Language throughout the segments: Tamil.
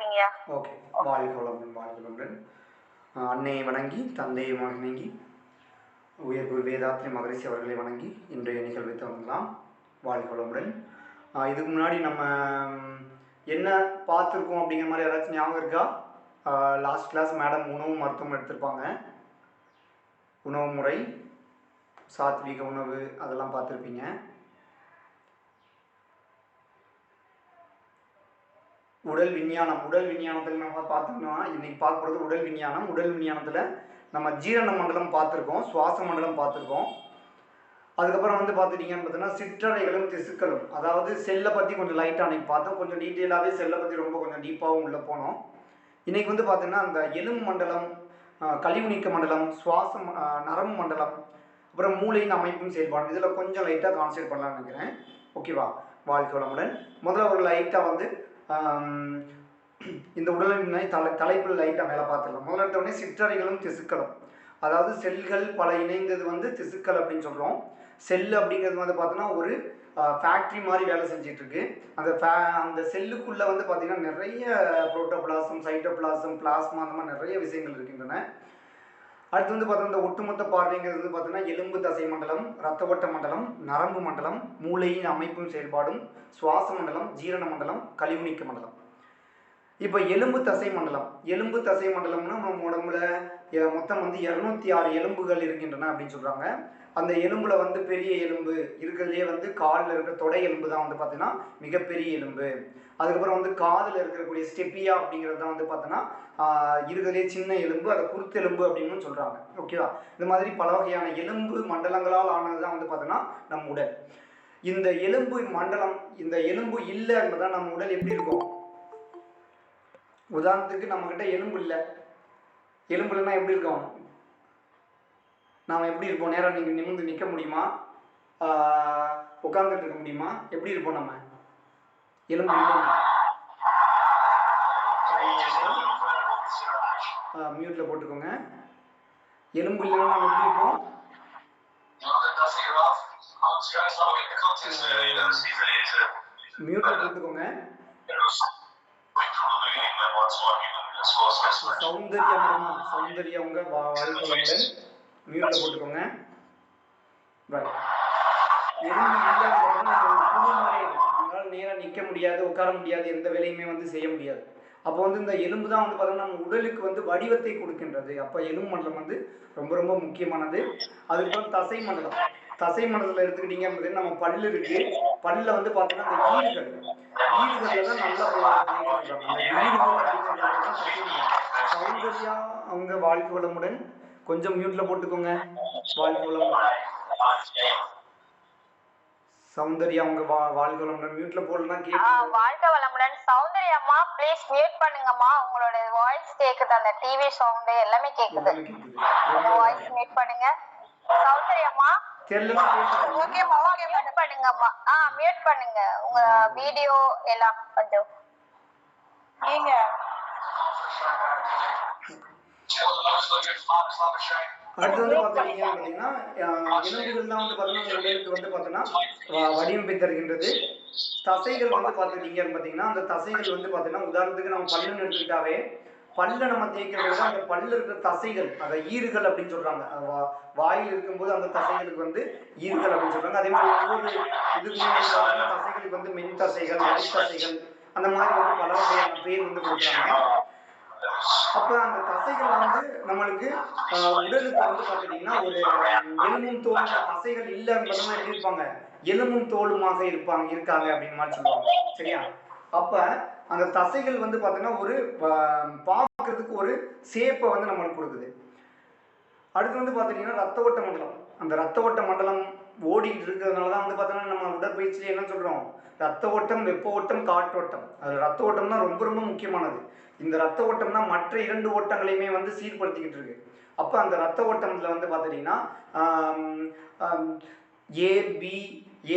இருக்கீங்க? ஓகே. வாழ்க வளமுடன், வாழ்க வளமுடன். அன்னையை வணங்கி, தந்தையை வணங்கி, உயர்குரு வேதாத்ரி மகரிஷி அவர்களை வணங்கி இன்றைய நிகழ்வை தொடங்கலாம். வாழ்க வளமுடன். இதுக்கு முன்னாடி நம்ம என்ன பார்த்துருக்கோம் அப்படிங்கிற மாதிரி யாராச்சும் ஞாபகம் இருக்கா? லாஸ்ட் கிளாஸ் மேடம் உணவு மருத்துவம் எடுத்திருப்பாங்க. உணவு முறை, சாத்வீக உணவு அதெல்லாம் பார்த்துருப்பீங்க. உடல் விஞ்ஞானத்தில் நம்ம பார்த்தோம்னா இன்னைக்கு பார்க்க போகிறது உடல் விஞ்ஞானத்தில் நம்ம ஜீரண மண்டலம் பார்த்துருக்கோம், சுவாச மண்டலம் பார்த்துருக்கோம். அதுக்கப்புறம் வந்து பார்த்துட்டிங்கன்னு பார்த்தீங்கன்னா சிற்றறைகளும் திசுக்களும், அதாவது செல்லை பற்றி கொஞ்சம் லைட்டாக அன்றைக்கி பார்த்தோம். கொஞ்சம் டீட்டெயிலாகவே செல்லை பற்றி கொஞ்சம் டீப்பாகவும் உள்ளே போனோம். இன்றைக்கி வந்து பார்த்திங்கன்னா அந்த எலும்பு மண்டலம், கழிவு நீக்க மண்டலம், சுவாசம், நரம்பு மண்டலம், அப்புறம் மூளையின் அமைப்பும் செயல்பாடு, இதில் கொஞ்சம் லைட்டாக கான்சன்ட்ரேட் பண்ணலான்னு நினைக்கிறேன். ஓகேவா? வாழ்க்கை வளமுடன். முதல்ல ஒரு லைட்டாக வந்து இந்த உடலின் தலைப்பில் லைட்டாக மேலே பார்த்துக்கலாம். முதல்ல எடுத்தவொடனே சிற்றறைகளும் திசுக்களும், அதாவது செல்கள் பல இணைந்தது வந்து திசுக்கள் அப்படின்னு சொல்கிறோம். செல் அப்படிங்கிறது வந்து பார்த்தோன்னா ஒரு ஃபேக்ட்ரி மாதிரி வேலை செஞ்சிட்ருக்கு. அந்த செல்லுக்குள்ளே வந்து பார்த்திங்கன்னா நிறைய புரோட்டோபிளாசம், சைட்டோபிளாசம், பிளாஸ்மா, அந்த மாதிரி நிறைய விஷயங்கள் இருக்கின்றன. அடுத்து வந்து பார்த்தோன்னா இந்த ஒட்டுமொத்த பார்வைங்கிறது வந்து பார்த்தீங்கன்னா எலும்பு தசை மண்டலம், இரத்த ஓட்ட மண்டலம், நரம்பு மண்டலம், மூளையின் அமைப்பும் செயல்பாடும், சுவாச மண்டலம், ஜீரண மண்டலம், கழிவு நீக்க மண்டலம். இப்போ எலும்பு தசை மண்டலம்னா நம்ம உடம்புல மொத்தம் வந்து 206 எலும்புகள் இருக்கின்றன அப்படின்னு சொல்கிறாங்க. அந்த எலும்புல வந்து பெரிய எலும்பு இருக்கிறதுலே வந்து காலில் இருக்கிற தொடை எலும்பு தான் வந்து பார்த்தீங்கன்னா மிகப்பெரிய எலும்பு. அதுக்கப்புறம் வந்து காதில் இருக்கக்கூடிய ஸ்டெப்பியா அப்படிங்கிறது தான் வந்து பார்த்தோன்னா இருக்கிறதுலே சின்ன எலும்பு, அதை குருத்தெலும்பு அப்படின்னு சொல்கிறாங்க. ஓகேவா? இந்த மாதிரி பல வகையான எலும்பு மண்டலங்களால் ஆனது தான் வந்து பார்த்தோன்னா நம் உடல். இந்த எலும்பு மண்டலம், இந்த எலும்பு இல்லை என்பதான் நம்ம உடல் எப்படி இருக்கும்? உதாரணத்துக்கு நம்மக்கிட்ட எலும்பு இல்லை, எலும்பு இல்லைன்னா எப்படி இருக்கும்? நாம் எப்படி இருப்போம்? நேரம் நீங்கள் நிமிர்ந்து நிற்க முடியுமா? உட்காந்துட்டு இருக்க முடியுமா? எப்படி இருப்போம் நம்ம? எலும்பு மியூட்டில் போட்டுக்கோங்க. எலும்பு இல்லைன்னா நம்ம எப்படி இருப்போம்? மியூட்டில் போட்டுக்கோங்க. சௌந்தர்யா உங்க வாழ்க்கை மியூட்டில் போட்டுக்கோங்க. எலும்பு இல்லாமல் நம்மளால் நேராக நிற்க முடியாது, உட்கார முடியாது, எந்த வேலையுமே வந்து செய்ய முடியாது. அப்போ வந்து இந்த எலும்பு தான் வந்து பார்த்தோம்னா நம்ம உடலுக்கு வந்து வடிவத்தை கொடுக்கின்றது. அப்போ எலும்பு மண்டலம் வந்து ரொம்ப ரொம்ப முக்கியமானது. அதுக்கப்புறம் தசை மண்டலத்தில் எடுத்துக்கிட்டீங்க அப்படின்னா நம்ம பல்லு இருக்கு. பல்லில் வந்து பார்த்தோம்னா அந்த ஈறுகளில் தான் நல்லா சௌந்தர்யா அவங்க வாழ்க்கை வளமுடன். கொஞ்சம் மியூட்ல போட்டுக்கோங்க. வாழ்க்கை வளமுடன். சௌந்தர்யா உங்க வாழ்க்கை வளமுடன். மியூட்ல போடலாம். வாழ்க்கை வளமுடன். சௌந்தர்யா அம்மா ப்ளீஸ் மியூட் பண்ணுங்கம்மா. உங்களோட வாய்ஸ் கேக்குது, அந்த டிவி சவுண்ட் எல்லாமே கேக்குது. உங்க வாய்ஸ் மியூட் பண்ணுங்க. சௌந்தர்யா அம்மா ஓகேம்மா, ஓகே மியூட் பண்ணுங்கம்மா. மியூட் பண்ணுங்க. உங்க வீடியோ எல்லாம் கொஞ்சம் நீங்க அடுத்து வந்து பார்த்தீங்கன்னா எலும்புகள் தான் வந்து பார்த்தீங்கன்னா உடலுக்கு வந்து பார்த்தோன்னா வடிவமைப்பு தருகின்றது. தசைகள் வந்து பார்த்துக்கிட்டீங்கன்னு பார்த்தீங்கன்னா அந்த தசைகள் வந்து பார்த்தீங்கன்னா உதாரணத்துக்கு நம்ம பல்லுன்னு எடுத்துக்கிட்டாவே பல்லை நம்ம தேய்க்கிறது அந்த பல்லு இருக்கிற தசைகள், அதை ஈறுகள் அப்படின்னு சொல்றாங்க. வாயில் இருக்கும்போது அந்த தசைகளுக்கு வந்து ஈறுகள் அப்படின்னு சொல்றாங்க. அதே மாதிரி ஒவ்வொரு இதுக்குமே தசைகளுக்கு வந்து மென் தசைகள், தசைகள், அந்த மாதிரி வந்து பல வகையான பேர் வந்து கொடுக்குறாங்க. அப்ப அந்த தசைகள் வந்து நம்மளுக்கு உடலுக்கு வந்து பார்த்துட்டீங்கன்னா ஒரு எலும்பும் தோல், தசைகள் இல்லை என்பதெல்லாம் எப்படி இருப்பாங்க? எலும்பும் தோலுமாக இருக்காங்க அப்படின்னு மாதிரி சொல்லுவாங்க. சரியா? அப்ப அந்த தசைகள் வந்து பார்த்தீங்கன்னா ஒரு பார்க்கறதுக்கு ஒரு சேப்பை வந்து நம்மளுக்கு கொடுக்குது. அடுத்து வந்து பார்த்துட்டீங்கன்னா ரத்த ஓட்ட மண்டலம். அந்த ரத்த ஓட்ட மண்டலம் ஓடிட்டு இருக்கிறதுனால தான் வந்து பார்த்தோன்னா நம்ம உடற்பயிற்சியில் என்ன சொல்கிறோம்? ரத்த ஓட்டம், வெப்ப ஓட்டம், காற்றோட்டம். அது ரத்த ஓட்டம் தான் ரொம்ப ரொம்ப முக்கியமானது. இந்த ரத்த ஓட்டம் தான் மற்ற 2 ஓட்டங்களையுமே வந்து சீர்படுத்திக்கிட்டு இருக்கு. அப்போ அந்த ரத்த ஓட்டத்தில் வந்து பார்த்துட்டிங்கன்னா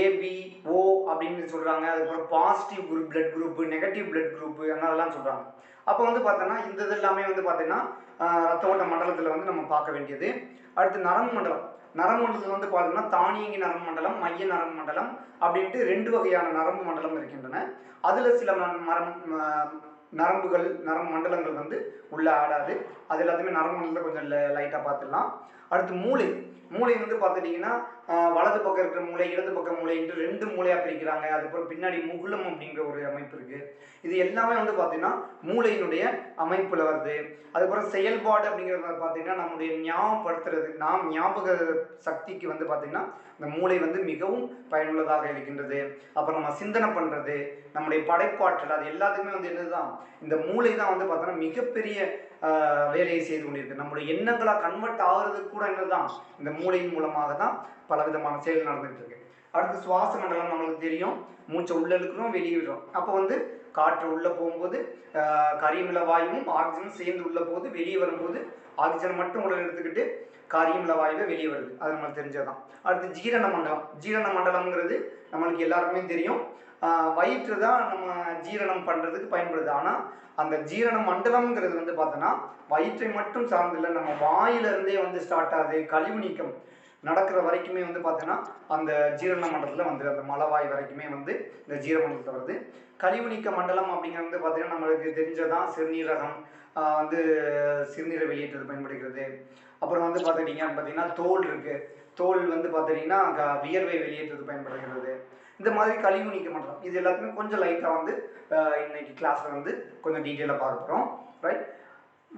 ஏபிஓ அப்படின்னு சொல்கிறாங்க. அதுக்கப்புறம் positive blood group, negative blood group, அதெல்லாம் சொல்கிறாங்க. அப்போ வந்து பார்த்தோன்னா இந்த இது எல்லாமே வந்து பார்த்தீங்கன்னா ரத்த ஓட்ட மண்டலத்தில் வந்து நம்ம பார்க்க வேண்டியது. அடுத்து நரம்பு மண்டலத்தில் வந்து பார்த்தோம்னா தானியங்கி நரம்பு மண்டலம், மைய நரம்பு மண்டலம் அப்படின்ட்டு 2 வகையான நரம்பு மண்டலம் இருக்கின்றன. அதில் சில நரம்புகள் நரம்பு மண்டலங்கள் வந்து உள்ளே ஆடாது. அது எல்லாத்தையுமே நரம்பு மண்டலத்தில் கொஞ்சம் லைட்டாக பார்த்துடலாம். அடுத்து மூளை. மூளை வந்து பார்த்துட்டிங்கன்னா வலது பக்கம் இருக்கிற மூளை இடது பக்கம் மூளை என்று 2 மூளையாக பிரிக்கிறாங்க. அதுக்கப்புறம் பின்னாடி முகுலம் அப்படிங்கிற ஒரு அமைப்பு இருக்குது. இது எல்லாமே வந்து பார்த்திங்கன்னா மூளையினுடைய அமைப்பில் வருது. அதுக்கப்புறம் செயல்பாடு அப்படிங்கிறது பார்த்திங்கன்னா நம்முடைய ஞாபகப்படுத்துறது, ஞாபக சக்திக்கு வந்து பார்த்திங்கன்னா இந்த மூளை வந்து மிகவும் பயனுள்ளதாக இருக்கின்றது. அப்புறம் நம்ம சிந்தனை பண்ணுறது, நம்முடைய படைப்பாற்றல், அது எல்லாத்துக்குமே வந்து என்னதுதான் இந்த மூளை தான் வந்து பார்த்தோன்னா மிகப்பெரிய வேலையை செய்து கொண்டிருக்கு. நம்முடைய எண்ணங்களாக கன்வெர்ட் ஆகுறதுக்கு கூட என்னதுதான் இந்த மூளையின் மூலமாக தான் பல விதமான செயல் நடந்துகிட்டு இருக்கு. அடுத்து சுவாச மண்டலம் நம்மளுக்கு தெரியும். மூச்சை உள்ள இழுக்கிறோம் வெளியே விடுறோம். அப்போ வந்து காற்று உள்ளே போகும்போது கரியமில வாயுவும் ஆக்சிஜனும் சேர்ந்து உள்ள போது, வெளியே வரும்போது ஆக்சிஜன் மட்டும் உடல் எடுத்துக்கிட்டு காரியமில வாயுவை வெளியே வருது. அது நம்மளுக்கு தெரிஞ்சதுதான். அடுத்து ஜீரண மண்டலம். ஜீரண மண்டலம்ங்கிறது நம்மளுக்கு எல்லாருக்குமே தெரியும். வயிற்று தான் நம்ம ஜீரணம் பண்ணுறதுக்கு பயன்படுது. ஆனால் அந்த ஜீரண மண்டலம்ங்கிறது வந்து பார்த்தோன்னா வயிற்றை மட்டும் சார்ந்தில்லை, நம்ம வாயிலிருந்தே வந்து ஸ்டார்ட் ஆகுது. கழிவு நீக்கம் நடக்கிற வரைக்குமே வந்து பார்த்தோன்னா அந்த ஜீரண மண்டலத்தில் வந்து அந்த மலவாய் வரைக்குமே வந்து இந்த ஜீரண மண்டலத்தில் வருது. கழிவு நீக்க மண்டலம் அப்படிங்கிறது வந்து பார்த்தீங்கன்னா நம்மளுக்கு தெரிஞ்சதான் சிறுநீரகம் வந்து சிறுநீரை வெளியேற்றது பயன்படுகிறது. அப்புறம் வந்து பார்த்துக்கிட்டிங்க பார்த்தீங்கன்னா தோல் இருக்குது. தோல் வந்து பார்த்துட்டிங்கன்னா வியர்வை வெளியேற்றது பயன்படுகிறது. இந்த மாதிரி கழிவு நீக்க மண்டலம் இது எல்லாத்துக்குமே கொஞ்சம் லைட்டாக வந்து இன்னைக்கு கிளாஸில் வந்து கொஞ்சம் டீட்டெயிலாக பார்க்க போகிறோம். ரைட்,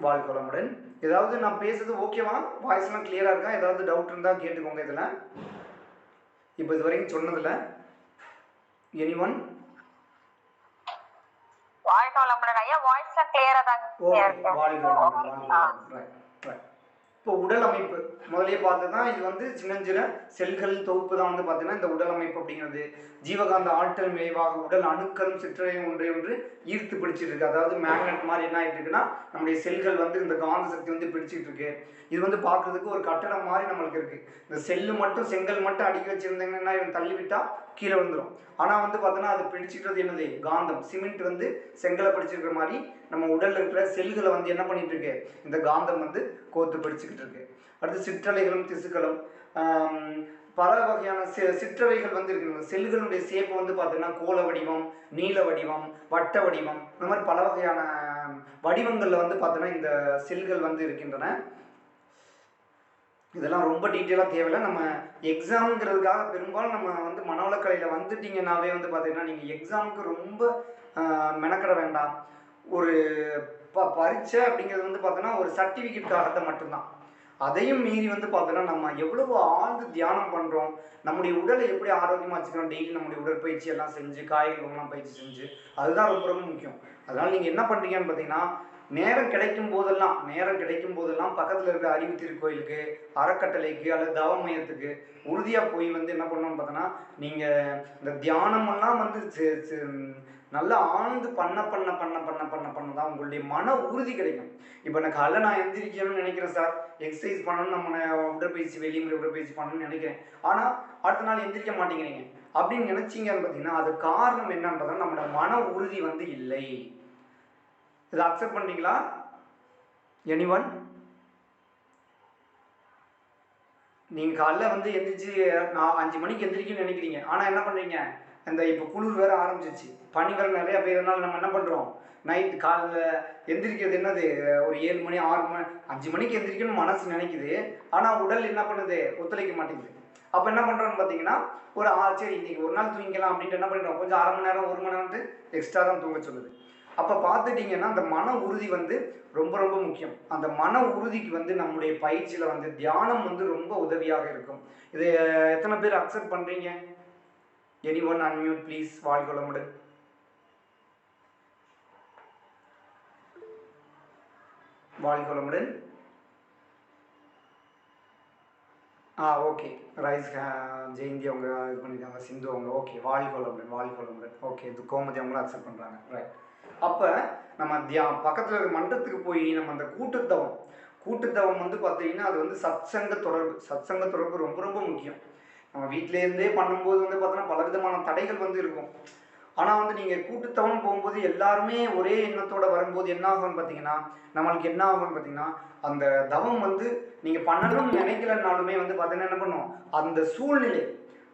வாழ்க வளமுடன். ஏதாவது நான் பேசுறது ஓகேவா? வாய்ஸ்லாம் கிளியராக இருக்கா? ஏதாவது டவுட் இருந்தால் கேட்டுக்கோங்க. இதில் இப்போ இது வரைக்கும் சொன்னதில் எனிஒன்? வாழ்க வளமுடன் ஐயா, வாய்ஸ்லாம் கிளியரா தான் இருக்கு. வாழ்க வளமுடன். இப்போ உடல் அமைப்பு முதலே பார்த்ததுதான். இது வந்து சின்னஞ்சிற செல்கள் தொகுப்பு தான் வந்து பார்த்தீங்கன்னா இந்த உடல் அமைப்பு அப்படிங்கிறது. ஜீவகாந்த ஆற்றல் விளைவாக உடல் அணுக்களும் சிற்றறையும் ஒன்றை ஒன்று ஈர்த்து பிடிச்சிட்டு இருக்கு. அதாவது மேக்னெட் மாதிரி என்ன ஆகிட்டு இருக்குன்னா நம்முடைய செல்கள் வந்து இந்த காந்த சக்தி வந்து பிடிச்சிட்டு இருக்கு. இது வந்து பார்க்கறதுக்கு ஒரு கட்டடம் மாதிரி நம்மளுக்கு இருக்கு. இந்த செல்லு மட்டும் செங்கல் மட்டும் அடுக்கி வச்சிருந்தீங்கன்னா இவன் தள்ளி விட்டா கீழே விழுந்துடும். ஆனால் வந்து பார்த்தோன்னா அது பிடிச்சிக்கிறது என்னது? காந்தம். சிமெண்ட் வந்து செங்கலை பிடிச்சிருக்கிற மாதிரி நம்ம உடல்ல இருக்கிற செல்களை வந்து என்ன பண்ணிட்டு இருக்கு? இந்த காந்தம் வந்து கோத்து பிடிச்சிக்கிட்டு இருக்கு. அடுத்து சிற்றலைகளும் திசுக்களும் பல வகையான சிற்றவைகள் வந்து இருக்கு. செல்களுடைய சேப்பு வந்து பார்த்தீங்கன்னா கோள வடிவம், நீல வடிவம், வட்ட வடிவம், இந்த மாதிரி பல வகையான வடிவங்களில் வந்து பார்த்தோன்னா இந்த செல்கள் வந்து இருக்கின்றன. இதெல்லாம் ரொம்ப டீட்டெயிலாக தேவையில்லை. நம்ம எக்ஸாமுங்கிறதுக்காக பெரும்பாலும் நம்ம வந்து மனவளக்கலையில் வந்துட்டிங்கன்னாவே வந்து பார்த்தீங்கன்னா நீங்கள் எக்ஸாமுக்கு ரொம்ப மெனக்கட வேண்டாம். ஒரு பரீட்சை அப்படிங்கிறது வந்து பார்த்தோன்னா ஒரு சர்டிஃபிகேட்காகத்தான் மட்டும்தான். அதையும் மீறி வந்து பார்த்தோன்னா நம்ம எவ்வளவு ஆழ்ந்து தியானம் பண்ணுறோம், நம்முடைய உடலை எப்படி ஆரோக்கியமாக வச்சுக்கிறோம், டெய்லி நம்முடைய உடற்பயிற்சி எல்லாம் செஞ்சு காய்கறிகள்லாம் பயிற்சி செஞ்சு, அதுதான் ரொம்ப ரொம்ப முக்கியம். அதனால் நீங்கள் என்ன பண்ணுறீங்கன்னு பார்த்தீங்கன்னா நேரம் கிடைக்கும் போதெல்லாம் பக்கத்தில் இருக்கிற அறிவு திருக்கோயிலுக்கு, அறக்கட்டளைக்கு அல்லது தவ மையத்துக்கு உறுதியாக போய் வந்து என்ன பண்ணணும்னு பார்த்தோன்னா நீங்கள் இந்த தியானமெல்லாம் வந்து நல்லா ஆழ்ந்து பண்ண தான் உங்களுடைய மன உறுதி கிடைக்கும். இப்போ எனக்கு காலைல நான் எந்திரிக்கணும்னு நினைக்கிறேன் சார், எக்ஸசைஸ் பண்ணணும்னு நம்ம உடற்பயிற்சி வெளிமுறை உடற்பயிற்சி பண்ணணும்னு நினைக்கிறேன், ஆனால் அடுத்த நாள் எந்திரிக்க மாட்டேங்கிறீங்க அப்படின்னு நினைச்சிங்கன்னு பார்த்தீங்கன்னா அது காரணம் என்னன்னு பார்த்தா நம்மளோட மன உறுதி வந்து இல்லை. இதை அக்செப்ட் பண்ணுறீங்களா? எனிஒன்? நீங்கள் காலைல வந்து எந்திரிச்சு நான் 5 மணிக்கு எந்திரிக்கணும்னு நினைக்கிறீங்க, ஆனால் என்ன பண்ணுறீங்க? இந்த இப்போ குளிர் வேறு ஆரம்பிச்சிருச்சு, பனி வேறு நிறையா பெய்யறதுனால நம்ம என்ன பண்ணுறோம்? நைட் காலைல எந்திரிக்கிறது என்னது ஒரு 7 மணி 6 மணி 5 மணிக்கு எந்திரிக்கணும்னு மனசு நினைக்குது, ஆனால் உடல் என்ன பண்ணுது? ஒத்துழைக்க மாட்டேங்குது. அப்போ என்ன பண்ணுறோன்னு பார்த்தீங்கன்னா ஒரு சரி இன்றைக்கி ஒரு நாள் தூங்கிக்கலாம் அப்படின்ட்டு என்ன பண்ணிடுறோம்? கொஞ்சம் அரை மணி நேரம் 1 மணி நேரம் எக்ஸ்ட்ரா தான் தூங்க சொல்லுது. அப்போ பார்த்துட்டிங்கன்னா அந்த மன உறுதி வந்து ரொம்ப ரொம்ப முக்கியம். அந்த மன உறுதிக்கு வந்து நம்முடைய பயிற்சியில் வந்து தியானம் வந்து ரொம்ப உதவியாக இருக்கும். இது எத்தனை பேர் அக்செப்ட் பண்ணுறீங்க? Anyone unmute please. வாழ்க வளமுடன். வாழ்க வளமுடன். ஓகே, ரைஸ் ஜெயந்தி அவங்க இது பண்ணியிருக்காங்க, சிந்து அவங்க ஓகே. வாழ்க வளமுடன். ஓகே, இது கோமதி அவங்களும் அக்செப்ட் பண்ணுறாங்க. ரைட். அப்போ நம்ம பக்கத்தில் இருக்கிற மன்றத்துக்கு போய் நம்ம அந்த கூட்டுத்தவம் வந்து பார்த்தீங்கன்னா அது வந்து சத்சங்க தொடர்பு ரொம்ப ரொம்ப முக்கியம். நம்ம வீட்டிலேருந்தே பண்ணும்போது வந்து பார்த்தோன்னா பல விதமான தடைகள் வந்து இருக்கும். ஆனால் வந்து நீங்கள் கூட்டுத்தவம் போகும்போது எல்லாருமே ஒரே எண்ணத்தோடு வரும்போது என்ன ஆகும்னு பார்த்தீங்கன்னா நம்மளுக்கு என்ன ஆகும்னு பார்த்தீங்கன்னா அந்த தவம் வந்து நீங்கள் பண்ணணும்னு நினைக்கலனாலுமே வந்து பார்த்தீங்கன்னா என்ன பண்ணும்? அந்த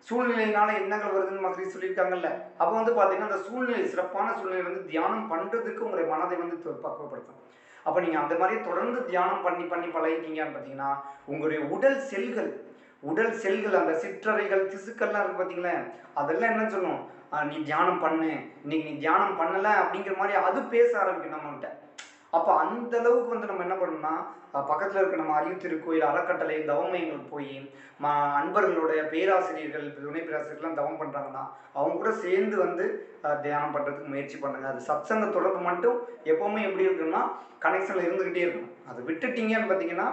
சூழ்நிலையினால எண்ணங்கள் வருதுன்னு மாதிரி சொல்லியிருக்காங்கல்ல. அப்போ வந்து பார்த்தீங்கன்னா அந்த சூழ்நிலை, சிறப்பான சூழ்நிலை வந்து தியானம் பண்ணுறதுக்கு உங்களுடைய மனதை வந்து பக்குவப்படுத்தும். அப்போ நீங்கள் அந்த மாதிரி தொடர்ந்து தியானம் பண்ணி பண்ணி பழகிட்டீங்கன்னு பார்த்தீங்கன்னா உங்களுடைய உடல் செல்கள் அந்த சிற்றறைகள் திசுக்கள்லாம் இருக்கு பார்த்தீங்களா, அதெல்லாம் என்ன சொல்லும், நீ தியானம் பண்ணு, இன்னைக்கு நீ தியானம் பண்ணலை அப்படிங்கிற மாதிரி அது பேச ஆரம்பிக்கும் நம்மகிட்ட. அப்போ அந்த அளவுக்கு வந்து நம்ம என்ன பண்ணணும்னா பக்கத்தில் இருக்க நம்ம அறிவு திருக்கோயில் அறக்கட்டளை தவமயங்களுக்கு போய் அன்பர்களுடைய பேராசிரியர்கள் துணை பேராசிரியர்கள்லாம் தவம் பண்ணுறாங்கன்னா அவங்க கூட சேர்ந்து வந்து தியானம் பண்ணுறதுக்கு முயற்சி பண்ணுங்கள். அது சத்சங்க தொடர்பு மட்டும் எப்போவுமே எப்படி இருக்குன்னா கனெக்ஷனில் இருந்துக்கிட்டே இருக்கும். அதை விட்டுட்டீங்கன்னு பார்த்தீங்கன்னா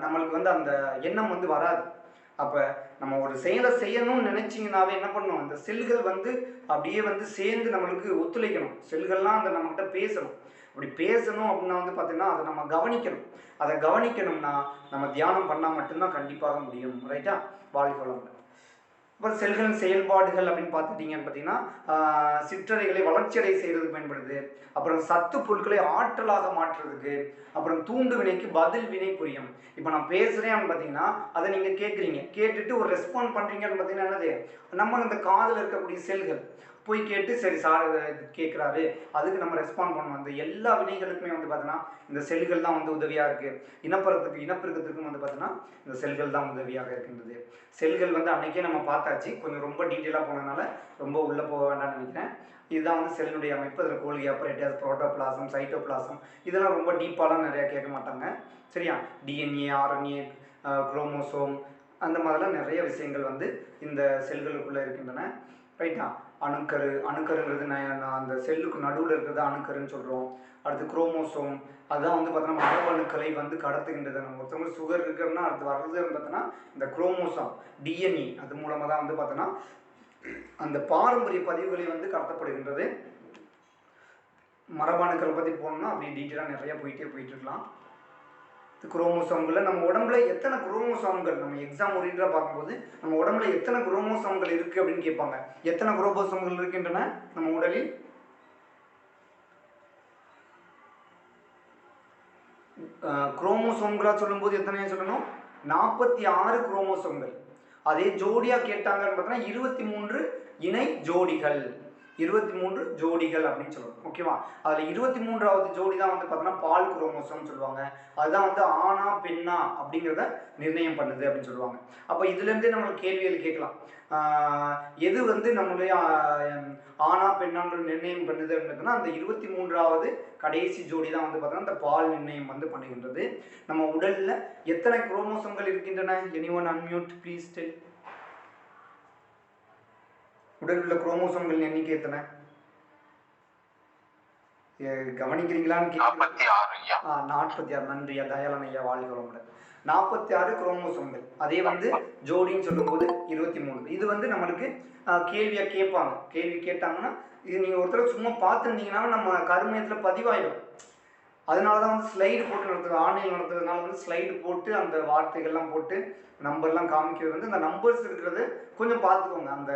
நம்மளுக்கு வந்து அந்த எண்ணம் வந்து வராது. அப்போ நம்ம ஒரு செயலை செய்யணும்னு நினச்சிங்கனாவே என்ன பண்ணணும், அந்த செல்கள் வந்து அப்படியே வந்து சேர்ந்து நம்மளுக்கு ஒத்துழைக்கணும். செல்கள்லாம் அந்த நம்மகிட்ட பேசணும். அப்படி பேசணும் அப்படின்னா வந்து பார்த்தீங்கன்னா அதை நம்ம கவனிக்கணும். அதை கவனிக்கணும்னா நம்ம தியானம் பண்ணால் மட்டும்தான் கண்டிப்பாக முடியும். ரைட்டா? வாழ்க்கை வளங்கள். அப்புறம் செல்களின் செயல்பாடுகள் அப்படின்னு பார்த்துட்டிங்கன்னு பார்த்தீங்கன்னா சிற்றறைகளை வளர்ச்சியடை செய்கிறதுக்கு பயன்படுது. அப்புறம் சத்து பொருட்களை ஆற்றலாக மாற்றுறதுக்கு, அப்புறம் தூண்டு வினைக்கு பதில் வினை புரியும். இப்போ நான் பேசுகிறேன் அப்படின்னு பார்த்தீங்கன்னா அதை நீங்கள் கேட்குறீங்க, கேட்டுட்டு ஒரு ரெஸ்பாண்ட் பண்ணுறீங்கன்னு பார்த்தீங்கன்னா என்னது, நம்ம இந்த காதில் இருக்கக்கூடிய செல்கள் போய் கேட்டு சரி சார் கேட்குறாரு அதுக்கு நம்ம ரெஸ்பாண்ட் பண்ணுவோம். அந்த எல்லா வினைகளுக்குமே வந்து பார்த்தீங்கன்னா இந்த செல்கள் தான் வந்து உதவியாக இருக்குது. இனப்பெருக்கத்துக்கும் வந்து பார்த்தீங்கன்னா இந்த செல்கள் தான் உதவியாக இருக்கின்றது. செல்கள் வந்து அன்றைக்கே நம்ம பார்த்தாச்சு, கொஞ்சம் ரொம்ப டீட்டெயிலாக போனதுனால ரொம்ப உள்ளே போக வேண்டாம்னு நினைக்கிறேன். இதுதான் வந்து செல்லுடைய அமைப்பு. அதில் கோல்கி ஆப்பரேட்டஸ், புரோட்டோபிளாசம், சைட்டோபிளாசம் இதெல்லாம் ரொம்ப டீப்பாலாம் நிறையா கேட்க மாட்டாங்க. சரியா? டிஎன்ஏ, ஆர்என்ஏ, குரோமோசோம் அந்த மாதிரிலாம் நிறைய விஷயங்கள் வந்து இந்த செல்களுக்குள்ளே இருக்கின்றன. ரைட்டா? அணுக்கருங்கிறது அந்த செல்லுக்கு நடுவில் இருக்கிறது அணுக்கருன்னு சொல்கிறோம். அடுத்து குரோமோசோம், அதுதான் வந்து பார்த்தோன்னா மரபணுக்களை வந்து கடத்துகின்றது. நம்ம ஒருத்தவங்க சுகர் இருக்குன்னா அடுத்து வர்றதுன்னு பார்த்தோன்னா இந்த குரோமோசோம் டிஎன்ஏ அது மூலமாக தான் வந்து பார்த்தோன்னா அந்த பாரம்பரிய பதிவுகளை வந்து கடத்தப்படுகின்றது. மரபணுக்களை பற்றி போனோம்னா அப்படி டீட்டெயிலாக நிறையா போயிட்டு இருக்கலாம். குரோமோசோம்களில் நம்ம உடம்புல எத்தனை குரோமோசோம்கள், நம்ம எக்ஸாம் ஓரியன்டாக பார்க்கும்போது நம்ம உடம்புல எத்தனை குரோமோசோம்கள் இருக்குது அப்படின்னு கேட்பாங்க. எத்தனை குரோமோசோம்கள் இருக்கின்றன நம்ம உடலில்? குரோமோசோம்களாக சொல்லும்போது எத்தனையா சொல்லணும்? 46 குரோமோசோம்கள். அதே ஜோடியாக கேட்டாங்கன்னு பார்த்தோன்னா 23 இணை ஜோடிகள். 23 ஜோடிகள் அப்படின்னு சொல்லணும். ஓகேவா? அதில் 23வது ஜோடி தான் வந்து பார்த்தோன்னா பால் குரோமோசோம்னு சொல்லுவாங்க. அதுதான் வந்து ஆணா பெண்ணா அப்படிங்கிறத நிர்ணயம் பண்ணுது அப்படின்னு சொல்லுவாங்க. அப்போ இதுலேருந்தே நம்மளுக்கு கேள்விகள் கேட்கலாம். எது வந்து நம்மளுடைய ஆணா பெண்ணான்ற நிர்ணயம் பண்ணுது அப்படின்னா அந்த 23வது கடைசி ஜோடி தான் வந்து பார்த்தோன்னா இந்த பால் நிர்ணயம் வந்து பண்ணுகின்றது. நம்ம உடலில் எத்தனை குரோமோசோம்கள் இருக்கின்றன? Anyone unmute please tell. உடலில் உள்ள குரோமோசோம்கள் எண்ணிக்கை எத்தனை கவனிக்கிறீங்களான்னு கேட்க? 46. நன்றியா தயாளன் ஐயா, வாழ்க வளமுடன். 46 குரோமோசோம்கள். அதே வந்து ஜோடின்னு சொல்லும்போது 23. இது வந்து நம்மளுக்கு கேள்வியாக கேட்பாங்க. கேள்வி கேட்டாங்கன்னா இது நீங்கள் ஒருத்தர் சும்மா பார்த்துருந்தீங்கன்னா நம்ம கருமையத்தில் பதிவாயிடும். அதனால தான் வந்து ஸ்லைடு போட்டு நடத்துறது, ஆன்லைன் நடத்துறதுனால வந்து ஸ்லைடு போட்டு அந்த வார்த்தைகள்லாம் போட்டு நம்பர்லாம் காமிக்கிறது வந்து அந்த நம்பர்ஸ் இருக்கிறது கொஞ்சம் பார்த்துக்கோங்க. அந்த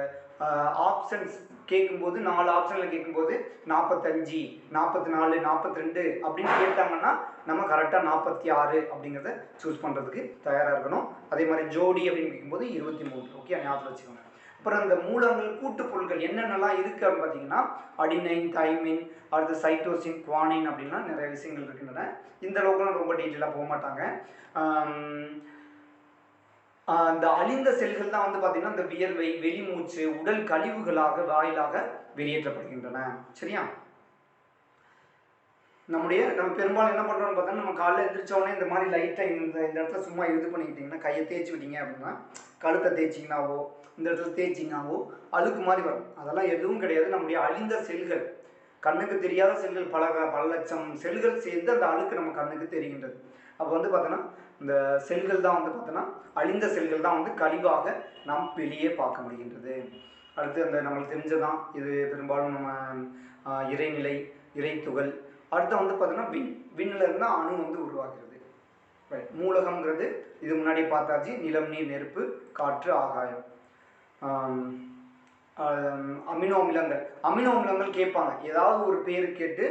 ஆப்ஷன்ஸ் கேட்கும்போது 4 ஆப்ஷனில் கேட்கும்போது 45, 44, 42 அப்படின்னு கேட்டாங்கன்னா நம்ம கரெக்டாக 46 அப்படிங்கிறத சூஸ் பண்ணுறதுக்கு தயாராக இருக்கணும். அதே மாதிரி ஜோடி அப்படின்னு கேட்கும்போது 23. ஓகே, ஞாபகம் வச்சுக்கோங்க. அப்புறம் இந்த மூலங்கள் கூட்டு பொருட்கள் என்னென்னலாம் இருக்குது அப்படின்னு பார்த்தீங்கன்னா அடினைன், தைமின், அடுத்து சைட்டோசின், குவானின் அப்படின்லாம் நிறைய விஷயங்கள் இருக்கின்றன. இந்த அளவுக்குலாம் ரொம்ப டீட்டெயிலாக போக மாட்டாங்க. அந்த அழிந்த செல்கள் தான் வந்து பார்த்தீங்கன்னா இந்த வியர்வை, வெளிமூச்சு, உடல் கழிவுகளாக வாயிலாக வெளியேற்றப்படுகின்றன. சரியா? நம்ம பெரும்பாலும் என்ன பண்ணுறோம்னு பார்த்தா நம்ம காலையில் எழுந்திரிச்சோடனே இந்த மாதிரி லைட்டாக இந்த இடத்துல சும்மா இது பண்ணிக்கிட்டிங்கன்னா கையை தேய்ச்சி விட்டீங்க அப்படின்னா கழுத்தை தேய்ச்சிங்கனாவோ இந்த இடத்துல தேய்ச்சிங்கனாவோ அழுக்கு மாதிரி வரும். அதெல்லாம் எதுவும் கிடையாது. நம்முடைய அழிந்த செல்கள், கண்ணுக்கு தெரியாத செல்கள், பல லட்சம் செல்கள் சேர்ந்து அந்த அழுக்கு நம்ம கண்ணுக்கு தெரிகின்றது. அப்போ வந்து பார்த்தோன்னா இந்த செல்கள் தான் வந்து பார்த்தோன்னா அழிந்த செல்கள் தான் வந்து கழிவாக நாம் வெளியே பார்க்க முடிகின்றது. அடுத்து அந்த நம்மளுக்கு தெரிஞ்சதான் இது பெரும்பாலும் நம்ம இறைநிலை, இறைத்துகள். அடுத்து வந்து பார்த்தோன்னா விண்ணில் இருந்தால் அணு வந்து உருவாகிறது. மூலகம்ங்கிறது இது முன்னாடி பார்த்தாச்சு, நிலம், நீர், நெருப்பு, காற்று, ஆகாயம். அமினோ அமிலங்கள் கேட்பாங்க. ஏதாவது ஒரு பேர் கேட்டு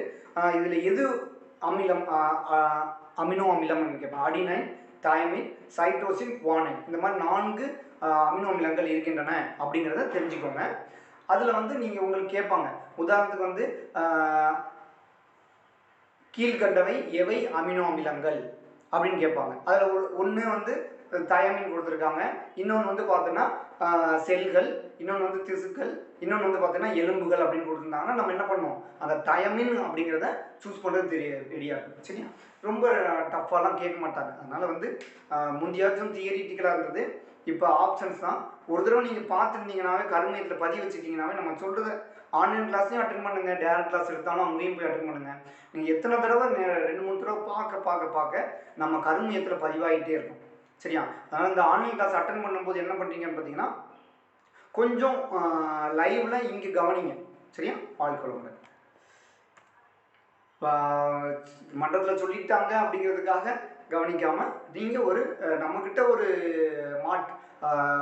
இதில் எது அமிலம், அமினோ அமிலம் கேட்பாங்க. அடினைன், தைமின், சைட்டோசின், குவானின் இந்த மாதிரி 4 அமினோ அமிலங்கள் இருக்கின்றன அப்படிங்கிறத தெரிஞ்சுக்கோங்க. அதில் வந்து நீங்கள் உங்களுக்கு கேட்பாங்க, உதாரணத்துக்கு வந்து கீழ்கண்டவை எவை அமினோ அமிலங்கள் அப்படின்னு கேட்பாங்க. அதில் ஒன்று வந்து தயமின் கொடுத்துருக்காங்க, இன்னொன்று வந்து பார்த்தோன்னா செல்கள், இன்னொன்று வந்து திசுக்கள், இன்னொன்று வந்து பார்த்தோன்னா எலும்புகள் அப்படின்னு கொடுத்துருந்தாங்கன்னா நம்ம என்ன பண்ணோம், அந்த தயமின் அப்படிங்கிறத சூஸ் பண்ணுறது ரெடியாக இருக்கும். சரியா, ரொம்ப டஃப்பாலாம் கேட்க மாட்டாங்க. அதனால் வந்து முந்தியாச்சும் தியரிட்டிக்கலாக இருந்தது, இப்போ ஆப்ஷன்ஸ் தான். ஒரு தடவை நீங்கள் பார்த்துருந்தீங்கன்னாவே கருமையத்தில் பதிவு வச்சுக்கிங்கனாவே நம்ம சொல்கிறத ஆன்லைன் கிளாஸ்லையும் அட்டன் பண்ணுங்கள், டேரக்ட் கிளாஸ் எடுத்தாலும் அங்கேயும் போய் அட்டன் பண்ணுங்கள். நீங்கள் எத்தனை தடவை 2-3 தடவை பார்க்க நம்ம கருமையத்தில் பதிவாகிட்டே இருக்கும். சரியா, அதனால் இந்த ஆன்லைன் கிளாஸ் அட்டன் பண்ணும்போது என்ன பண்ணுறீங்கன்னு பார்த்தீங்கன்னா கொஞ்சம் லைவில் இங்கே கவனிங்க. சரியா, வாழ்க்கை மன்றத்தில் சொல்லிட்டாங்க அப்படிங்கிறதுக்காக கவனிக்காமல் நீங்கள் ஒரு நம்மக்கிட்ட ஒரு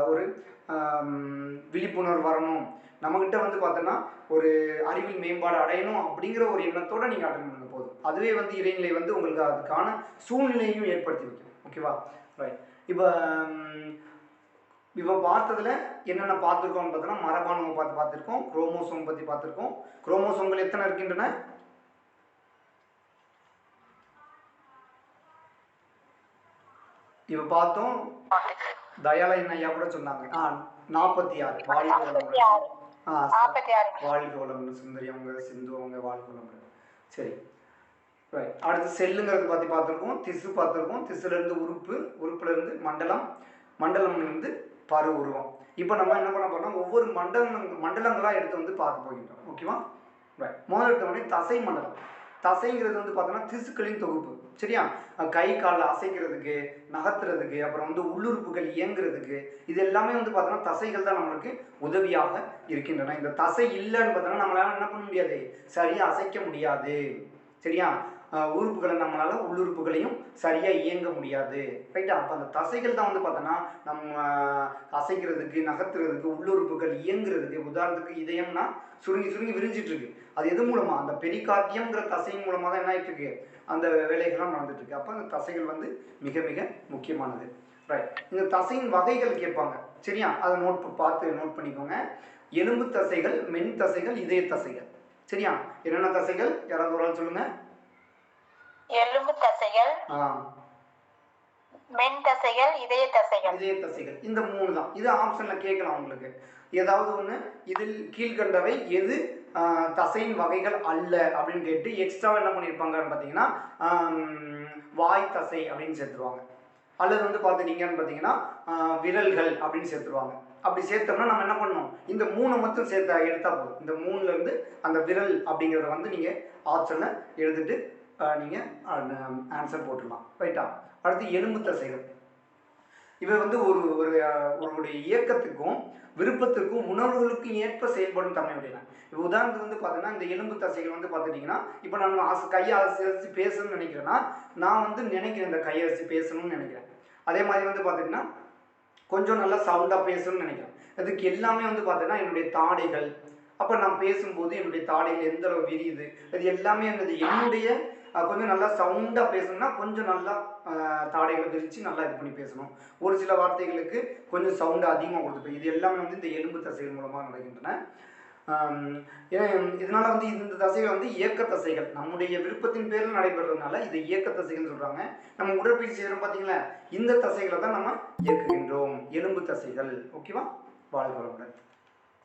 ஒரு விழிப்புணர்வு வரணும், நம்மக்கிட்ட வந்து பார்த்தோன்னா ஒரு அறிவில் மேம்பாடு அடையணும் அப்படிங்கிற ஒரு எண்ணத்தோடு நீங்கள் அட்டன் பண்ண போதும். அதுவே வந்து இறைநிலை வந்து உங்களுக்கு அதுக்கான சூழ்நிலையும் ஏற்படுத்தி வைக்கும். ஓகேவா, ரைட். இப்போ பார்த்ததில் என்னென்ன பார்த்துருக்கோம்னு பார்த்தோன்னா மரபணுவை பார்த்துருக்கோம், குரோமோசோம் பற்றி பார்த்துருக்கோம். குரோமோசோம்கள் எத்தனை இருக்கின்றன? இப்போ பார்த்தோம், தயாலயன் ஐயா கூட சொன்னாங்க 46. வாழ்கோளம் சுந்தரி அவங்க, சிந்து அவங்க, வாழ்கோளம். சரி, ரைட். அடுத்து செல்லுங்கிறது பற்றி பார்த்துருக்கோம், திசு பார்த்துருக்கோம், திசுலேருந்து உறுப்புலேருந்து மண்டலம்லேருந்து பரு உருவம். இப்போ நம்ம என்ன பண்ண போறோம்னா ஒவ்வொரு மண்டலங்களாக எடுத்து வந்து பார்க்க போகின்றோம். ஓகேவா, ரைட். முதல் எடுத்தோடனே தசை மண்டலம். தசைங்கிறது வந்து பார்த்தோன்னா திசுக்களின் தொகுப்பு. சரியா, கை கால் அசைக்கிறதுக்கு, நகர்த்துறதுக்கு, அப்புறம் வந்து உள்ளுறுப்புகள் இயங்குறதுக்கு, இது எல்லாமே வந்து பார்த்தோன்னா தசைகள் தான் நம்மளுக்கு உதவியாக இருக்கின்றன. இந்த தசை இல்லைன்னு பார்த்தோன்னா நம்மளால என்ன பண்ண முடியாது, சரியாக அசைக்க முடியாது. சரியா, உறுப்புகளை நம்மளால் உள்ளுறுப்புகளையும் சரியாக இயங்க முடியாது. ரைட்டா, அப்போ அந்த தசைகள் தான் வந்து பார்த்தோன்னா நம்ம அசைக்கிறதுக்கு, நகர்த்துறதுக்கு, உள்ளுறுப்புகள் இயங்குறதுக்கு. உதாரணத்துக்கு இதயம்னா சுருங்கி விரிஞ்சிட்டு இருக்கு, அது எது மூலமாக, அந்த பெரிகார்டியம்ங்கிற தசையின் மூலமாக தான் என்ன ஆகிட்டு இருக்கு, அந்த வேலைகள்லாம் நடந்துட்டு இருக்கு. அப்போ அந்த தசைகள் வந்து மிக மிக முக்கியமானது. ரைட், இந்த தசையின் வகைகள் கேட்பாங்க. சரியா, அதை நோட் பண்ணிக்கோங்க. எலும்பு தசைகள், மென் தசைகள், இதய தசைகள். சரியா, என்னென்ன தசைகள் யாராவது ஒரு ஆள் சொல்லுங்க. எலும்பு தசைகள், மென் தசைகள், இதய தசைகள். இந்த 3 தான். இது ஆப்ஷன்ல கேட்கலாம் உங்களுக்கு ஏதாவது ஒன்று. இதில் கீழ்கண்டவை எது தசையின் வகைகள் அல்ல அப்படின்னு கேட்டு எக்ஸ்ட்ரா என்ன பண்ணியிருப்பாங்கன்னு பார்த்தீங்கன்னா வாய் தசை அப்படின்னு சேர்த்துருவாங்க. அல்லது வந்து பார்த்துட்டீங்கன்னு பார்த்தீங்கன்னா விரல்கள் அப்படின்னு சேர்த்துருவாங்க. அப்படி சேர்த்தோம்னா நம்ம என்ன பண்ணணும், இந்த 3 மட்டும் எடுத்தா போதும். இந்த 3லேருந்து அந்த விரல் அப்படிங்கிறத வந்து நீங்கள் ஆப்ஷனில் எழுதிட்டு நீங்கள் ஆன்சர் போட்டுடலாம். ரைட்டா, அடுத்து எலும்பு தசைகள். இவை வந்து ஒருவருடைய இயக்கத்துக்கும் விருப்பத்திற்கும் உணர்வுகளுக்கும் ஏற்ப செயல்படும் தன்மையுடையன. இப்போ உதாரணத்துக்கு வந்து பார்த்தீங்கன்னா இந்த எலும்பு தசைகள் வந்து பார்த்துட்டிங்கன்னா, இப்போ நான் கையை அசைச்சு பேசணும்னு நினைக்கிறேன்னா நான் வந்து நினைக்கிறேன் இந்த கையை அசைச்சு பேசணும்னு நினைக்கிறேன். அதே மாதிரி வந்து பார்த்திங்கன்னா கொஞ்சம் நல்லா சவுண்டாக பேசணும்னு நினைக்கிறேன். அதுக்கு எல்லாமே வந்து பார்த்தீங்கன்னா என்னுடைய தாடைகள், அப்போ நான் பேசும்போது என்னுடைய தாடைகள் எந்த அளவு விரியுது, அது எல்லாமே என்னது என்னுடைய கொஞ்சம் நல்லா சவுண்டாக பேசணும்னா கொஞ்சம் நல்லா தாடைகளை விரித்து நல்லா இது பண்ணி பேசணும். ஒரு சில வார்த்தைகளுக்கு கொஞ்சம் சவுண்டு அதிகமாக கொடுத்துப்பேன். இது எல்லாமே வந்து இந்த எலும்பு தசைகள் மூலமாக நடக்கின்றன. இதனால் வந்து இந்த தசைகள் வந்து இயக்க தசைகள், நம்முடைய விருப்பத்தின் பேரில் நடைபெறதுனால இது இயக்க தசைகள்னு சொல்கிறாங்க. நம்ம உடற்பயிற்சி செய்கிறோம் பார்த்தீங்களா, இந்த தசைகளை தான் நம்ம இயக்குகின்றோம், எலும்பு தசைகள். ஓகேவா, வாழ்க்கை.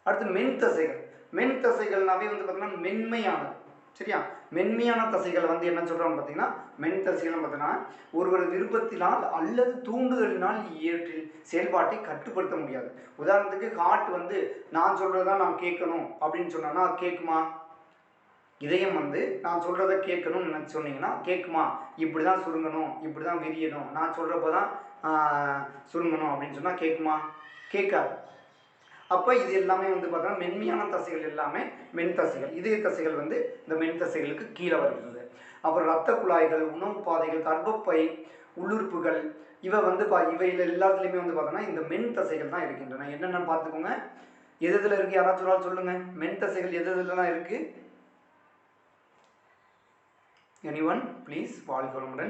அடுத்து மென் தசைகள். மென் தசைகள்னாவே வந்து பார்த்தீங்கன்னா மென்மையானது. சரியா, மென்மையான தசைகள் வந்து என்ன சொல்கிறோம்னு பார்த்தீங்கன்னா மென் தசைகள்னு பார்த்தீங்கன்னா ஒருவர் விருப்பத்தினால் அல்லது தூண்டுதலினால் இயற்றில் செயல்பாட்டை கட்டுப்படுத்த முடியாது. உதாரணத்துக்கு ஹார்ட் வந்து நான் சொல்கிறதான் நான் கேட்கணும் அப்படின்னு சொன்னோன்னா அது கேட்குமா? இதயம் வந்து நான் சொல்கிறத கேட்கணும்னு நினச்சி சொன்னீங்கன்னா கேட்குமா? இப்படி தான் சுருங்கணும், இப்படி தான் விரியணும், நான் சொல்கிறப்ப தான் சுருங்கணும் அப்படின்னு சொன்னால் கேட்குமா? கேட்காது. அப்போ இது எல்லாமே வந்து பார்த்தோன்னா மென்மையான தசைகள் எல்லாமே மென் தசைகள். இதய தசைகள் வந்து இந்த மென் தசைகளுக்கு கீழே வருகிறது. அப்புறம் இரத்த குழாய்கள், உணவு பாதைகள், கர்ப்பப்பை, உள்ளுறுப்புகள், இவை வந்து இவையில் எல்லாத்துலேயுமே வந்து பார்த்தோன்னா இந்த மென் தசைகள் தான் இருக்கின்றன. என்னென்னு பார்த்துக்கோங்க. எது இதில் இருக்குது யாராச்சும் சொல்லுங்கள், மென் தசைகள் எது இதெல்லாம் இருக்குது? எனிவன் ப்ளீஸ், வாழ்க்கை.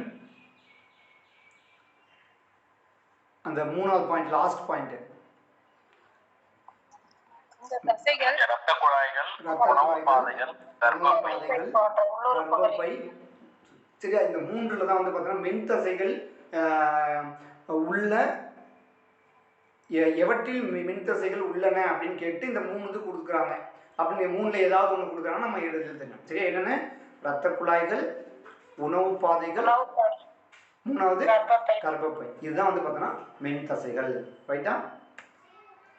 அந்த 3வது பாயிண்ட், லாஸ்ட் பாயிண்ட்டு இந்த தசைகள், இரத்த குழாய்கள், உணவு பாதைகள், கர்ப்பப்பை. கர்ப்பப்பை. சரியா, இந்த மூன்றுல தான் வந்து பார்த்தீங்கன்னா மென் தசைகள் உள்ள எவற்றில் மென் தசைகள் உள்ளன அப்படின்னு கேட்டு இந்த மூணு இது கொடுக்குறாங்க. அப்படின்னு மூணுல ஏதாவது ஒன்று கொடுக்குறாங்கன்னா நம்ம எழுதி தெரியும். சரியா, என்னென்ன? இரத்த குழாய்கள், உணவு பாதைகள், மூணாவது கர்ப்பப்பை. இதுதான் வந்து பார்த்தோன்னா மென் தசைகள். ரைட்டா?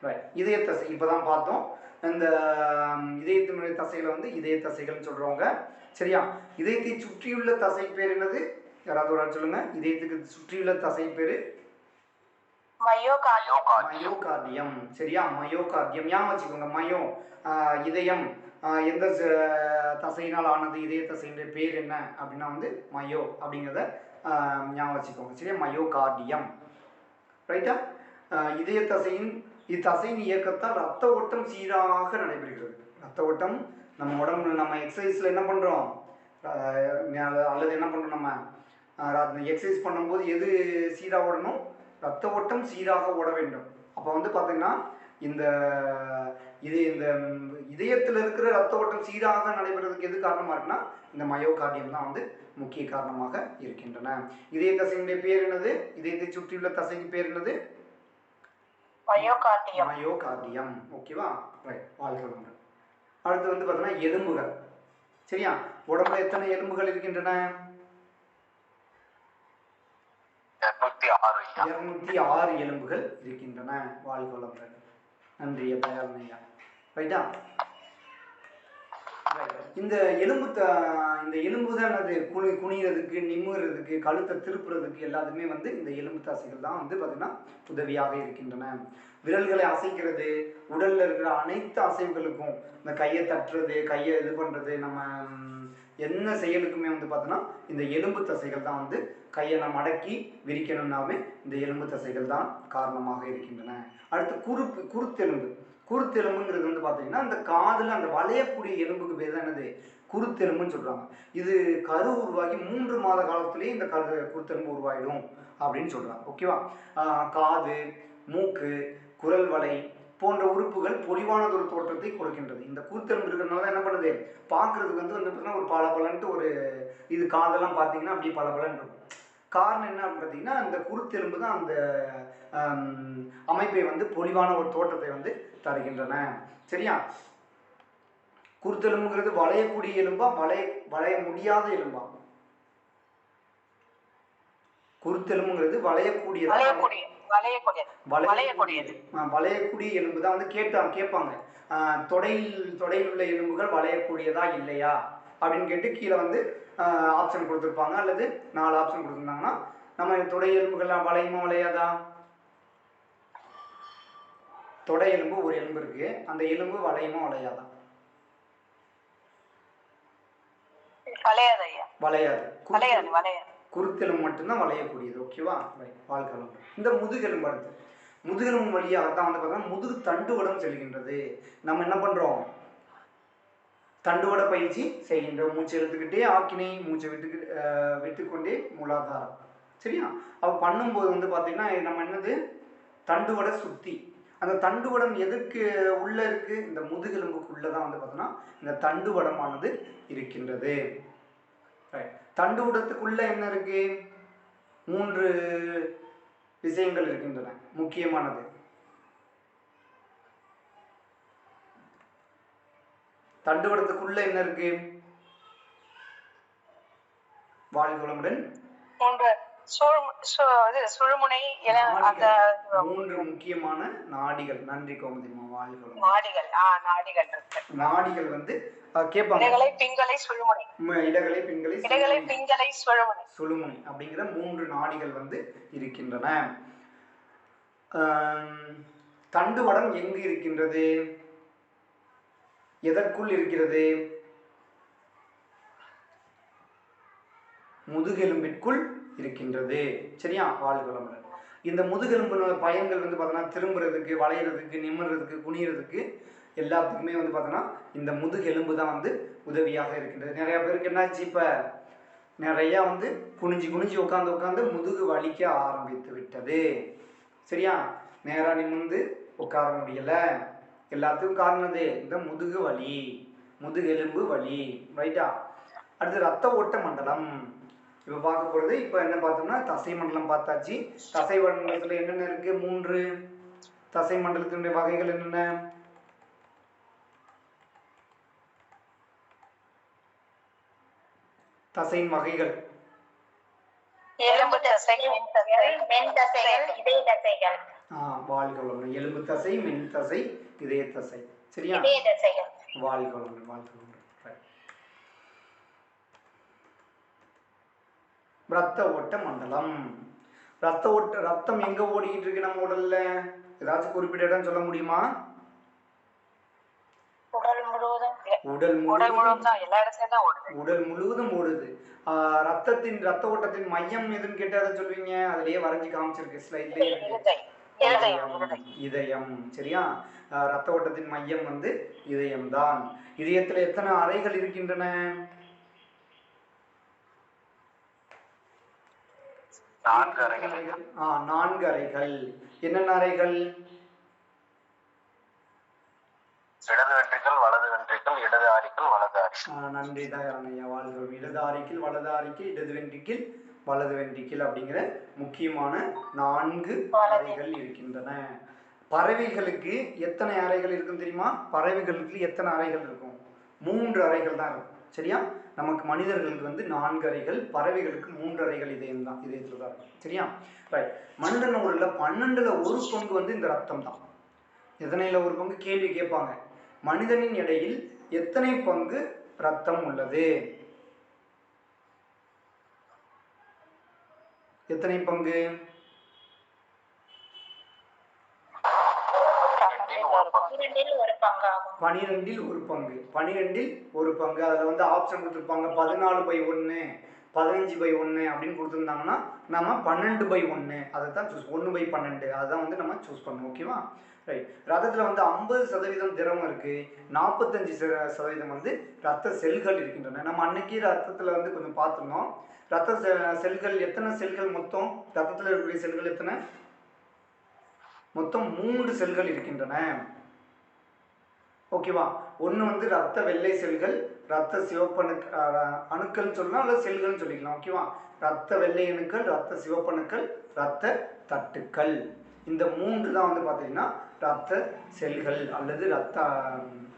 ரைட். இதய தசை இப்போதான் பார்த்தோம். இந்த இதயத்தினுடைய தசைகளை வந்து இதய தசைகள்னு சொல்றவங்க. சரியா, இதயத்தை சுற்றியுள்ள தசை பேர் என்னது? யாராவது ஒரு ஆள் சொல்லுங்க. இதயத்துக்கு சுற்றியுள்ள தசை பேரு மயோகார்டியம். சரியா, மயோகார்டியம். ஞாபகம் வச்சுக்கோங்க. மயோ இதயம், எந்த தசையினால் ஆனது, இதய தசையினுடைய பேர் என்ன அப்படின்னா வந்து மயோ அப்படிங்கிறத ஞாபகம் வச்சுக்கோங்க. சரியா, மயோகார்டியம். ரைட்டா? இதய தசையின் இத்தசையின் இயக்கத்தால் ரத்த ஓட்டம் சீராக நடைபெறுகிறது. ரத்த ஓட்டம் நம்ம உடம்புல நம்ம எக்ஸசைஸில் என்ன பண்ணுறோம், அல்லது என்ன பண்ணுறோம், நம்ம எக்ஸசைஸ் பண்ணும்போது எது சீராக ஓடணும்? ரத்த ஓட்டம் சீராக ஓட வேண்டும். அப்போ வந்து பார்த்தீங்கன்னா இந்த இதயத்தில் இருக்கிற ரத்த ஓட்டம் சீராக நடைபெறதுக்கு எது காரணமாக இருக்குன்னா இந்த மயோகார்டியம் தான் வந்து முக்கிய காரணமாக இருக்கின்றன. இதய தசையினுடைய பேர் என்னது? இதயத்தை சுற்றியுள்ள தசைக்கு பேர் என்னது? மயோகார்டியம். ஓகேவா? ரைட். வாழ்க்கை. அடுத்து வந்து பார்த்தீங்கன்னா எலும்புகள். சரியா, உடம்புல எத்தனை எலும்புகள் இருக்கின்றன? 206 எலும்புகள் இருக்கின்றன. வாழ்க்கை. நன்றி தயாரணையா. ரைட்டா? இந்த எலும்பு தான் அது குனிகிறதுக்கு, நிமிர்றதுக்கு, கழுத்தை திருப்புறதுக்கு எல்லாத்துக்குமே வந்து இந்த எலும்பு தசைகள் தான் வந்து பார்த்தீங்கன்னா உதவியாக இருக்கின்றன. விரல்களை அசைக்கிறது, உடல்ல இருக்கிற அனைத்து அசைவுகளுக்கும், இந்த கையை தட்டுறது, கையை இது பண்ணுறது, நம்ம என்ன செயலுக்குமே வந்து பார்த்தோன்னா இந்த எலும்பு தசைகள் தான் வந்து கையை நம்ம அடக்கி விரிக்கணும்னாவே இந்த எலும்பு தசைகள் தான் காரணமாக இருக்கின்றன. அடுத்து குருத்தெலும்பு. குருத்தெலும்புங்கிறது வந்து பார்த்தீங்கன்னா அந்த காதில் அந்த வளையக்கூடிய எலும்புக்கு பேர் தான் என்னது? குருத்தெலும்புன்னு சொல்கிறாங்க. இது கரு உருவாகி 3 மாத காலத்திலேயே இந்த குருத்தெலும்பு உருவாயிடும் அப்படின்னு சொல்கிறாங்க. ஓகேவா? காது, மூக்கு, குரல் வலை போன்ற உறுப்புகள் பொலிவானதொரு தோற்றத்தை கொடுக்கின்றது. இந்த குருத்தெலும்பு இருக்கிறதுனால என்ன பண்ணுது? பார்க்கறதுக்கு வந்து பார்த்தீங்கன்னா ஒரு பளபளன்ட்டு ஒரு இது காதெல்லாம் பார்த்தீங்கன்னா அப்படியே பளபளன்னு இருக்கும். காரணம் என்ன அப்படின்னு பார்த்தீங்கன்னா அந்த குருத்தெலும்பு தான் அந்த அமைப்பை வந்து பொலிவான ஒரு தோற்றத்தை வந்து தருகின்றன. சரியா, குருத்தெலும்புங்கிறது வளையக்கூடிய எலும்பா, வளைய முடியாத எலும்பா? குருத்தெலும்புங்கிறது வளையக்கூடிய எலும்பு தான் வந்து கேட்பாங்க. தொடையில் உள்ள எலும்புகள் வளையக்கூடியதா இல்லையா அப்படின்னு கேட்டு கீழே வந்து ஆப்ஷன் கொடுத்துருப்பாங்க, அல்லது 4 ஆப்ஷன் கொடுத்துருந்தாங்கன்னா நம்ம தொடை எலும்புகள் வளையுமா வளையாதா? தொடை எலும்பு ஒரு எலும்பு இருக்கு, அந்த எலும்பு வளையுமா வளையாதா? வளையாது. குருத்தெலும்பு மட்டும்தான் வளையக்கூடியது. ஓகேவா? வாழ்க்கை. இந்த முதுகெலும்பு. அடுத்து முதுகெலும்பு வழியாக தான் வந்து பார்த்தோம்னா முதுகு தண்டுவடம் செல்கின்றது. நம்ம என்ன பண்றோம்? தண்டுவட பயிற்சி செய்கின்றோம். மூச்சு எடுத்துக்கிட்டே ஆக்கினை, மூச்சை விட்டுக்கொண்டே மூலாதாரம். சரியா, அப்போ பண்ணும்போது வந்து பார்த்தீங்கன்னா நம்ம என்னது? தண்டுவட சுத்தி. அந்த தண்டுவடம் எதுக்கு உள்ள இருக்கு? இந்த முதுகெலும்புக்குள்ள தான் வந்து பார்த்தோம்னா இந்த தண்டுவடமானது இருக்கின்றது. தண்டுவடத்துக்குள்ள என்ன இருக்கு? 3 விஷயங்கள் இருக்கின்றன. முக்கியமானது தண்டுவடத்துக்குள்ள என்ன இருக்கு? வாழ்வுடன் 3 முக்கியமான நாடிகள். நன்றி கோமதிமா. வாழ்வுடன் நாடிகள் வந்து கேட்பாங்க. இடகலை, பிங்களை, சுழுமுனை அப்படிங்கிற 3 நாடிகள் வந்து இருக்கின்றன. தண்டுவடம் எங்கு இருக்கின்றது? எதற்குள் இருக்கிறது? முதுகெலும்பிற்குள் இருக்கின்றது. சரியா, வாழ்வுடன். இந்த முதுகெலும்பு பயன்கள் வந்து பார்த்தோன்னா திரும்புறதுக்கு, வளையிறதுக்கு, நிமிர்றதுக்கு, குனியறதுக்கு எல்லாத்துக்குமே வந்து பார்த்தோன்னா இந்த முதுகெலும்பு தான் வந்து உதவியாக இருக்கின்றது. நிறைய பேருக்கு என்னாச்சு? இப்போ நிறையா வந்து குனிஞ்சு உட்காந்து முதுகு வலிக்க ஆரம்பித்து விட்டது. சரியா, நேராக நிமிர்ந்து உட்கார முடியலை, எல்லாத்துக்கும் காரணம் இந்த முதுகு வலி, முதுகெலும்பு வலி. ரைட்டா? அடுத்து ரத்த ஓட்ட மண்டலம். இப்போ பார்க்க போகிறது இப்போ என்ன பார்த்தோம்னா தசை மண்டலம் பார்த்தாச்சு. தசை மண்டலத்தில் என்னென்ன இருக்கு? 3 தசை மண்டலத்தினுடைய வகைகள் என்னென்ன? தசையின் வகைகள் எலும்பு தசை, மென் தசைகள், இதய தசைகள். வாழ்க வளமுடன். எலும்பு தசை, மென் தசை, இதய தசை. சரியா? இதய தசைகள். வாழ்க வளமுடன், வாழ்க வளமுடன். ரத்த ஓட்ட மண்டலம். ரத்தம் எங்க ஓடிக்கிட்டு இருக்கு நம்ம உடல்ல? ஏதாச்சும் குறிப்பிட்ட இடம் சொல்ல முடியுமா? உடல் முழுவதும் ஓடுது. ரத்த ஓட்டத்தின் மையம் எதுன்னு கேட்டு அதை சொல்வீங்க. அதுலயே வரைஞ்சி காமிச்சிருக்கு, ஸ்லைட்லயே இருக்கு. இதயம். சரியா? ரத்த ஓட்டத்தின் மையம் இதயம் தான். இதயத்துல எத்தனை அறைகள் இருக்கின்றன? 4 அறைகள். 4 அறைகள். என்னென்ன அறைகள்? இடது வென்ட்ரிக்கல், வலது வென்ட்ரிக்கல், இடது ஆரிக்கல், வலது ஆரிக்கல். நன்றி தான் ஐயா. வாழ்க. இடது ஆரிக்கல், வலது ஆரிக்கல், இடது வென்ட்ரிக்கல், வலது வென்ட்ரிக்கல் அப்படிங்கிற முக்கியமான 4 அறைகள் இருக்கின்றன. பறவைகளுக்கு எத்தனை அறைகள் இருக்கும் தெரியுமா? பறவைகளுக்கு எத்தனை அறைகள் இருக்கும்? 3 அறைகள் தான் இருக்கும். சரியா? நமக்கு மனிதர்களுக்கு 4 அறைகள், பறவைகளுக்கு 3 அறைகள் இதயத்துல தான் இருக்கும். சரியா? ரைட். மனிதன் உடல்ல 12ல் 1 பங்கு இந்த ரத்தம் தான். எத்தனைல 1 பங்கு? கேள்வி கேட்பாங்க. மனிதனின் எடையில் எத்தனை பங்கு ரத்தம் உள்ளது? எத்தனை பங்கு? 12ல் 1 பங்கு. 12ல் 1 பங்கு. அதில் ஆப்ஷன் கொடுத்துருப்பாங்க 14/1, 15/1 அப்படின்னு கொடுத்துருந்தாங்கன்னா நம்ம 12/1 அதை தான் சூஸ், 1/12 அதுதான் நம்ம சூஸ் பண்ணணும். ஓகேவா? ரைட். ரத்தத்தில் 50% திரவம் இருக்குது, 45% ரத்த செல்கள் இருக்கின்றன. நம்ம அன்னைக்கு ரத்தத்தில் கொஞ்சம் பார்த்துருந்தோம். ரத்த செல்கள் எத்தனை செல்கள் மொத்தம்? ரத்தத்தில் இருக்கக்கூடிய செல்கள் எத்தனை? மொத்தம் 3 செல்கள் இருக்கின்றன. ஓகேவா? ஒன்று ரத்த வெள்ளை செல்கள், ரத்த சிவப்பு அணுக்கள் சொல்லலாம், அல்லது செல்கள் சொல்லிக்கலாம். ஓகேவா? ரத்த வெள்ளை அணுக்கள், ரத்த சிவப்பு அணுக்கள், ரத்த தட்டுக்கள். இந்த 3 தான் பார்த்தீங்கன்னா ரத்த செல்கள் அல்லது ரத்த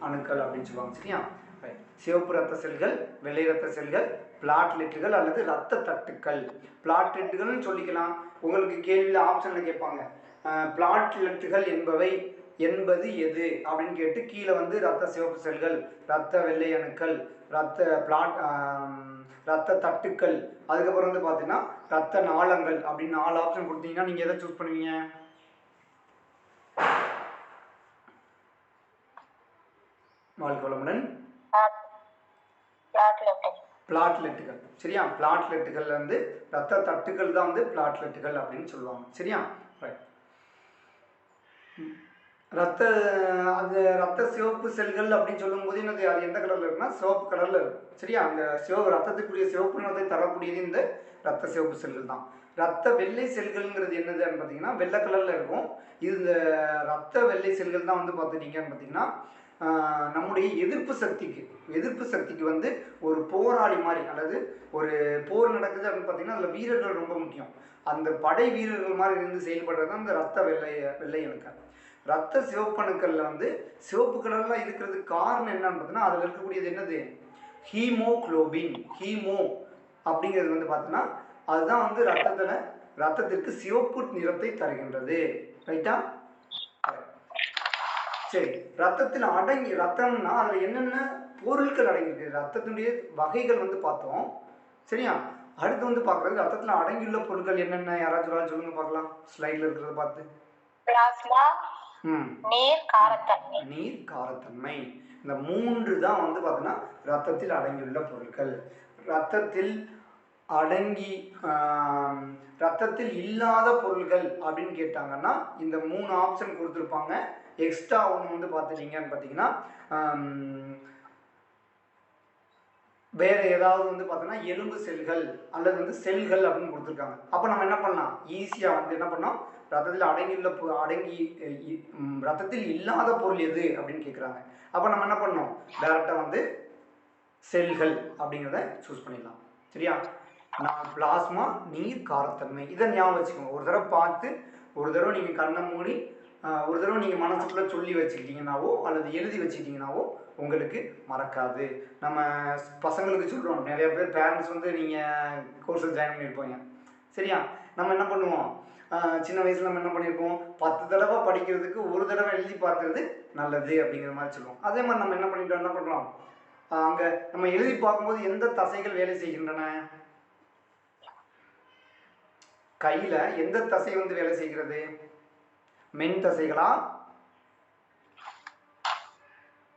அணுக்கள் அப்படின்னு சொல்லுவாங்க. சரியா? சிவப்பு ரத்த செல்கள், வெள்ளை ரத்த செல்கள், பிளாட்லெட்டுகள் அல்லது ரத்த தட்டுக்கள். பிளாட்லெட்டுகள்னு சொல்லிக்கலாம். உங்களுக்கு கேள்வியில் ஆப்ஷனில் கேட்பாங்க, பிளாட்லெட்டுகள் என்பது எது அப்படின்னு கேட்டு கீழே ரத்த சிவப்பு செல்கள், ரத்த வெள்ளை அணுக்கள், ரத்த தட்டுக்கள், அதுக்கப்புறம் பார்த்தீங்கன்னா ரத்த நாளங்கள் அப்படின்னு 4 ஆப்ஷன் கொடுத்தீங்கன்னா நீங்கள் எதை சூஸ் பண்ணுவீங்க? வாழ்க வளமுடன். பிளாட்லெட்டுகள். சரியா? பிளாட்லெட்டுகள் ரத்த தட்டுக்கள் தான் பிளாட்லெட்டுகள் அப்படின்னு சொல்லுவாங்க. சரியா? ரைட். ரத்த சிவப்பு செல்கள் அப்படின்னு சொல்லும்போது அது எந்த கலர்ல இருக்குன்னா சிவப்பு கலர்ல இருக்கும். சரியா? அந்த ரத்தத்துக்குரிய சிவப்பு நிறத்தை தரக்கூடியது இந்த ரத்த சிவப்பு செல்கள் தான். ரத்த வெள்ளை செல்கள்ங்கிறது என்னதுன்னு பார்த்தீங்கன்னா வெள்ளை கலர்ல இருக்கும். இந்த ரத்த வெள்ளை செல்கள் தான் பார்த்துட்டீங்கன்னு பார்த்தீங்கன்னா நம்முடைய எதிர்ப்பு சக்திக்கு ஒரு போராளி மாதிரி, அல்லது ஒரு போர் நடக்குது அப்படின்னு பார்த்தீங்கன்னா அதில் வீரர்கள் ரொம்ப முக்கியம். அந்த படை வீரர்கள் மாதிரி இருந்து செயல்படுறது தான் இந்த ரத்த வெள்ளை அணுக்கள். ரத்த சிவப்பணுக்களில் சிவப்பு கலர்லாம் இருக்கிறதுக்கு காரணம் என்னன்னு பார்த்தீங்கன்னா அதில் இருக்கக்கூடியது என்னது? ஹீமோகுளோபின். ஹீமோ அப்படிங்கிறது பார்த்தீங்கன்னா அதுதான் ரத்தத்திற்கு சிவப்பு நிறத்தை தருகின்றது. ரைட்டா? சரி. ரத்தம்னா அதில் என்னென்ன பொருட்கள் அடங்கியிருக்கு? ரத்தத்தினுடைய வகைகள் பார்த்தோம். சரியா? அடுத்து பார்க்குறது ரத்தத்தில் அடங்கியுள்ள பொருட்கள் என்னென்ன? யாராச்சும் சொல்லுங்க பார்க்கலாம். ஸ்லைடில் இருக்கிறத பார்த்து. பிளாஸ்மா, நீர், காரத்தன்மை. இந்த 3 தான் பார்த்தீங்கன்னா ரத்தத்தில் அடங்கியுள்ள பொருட்கள். ரத்தத்தில் இல்லாத பொருட்கள் அப்படின்னு கேட்டாங்கன்னா இந்த 3 ஆப்ஷன் கொடுத்துருப்பாங்க. எக்ஸ்ட்ரா ஒன்று பார்த்துட்டீங்கன்னு பார்த்தீங்கன்னா வேறு ஏதாவது வந்து பார்த்தோன்னா எலும்பு செல்கள் அல்லது வந்து செல்கள் அப்படின்னு கொடுத்துருக்காங்க. அப்போ நம்ம என்ன பண்ணலாம், ஈஸியாக வந்து என்ன பண்ணோம், ரத்தத்தில் ரத்தத்தில் இல்லாத பொருள் எது அப்படின்னு கேட்குறாங்க. அப்போ நம்ம என்ன பண்ணோம், டைரெக்டாக வந்து செல்கள் அப்படிங்கிறத சூஸ் பண்ணிடலாம். சரியா? நான் பிளாஸ்மா, நீர், காரத்தன்மை, இதை ஞாபகம் வச்சுக்கோங்க. ஒரு தடவை பார்த்து, ஒரு தடவை நீங்கள் கண்ணை மூடி, ஒரு தடவை நீங்கள் மனசுக்குள்ளே சொல்லி வச்சுக்கிட்டீங்கன்னாவோ அல்லது எழுதி வச்சுக்கிட்டீங்கன்னாவோ உங்களுக்கு மறக்காது. நம்ம பசங்களுக்கு சொல்கிறோம், நிறைய பேர் பேரண்ட்ஸ் வந்து நீங்கள் கோர்ஸில் ஜாயின் பண்ணியிருப்பீங்க. சரியா? நம்ம என்ன பண்ணுவோம், சின்ன வயசில் நம்ம என்ன பண்ணியிருப்போம், 10 தடவை படிக்கிறதுக்கு ஒரு தடவை எழுதி பார்க்கறது நல்லது அப்படிங்கிற மாதிரி சொல்லுவோம். அதே மாதிரி நம்ம என்ன பண்ணிட்டோம், என்ன பண்ணுறோம், அங்கே நம்ம எழுதி பார்க்கும்போது எந்த தசைகள் வேலை செய்கின்றன, கையில் எந்த தசை வந்து வேலை செய்கிறது, மென் தசைகளா,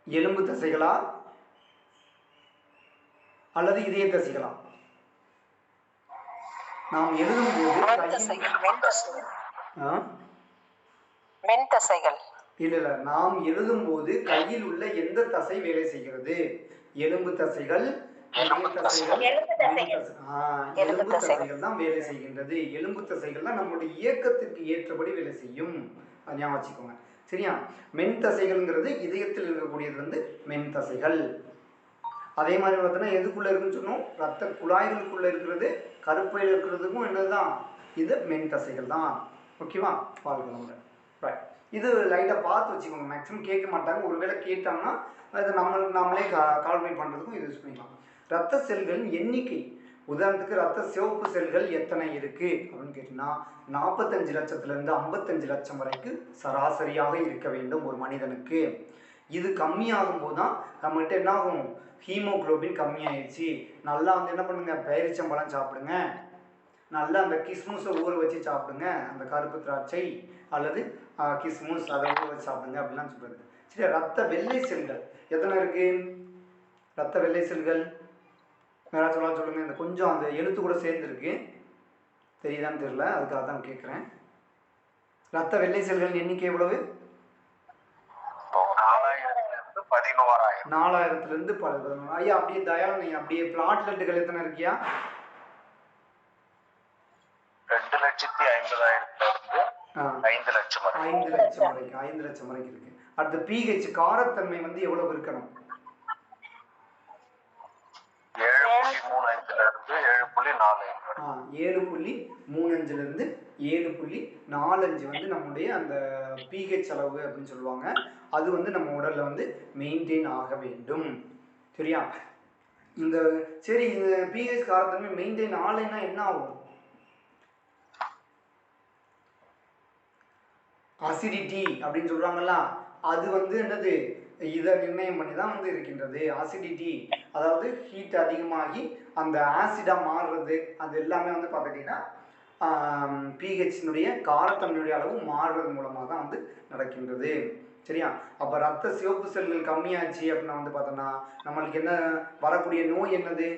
எலும்பு தசைகளா, அல்லது இதய தசைகளா? நாம் எழுதும்போது இல்ல நாம் எழுதும்போது கையில் உள்ள எந்த தசை வேலை செய்கிறது, எலும்பு தசைகள், எலும்பு தசைகள் தான் வேலை செய்கின்றது. எலும்பு தசைகள் தான் நம்மளுடைய இயக்கத்திற்கு ஏற்றபடி வேலை செய்யும். ஞாபகம் வச்சுக்கோங்க. சரியா? மென் தசைகள்ங்கிறது இதயத்தில் இருக்கக்கூடியது வந்து மென் தசைகள். அதே மாதிரி பார்த்தோன்னா எதுக்குள்ளே இருக்குன்னு சொன்னோம், ரத்த குழாய்களுக்குள்ளே இருக்கிறது, கருப்பையில் இருக்கிறதுக்கும் என்னதுதான், இது மென் தசைகள் தான். ஓகேவா? வாழ்க்கை ரைட். இது லைட்டாக பார்த்து வச்சுக்கோங்க, மேக்ஸிமம் கேட்க மாட்டாங்க. ஒருவேளை கேட்டாங்கன்னா அது நம்மளே கால்குலேட் பண்ணுறதுக்கும் இது யூஸ் பண்ணிக்கலாம். ரத்த செல்களின் எண்ணிக்கை, உதாரணத்துக்கு ரத்த சிவப்பு செல்கள் எத்தனை இருக்குது அப்படின்னு கேட்டிங்கன்னா 45 லட்சத்துலேருந்து 55 லட்சம் வரைக்கும் சராசரியாக இருக்க வேண்டும் ஒரு மனிதனுக்கு. இது கம்மியாகும் போது தான் நம்மகிட்ட என்ன ஆகும், ஹீமோக்ளோபின் கம்மியாயிடுச்சு. நல்லா வந்து என்ன பண்ணுங்க, பேரிச்சம்பழம் சாப்பிடுங்க, நல்லா அந்த கிஸ்முஸை ஊற வச்சு சாப்பிடுங்க, அந்த கருப்பு திராட்சை அல்லது கிஸ்முஸ் அதை ஊற வச்சு சாப்பிடுங்க அப்படிலாம் சொல்கிறது. சரி, ரத்த வெள்ளை செல்கள் எத்தனை இருக்கு, ரத்த வெள்ளை செல்கள் யாராச்சும் சொல்லுங்க. இந்த கொஞ்சம் அந்த எழுத்து கூட சேர்ந்துருக்கு, தெரியுதான்னு தெரியல, அதுக்காக தான் கேட்குறேன். ரத்த வெள்ளை செல்கள் எண்ணிக்கை எவ்வளவு? 4000-லேருந்து 11,000. ஐயா அப்படியே தயாளன் ஐயா, அப்படியே பிளாட்லெட்டுகள் எத்தனை இருக்கியா? 2,50,000 லட்சம் 5 லட்சம் வரைக்கும் 5 லட்சம் வரைக்கும் இருக்கு. அடுத்து pH காரத்தன்மை வந்து எவ்வளவு இருக்கணும்? 7.35லிருந்து 7.45 வந்து நம்முடைய அந்த pH அளவு அப்படின்னு சொல்லுவாங்க. அது வந்து நம்ம உடல்ல வந்து மெயின்டைன் ஆக வேண்டும். சரியா? இந்த சரி, இந்த pH காரத்தன்மை மெயின்டைன் ஆகலைன்னா என்ன ஆகும்? அசிடிட்டி அப்படின்னு சொல்றாங்கல்ல, அது வந்து என்னது, இதை நிர்ணயம் பண்ணி தான் வந்து இருக்கின்றது. அசிடிட்டி அதாவது ஹீட் அதிகமாகி அந்த ஆசிடாக மாறுறது, அது எல்லாமே வந்து பார்த்துக்கிட்டிங்கன்னா பிஹெச்னுடைய காரத்தன்மையுடைய அளவு மாறுறது மூலமாக தான் வந்து நடக்கின்றது. சரியா? அப்போ ரத்த சிவப்பு செல்கள் கம்மியாச்சு அப்படின்னா வந்து பார்த்தோன்னா நம்மளுக்கு என்ன வரக்கூடிய நோய் என்னது?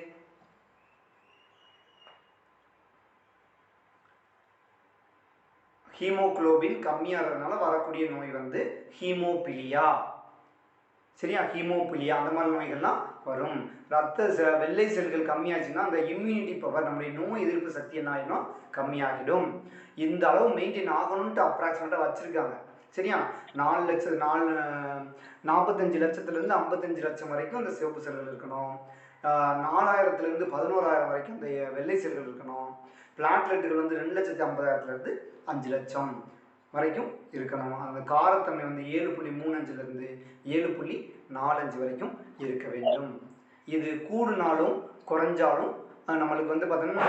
ஹீமோகுளோபின் கம்மியாகிறதுனால வரக்கூடிய நோய் வந்து ஹீமோபிலியா. சரியா? ஹீமோபிலியா அந்த மாதிரி நோய்கள்லாம் வரும். ரத்த வெள்ளை செல்கள் கம்மியாச்சுன்னா அந்த இம்யூனிட்டி பவர், நம்முடைய நோய் எதிர்ப்பு சக்தி என்ன ஆகிடும், கம்மியாகிடும். இந்த அளவு மெயின்டைன் ஆகணும்ட்டு அப்ராக்சிமேட்டாக வச்சுருக்காங்க. சரியா? 45 லட்சத்துலேருந்து 55 லட்சம் வரைக்கும் அந்த சிவப்பு செல்கள் இருக்கணும். 4000-லேருந்து 11,000 வரைக்கும் அந்த வெள்ளை செல்கள் இருக்கணும். பிளாட்லெட்டுகள் வந்து 2,50,000-லேருந்து 5 லட்சம் வரைக்கும் இருக்கணும். அந்த காரத்தன்மை வந்து 7.35லேருந்து 7.45 வரைக்கும் இருக்க வேண்டும். இது கூடுனாலும் குறைஞ்சாலும் நம்மளுக்கு வந்து பார்த்தோன்னா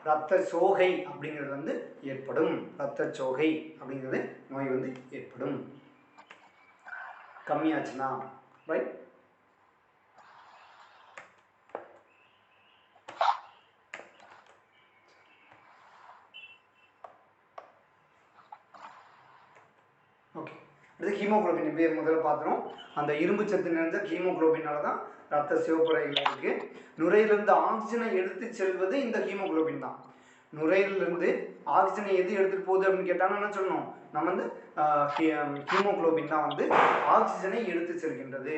இரத்த சோகை அப்படிங்கிறது வந்து ஏற்படும். இரத்த சோகை அப்படிங்கிறது நோய் வந்து ஏற்படும் கம்மியாச்சுன்னா. ரைட்? ஓகே. அடுத்து ஹீமோகுளோபின் முதல்ல பார்த்துரும். அந்த இரும்பு சத்து நிறைந்த ஹீமோகுளோபினால தான் ரத்த சிவப்புறைகள் இருக்குது. நுரையிலிருந்து ஆக்சிஜனை எடுத்து செல்வது இந்த ஹீமோகுளோபின் தான். நுரையீரலிருந்து ஆக்சிஜனை எது எடுத்துகிட்டு போகுது அப்படின்னு கேட்டாங்கன்னா என்ன சொல்லணும்? நம்ம வந்து ஹீமோகுளோபின் தான் வந்து ஆக்சிஜனை எடுத்து செல்கின்றது.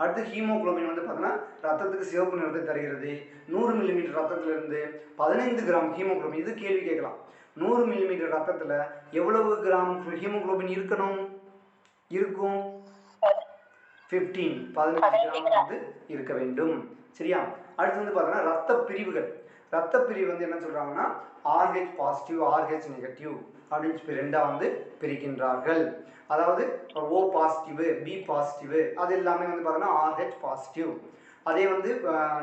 அடுத்து ஹீமோகுளோபின் வந்து பார்த்தோன்னா ரத்தத்துக்கு சிவப்பு நிறத்தை தருகிறது. 100 மில்லிமீட்டர் ரத்தத்திலிருந்து 15 கிராம் ஹீமோகுளோபின். இது கேள்வி கேட்கலாம். 100 மில்லிமீட்டர் ரத்தத்தில் எவ்வளவு கிராம் ஹீமோகுளோபின் இருக்கணும்? இருக்கும் 15 கிராம் வந்து இருக்க வேண்டும். சரியா? அடுத்து வந்து பார்த்தோன்னா ரத்த பிரிவுகள். ரத்த பிரிவு வந்து என்ன சொல்றாங்கன்னா RH பாசிட்டிவ், RH நெகட்டிவ் அப்படின்னு ரெண்டா வந்து பிரிக்கின்றார்கள். அதாவது O பாசிட்டிவ், B பாசிட்டிவ், அது எல்லாமே வந்து பார்த்தோன்னா RH பாசிட்டிவ். அதே வந்து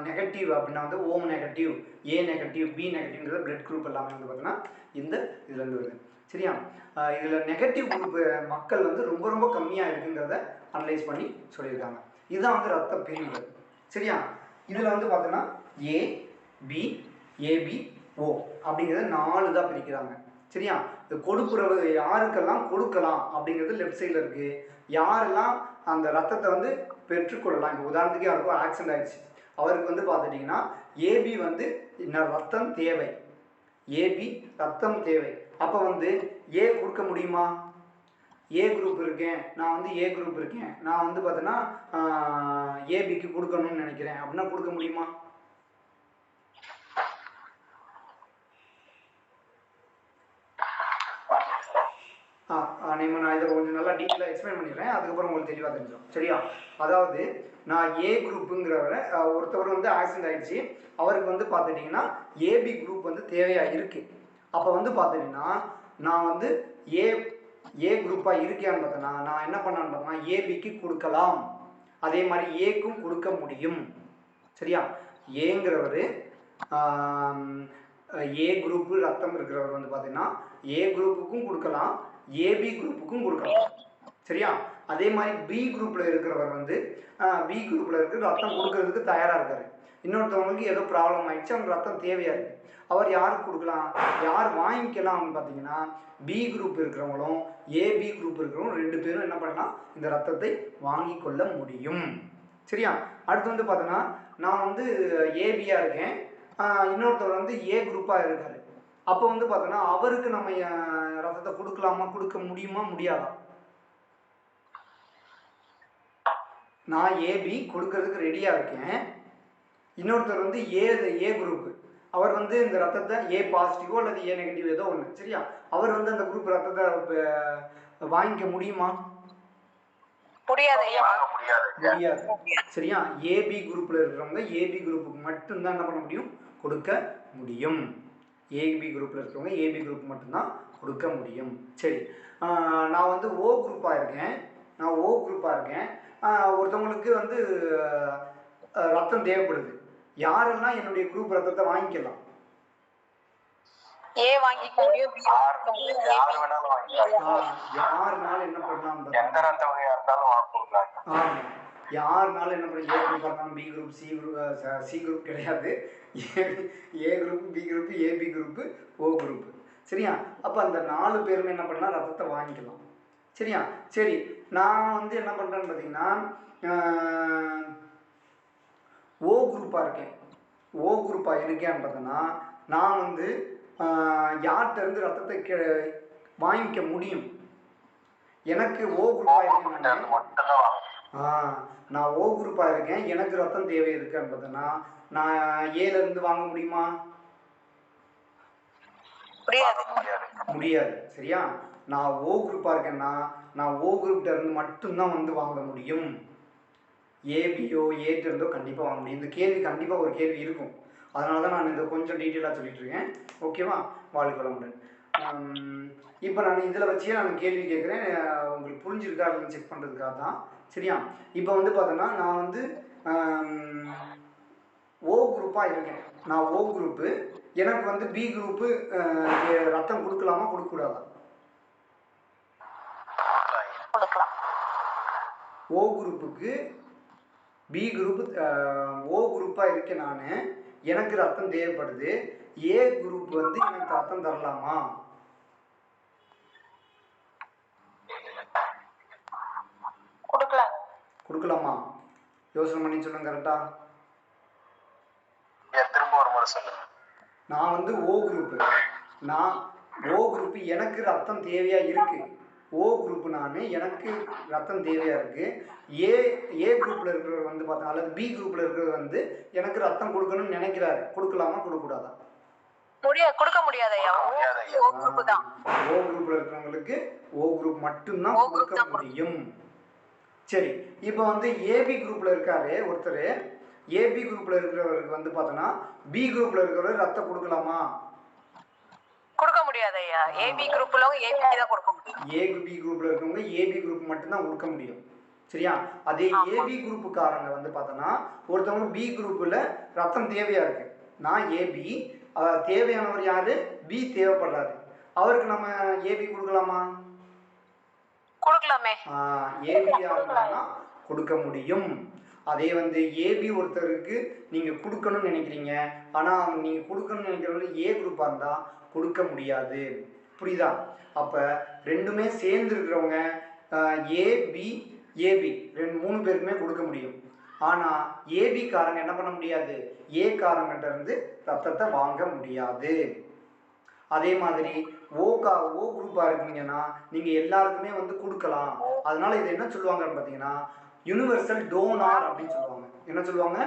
நெகட்டிவ் அப்படின்னா வந்து O negative, A negative, B நெகட்டிவ்ங்கிற பிளட் குரூப் எல்லாமே வந்து பார்த்தோன்னா இந்த இதுல இருந்து வருது. சரியா? இதுல நெகட்டிவ் குரூப் மக்கள் வந்து ரொம்ப ரொம்ப கம்மியா இருக்குங்கிறத அனலைஸ் பண்ணி சொல்லியிருக்காங்க. இதுதான் வந்து ரத்த பிரிவுகள். சரியா? இதுல வந்து பார்த்தோன்னா A, B, AB, O அப்படிங்கிறத 4 தான் பிரிக்கிறாங்க. சரியா? இந்த கொடுப்புறவு யாருக்கெல்லாம் கொடுக்கலாம் அப்படிங்கிறது லெஃப்ட் சைடில் இருக்கு. யாரெல்லாம் அந்த ரத்தத்தை வந்து பெற்றுக்கொள்ளலாம். இப்போ உதாரணத்துக்கு யாருக்கும் ஆக்சிடென்ட் ஆயிடுச்சு, அவருக்கு வந்து பார்த்துட்டிங்கன்னா ஏபி வந்து ரத்தம் தேவை, ஏபி ரத்தம் தேவை. அப்போ வந்து ஏ கொடுக்க முடியுமா? ஏ குரூப் இருக்கேன், நான் வந்து ஏ குரூப் இருக்கேன், நான் வந்து பார்த்தோன்னா ஏபிக்கு கொடுக்கணும்னு நினைக்கிறேன் அப்படின்னா கொடுக்க முடியுமா? நான் இதை கொஞ்சம் நல்லா டீட்டெயிலாக எக்ஸ்பிளைன் பண்ணிடுறேன், அதுக்கப்புறம் உங்களுக்கு தெளிவாக தெரிஞ்சிடும். சரியா? அதாவது நான் ஏ குரூப்புங்கிறவரை ஒருத்தவர் வந்து ஆக்சிடென்ட் ஆகிடுச்சு, அவருக்கு வந்து பார்த்துட்டிங்கன்னா ஏபி குரூப் வந்து தேவையாக இருக்குது. அப்போ வந்து பார்த்துட்டிங்கன்னா நான் வந்து ஏ குரூப்பாக இருக்கேன்னு பார்த்தேன்னா நான் என்ன பண்ணான்னு பார்த்தேன்னா ஏபிக்கு கொடுக்கலாம், அதே மாதிரி ஏக்கும் கொடுக்க முடியும். சரியா? ஏங்கிறவர் ஏ குரூப்பு ரத்தம் இருக்கிறவர் வந்து பார்த்தீங்கன்னா ஏ குரூப்புக்கும் கொடுக்கலாம், ஏபி குரூப்புக்கும் கொடுக்கலாம். சரியா? அதே மாதிரி பி குரூப்பில் இருக்கிறவர் வந்து பி குரூப்பில் இருக்கிற ரத்தம் கொடுக்கறதுக்கு தயாராக இருக்காரு. இன்னொருத்தவங்களுக்கு ஏதோ ப்ராப்ளம் ஆயிடுச்சு, அவங்க ரத்தம் தேவையாக இருக்குது. அவர் யாருக்கு கொடுக்கலாம், யார் வாங்கிக்கலாம்னு பார்த்தீங்கன்னா பி குரூப் இருக்கிறவங்களும் ஏபி குரூப் இருக்கிறவங்களும் 2 பேரும் என்ன பண்ணலாம், இந்த ரத்தத்தை வாங்கி கொள்ள முடியும். சரியா? அடுத்து வந்து பார்த்தோன்னா நான் வந்து ஏபியாக இருக்கேன், இன்னொருத்தவர் வந்து ஏ குரூப்பாக இருக்காரு. அப்போ வந்து பார்த்தோன்னா அவருக்கு நம்ம ரத்தத்தை கொடுக்கலாமா, கொடுக்க முடியுமா, முடியாதா? நான் ஏபி கொடுக்கறதுக்கு ரெடியாக இருக்கேன், இன்னொருத்தர் வந்து ஏ குரூப்பு, அவர் வந்து இந்த ரத்தத்தை ஏ பாசிட்டிவோ அல்லது ஏ நெகட்டிவ் ஏதோ ஒன்று. சரியா? அவர் வந்து அந்த குரூப் ரத்தத்தை வாங்கிக்க முடியுமா? முடியாது. சரியா? ஏபி குரூப்ல இருக்கிறவங்க ஏபி குரூப்புக்கு மட்டும்தான் என்ன பண்ண முடியும், கொடுக்க முடியும். ஏபி குரூப்ல இருக்கிறவங்க ஏபி குரூப் மட்டும்தான் கொடுக்க முடியும். சரி, நான் வந்து ஓ குரூப்பாக இருக்கேன், ஒருத்தவங்களுக்கு வந்து ரத்தம் தேவைப்படுது. யாரெல்லாம் என்னுடைய குரூப் ரத்தத்தை வாங்கிக்கலாம்? ஏ வாங்கிக்க முடியும், பி வாங்கிக்க முடியும், யாருனாலும் என்ன பண்ணலாம், எந்த ரத்த வகையா இருந்தாலும் வாங்கிக்கலாம். யாருனாலும் என்ன பண்ண, ஏ குரூப் இருந்தாலும் பி குரூப், சி குரூப் கிடையாது, A group, B group, AB group, O group. சரியா? அப்போ அந்த 4 பேருமே என்ன பண்ணலாம், ரத்தத்தை வாங்கிக்கலாம். சரியா? சரி, நான் வந்து என்ன பண்ணுறேன்னு பார்த்தீங்கன்னா ஓ குரூப்பாக இருக்கேன்னு பார்த்தோன்னா நான் வந்து யார்கிட்ட இருந்து ரத்தத்தை வாங்கிக்க முடியும்? எனக்கு ஓ குரூப்பாக இருக்கேன், நான் ஓ குரூப்பாக இருக்கேன், எனக்கு ரத்தம் தேவை இருக்குன்னு பார்த்தோன்னா நான் ஏல இருந்து வாங்க முடியுமா? முடியாது. சரியா? நான் ஓ குரூப்பாக இருக்கேன்னா நான் ஓ குரூப்ட இருந்து மட்டும்தான் வந்து வாங்க முடியும். ஏபியோ ஏட்ட இருந்தோ கண்டிப்பாக வாங்க முடியும். இந்த கேள்வி கண்டிப்பாக ஒரு கேள்வி இருக்கும், அதனால தான் நான் இதை கொஞ்சம் டீட்டெயிலாக சொல்லிட்டு இருக்கேன். ஓகேவா? வாழ்க்கை வளமுடன். இப்போ நான் இதில் வச்சே நான் கேள்வி கேட்குறேன், உங்களுக்கு புரிஞ்சிருக்கா இல்லைன்னு செக் பண்ணுறதுக்காக தான். சரியா? இப்போ வந்து பார்த்தோன்னா நான் வந்து ஓ குரூப்பாக இருக்கேன், நான் ஓ குரூப்பு, எனக்கு வந்து பி குரூப்பு ரத்தம் கொடுக்கலாமா, கொடுக்கக்கூடாதா? ஓ குரூப்புக்கு பி குரூப், ஓ குரூப்பாக இருக்கேன் நான், எனக்கு ரத்தம் தேவைப்படுது, ஏ குரூப் வந்து எனக்கு ரத்தம் தரலாமா? கொடுக்கலாமா? யோசனை பண்ணி சொல்லுங்க. கரெக்டா? திரும்ப ஒரு முறை சொல்லுங்க. நான் வந்து ஓ குரூப்பு. நான் ஓ குரூப்பு, எனக்கு ரத்தம் தேவையா இருக்கு. ஓ குரூப் நான், எனக்கு ரத்தம் தேவையா இருக்கு. ஏ ஏ குரூப்ல இருக்கிறவர் வந்து பார்த்தா அல்லது பி குரூப்ல இருக்கிறவர் வந்து எனக்கு ரத்தம் கொடுக்கணும்னு நினைக்கிறாரு. கொடுக்கலாமா கொடுக்கக்கூடாதா? கொடுக்க முடியாது ஐயா. ஓ குரூப் தான். ஓ குரூப்ல இருக்கிறவங்களுக்கு ஓ குரூப் மட்டும்தான் கொடுக்க முடியும். சரி, இப்போ வந்து ஏபி குரூப்ல இருக்காரு ஒருத்தர். ஏபி குரூப்ல இருக்கிறவருக்கு வந்து பார்த்தோன்னா பி குரூப்ல இருக்கிறவர் ரத்தம் கொடுக்கலாமா? கொடுக்க முடியாது ஐயா. ஏபி குரூப்ல ஏபி தான் கொடுக்க முடியும். ஏபி குரூப்ல இருக்கவங்க ஏபி குரூப் மட்டும்தான் கொடுக்க முடியும். சரியா? அதே ஏபி குரூப்புக்காரங்க வந்து பார்த்தோன்னா ஒருத்தவங்க பி குரூப்ல ரத்தம் தேவையா இருக்கு. நான் ஏபி, தேவையானவர் யாரு? பி தேவைப்படுறாரு. அவருக்கு நம்ம ஏபி கொடுக்கலாமா? கொடுக்கலாமே. ஏபி யாருன்னா கொடுக்க முடியும். அதே வந்து ஏபி ஒருத்தருக்கு நீங்க கொடுக்கணும்னு நினைக்கிறீங்க, ஆனா நீங்க கொடுக்கணும்னு நினைக்கிறவங்க ஏ குரூப்பா இருந்தா கொடுக்க முடியாது. புரியுதா? அப்ப ரெண்டுமே சேர்ந்து இருக்கிறவங்க ஏபி ஏபி மூணு பேருக்குமே கொடுக்க முடியும். ஆனா ஏபி காரங்க என்ன பண்ண முடியாது? ஏ காரங்கிட்ட இருந்து ரத்தத்தை வாங்க முடியாது. அதே மாதிரி ஓ குரூப்பா இருக்கீங்கன்னா நீங்க எல்லாருக்குமே வந்து கொடுக்கலாம். அதனால இது என்ன சொல்லுவாங்கன்னு பார்த்தீங்கன்னா யுனிவர்சல் டோனார் அப்படின்னு சொல்லுவாங்க. என்ன சொல்லுவாங்க?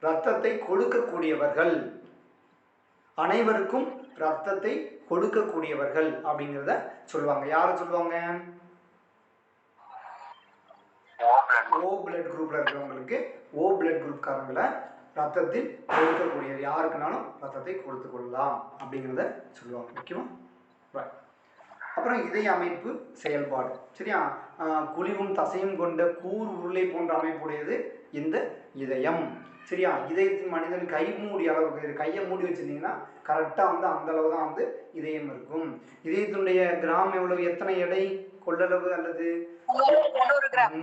ரத்தத்தை கொடுக்கக்கூடியவர்கள், அனைவருக்கும் ரத்தத்தை கொடுக்கக்கூடியவர்கள் அப்படிங்கிறத சொல்லுவாங்க. யார சொல்லுவாங்க? ஓ பிளட் குரூப்ல இருக்கிறவங்களுக்கு, ஓ பிளட் குரூப் காரங்களை ரத்தத்தில் கொடுக்கக்கூடிய யாருக்குனாலும் ரத்தத்தை கொடுத்து கொள்ளலாம் அப்படிங்கிறத சொல்லுவாங்க. ஓகேவா? அப்புறம் இதய அமைப்பு செயல்பாடு. சரியா? குழிவும் தசையும் கொண்ட கூர் உருளை போன்ற அமைப்புடையது இந்த இதயம். சரியா? இதயத்தின் மனிதன் கை மூடி அளவுக்கு, கையை மூடி வச்சிருந்தீங்கன்னா கரெக்டாக வந்து அந்த அளவு தான் வந்து இதயம் இருக்கும். இதயத்தினுடைய கிராம் எவ்வளவு, எத்தனை எடை, கொள்ளளவு அல்லது 300 கிராம்.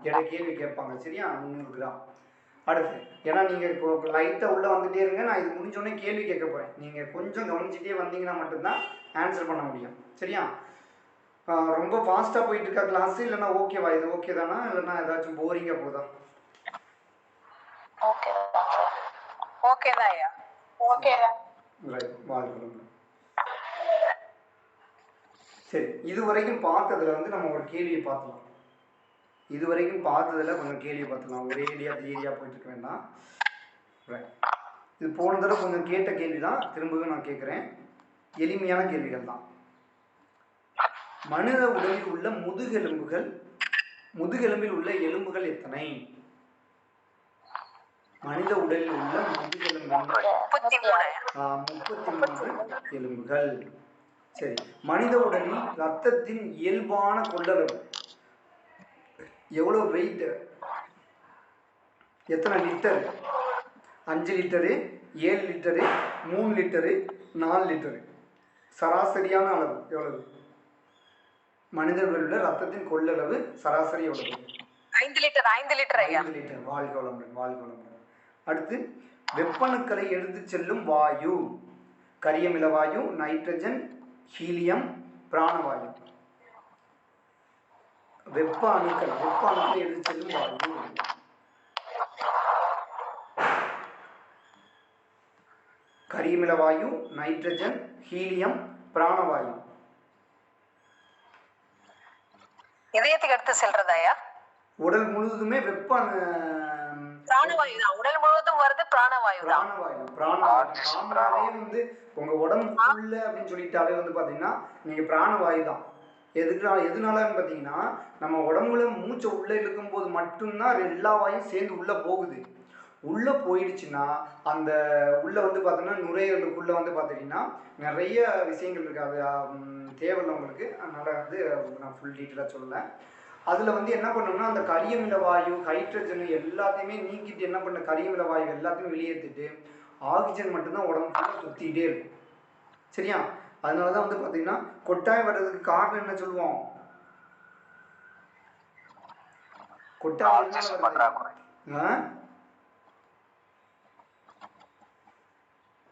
எடை கேள்வி கேட்பாங்க. சரியா? 300 கிராம். அடுத்து, ஏன்னா நீங்கள் இப்போ லைட்டாக உள்ளே வந்துட்டே இருங்க, நான் இது முடிஞ்சோடனே கேள்வி கேட்க போகிறேன். நீங்கள் கொஞ்சம் கவனிச்சுட்டே வந்தீங்கன்னா மட்டும்தான் ஆன்சர் பண்ண முடியும். சரியா? ரொம்ப ஃபாஸ்ட்டாக போயிட்டு இருக்கா கிளாஸ், இல்லைன்னா ஓகேவா? இது ஓகே தானா, இல்லைன்னா ஏதாச்சும் போரிங்காக போதா? ஓகே தான் ஐயா. ஓகே ரைட், வாழ்க்கை. சரி, இதுவரைக்கும் பார்த்ததுல வந்து நம்ம ஒரு கேள்வியை பார்த்துலாம். இதுவரைக்கும் பார்த்ததில் கொஞ்சம் கேள்வி பார்த்துக்கலாம். ஒரே ஏரியா போயிட்டு இருக்க வேண்டாம். இது போன தடவை கொஞ்சம் கேட்ட கேள்வி தான், திரும்பவும் நான் கேட்குறேன். எளிமையான கேள்விகள் தான். மனித உடலில் உள்ள முதுகெலும்பில் உள்ள எலும்புகள் எத்தனை? மனித உடலில் உள்ள முதுகெலும்பில் 33 எலும்புகள். சரி, மனித உடலில் ரத்தத்தின் இயல்பான கொள்ளளவு எவ்வளோ? வெயிட் எத்தனை litre? 5 litre, 7 litre, 3 litre, 4 litre. சராசரியான அளவு எவ்வளவு? மனித உடலில் உள்ள ரத்தத்தின் கொள்ளளவு சராசரி எவ்வளவு? 5 லிட்டர். 5 லிட்டர் ஐயா. 5 லிட்டர். வாழ்க வளமுடன். அடுத்து, வெப்பணுக்களை எடுத்து செல்லும் வாயு. கரியமில வாயு, நைட்ரஜன், ஹீலியம், பிராணவாயு. வெப்ப அணுக்களை எடுத்து செல்லும் வாயு. கரியமில வாயு, நைட்ரஜன், ஹீலியம், பிராணவாயு. இதயத்துக்கு எடுத்து செல்றதாயா? உடல் முழுவதுமே பிராணவாயு தான். உடல் முழுவதும் வருது பிராணவாயு தான். பிராணவாயு வந்து உங்க உடம்புக்குள்ள அப்படின்னு சொல்லிட்டாலே வந்து பாத்தீங்கன்னா நீங்க பிராணவாயு தான். எதுனாலன்னு பாத்தீங்கன்னா நம்ம உடம்புல மூச்சை உள்ள இழுக்கும் போது மட்டும்தான் எல்லா வாயும் சேர்ந்து உள்ள போகுது. உள்ள போயிடுச்சுன்னா அந்த உள்ள வந்து பார்த்தோன்னா நுரையீரலுக்குள்ள வந்து பார்த்தீங்கன்னா நிறைய விஷயங்கள் இருக்கு. அது தேவையில்லை உங்களுக்கு, அதனால வந்து நான் ஃபுல் டீட்டெயிலாக சொல்லலை. அதில் வந்து என்ன பண்ணோம்னா அந்த கரியமில வாயு, ஹைட்ரஜனு எல்லாத்தையுமே நீக்கிட்டு என்ன பண்ண, கரியமில வாயு எல்லாத்தையும் வெளியேற்றிட்டு ஆக்சிஜன் மட்டும்தான் உடம்புக்குள்ள சுற்றிக்கிட்டே இருக்கும். சரியா? அதனால தான் வந்து பார்த்தீங்கன்னா கொட்டாய் வர்றதுக்கு காரணம் என்ன சொல்லுவோம்?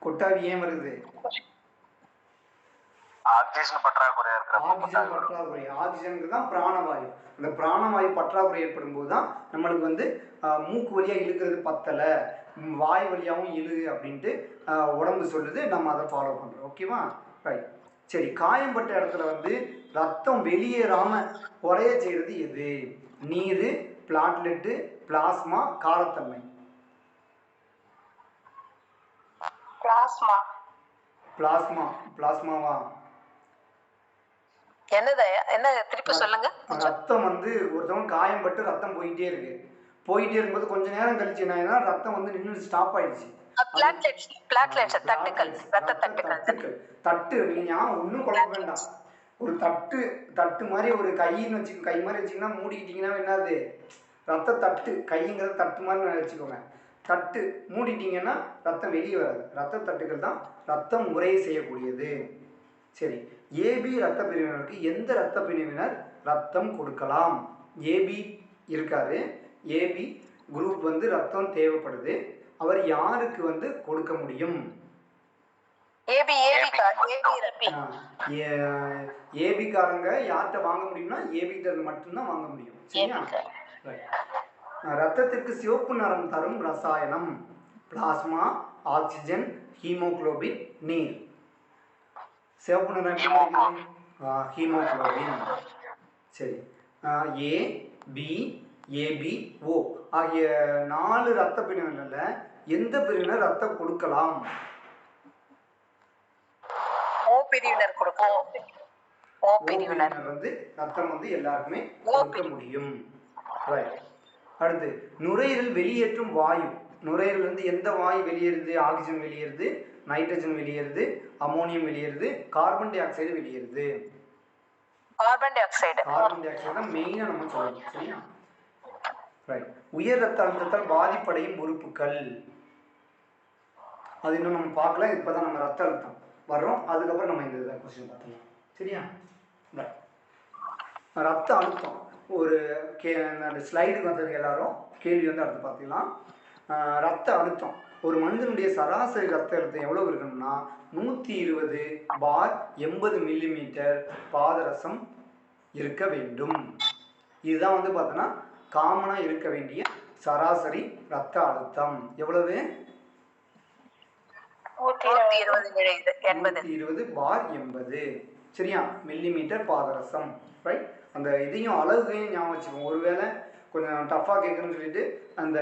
கொட்டாவி ஏன் வருது? ஆக்சிஜன் பற்றாக்குறை. ஆக்சிஜனுக்கு தான் பிராணவாயு. அந்த பிராணவாயு பற்றாக்குறை ஏற்படும் போது தான் நம்மளுக்கு வந்து மூக்கு வழியா இழுக்கிறது பத்தலை, வாய் வழியாகவும் இழு அப்படின்ட்டு உடம்பு சொல்லுது, நம்ம அதை ஃபாலோ பண்ணுறோம். ஓகேவா? ரைட். சரி, காயம்பட்ட இடத்துல வந்து ரத்தம் வெளியேறாமல் குறைய செய்கிறது எது? நீர், பிளாட்லெட்டு, பிளாஸ்மா, காரத்தன்மை. பிளாஸ்மா. பிளாஸ்மாவா? என்ன திருப்பி சொல்லுங்க. ரத்தம் வந்து ஒருத்தவங்க காயம்பட்டு ரத்தம் போயிட்டே இருக்கும்போது கொஞ்ச நேரம் கழிச்சு என்ன, ரத்தம் வந்து நின்று ஸ்டாப் ஆயிடுச்சு. தட்டு, நீங்க ஒன்றும் குழப்ப வேண்டாம். ஒரு தட்டு மாதிரி ஒரு கைன்னு கை மாதிரி வச்சிங்கன்னா மூடிக்கிட்டீங்கன்னா என்னது, ரத்த தட்டு. கைங்கிறது தட்டு மாதிரி வச்சுக்கோங்க. தட்டு மூடிட்டீங்கன்னா ரத்தம் வெளியே வராது. ரத்த தட்டுகள் தான் ரத்தம் உரையை செய்யக்கூடியது. சரி, ஏபி ரத்த பிரிவினருக்கு எந்த ரத்த பிரிவினர் ரத்தம் கொடுக்கலாம்? ஏபி இருக்காரு, ஏபி குரூப் வந்து ரத்தம் தேவைப்படுது. அவர் யாருக்கு வந்து கொடுக்க முடியும்? ஏபிக்காரங்க யார்கிட்ட வாங்க முடியும்னா ஏபிகிட்ட மட்டும்தான் வாங்க முடியும். சரியா? ரத்தத்திற்கு சிவப்பு நிறம் தரும் ரசாயனம் பிளாஸ்மா, ஆக்சிஜன், ஹீமோகுளோபின், நீர். சிவப்பு நிறம் ஹீமோகுளோபின். சரி, ஏ, பி, ஏபி, ஓ ஆகிய 4 ரத்த பிரிவினர்ல எந்த பிரிவினர் ரத்தம் கொடுக்கலாம்? ஓ பிரிவினர் கொடுக்கும். ஓ பிரிவினர் வந்து ரத்தம் வந்து எல்லாருக்குமே கொடுக்க முடியும். ரைட். அடுத்து, நுரையீரல் வெளியேற்றும் வாயு. நுரையீரல் வந்து எந்த வாயு வெளியேறுது? ஆக்சிஜன் வெளியேறுது, நைட்ரஜன் வெளியேறுது, அமோனியம் வெளியேறுது, கார்பன் டை ஆக்சைடு வெளியேறுது. கார்பன் டை ஆக்சைடு தான் மெயினா நம்ம சொல்லணும். சரியா? ரைட். உயர் ரத்த அழுத்தத்தால் பாதிப்படையும் உறுப்புகள். அது இன்னும் நம்ம பார்க்கல, இப்பதான் நம்ம ரத்த அழுத்தம் வர்றோம், அதுக்கப்புறம் நம்ம இந்த கொஸ்டின் பார்த்துக்கலாம். சரியா? ரத்த அழுத்தம் ஒரு ஸ்லைடுக்கு வந்தது எல்லாரும் கேள்வி வந்து அடுத்து பார்த்துக்கலாம். ரத்த அழுத்தம் ஒரு மனிதனுடைய சராசரி ரத்த அழுத்தம் எவ்வளவு இருக்கணும்னா 120/80 மில்லிமீட்டர் பாதரசம் இருக்க வேண்டும். இதுதான் வந்து பார்த்தோன்னா காமனா இருக்க வேண்டிய சராசரி ரத்த அழுத்தம். எவ்வளவு? 120/80. சரியா? மில்லிமீட்டர் பாதரசம். ரைட். அந்த இதையும் அலகுகையும் ஞாபகம் வச்சுக்கோங்க. ஒருவேளை கொஞ்சம் டஃப்பாக கேட்குறேன்னு சொல்லிட்டு அந்த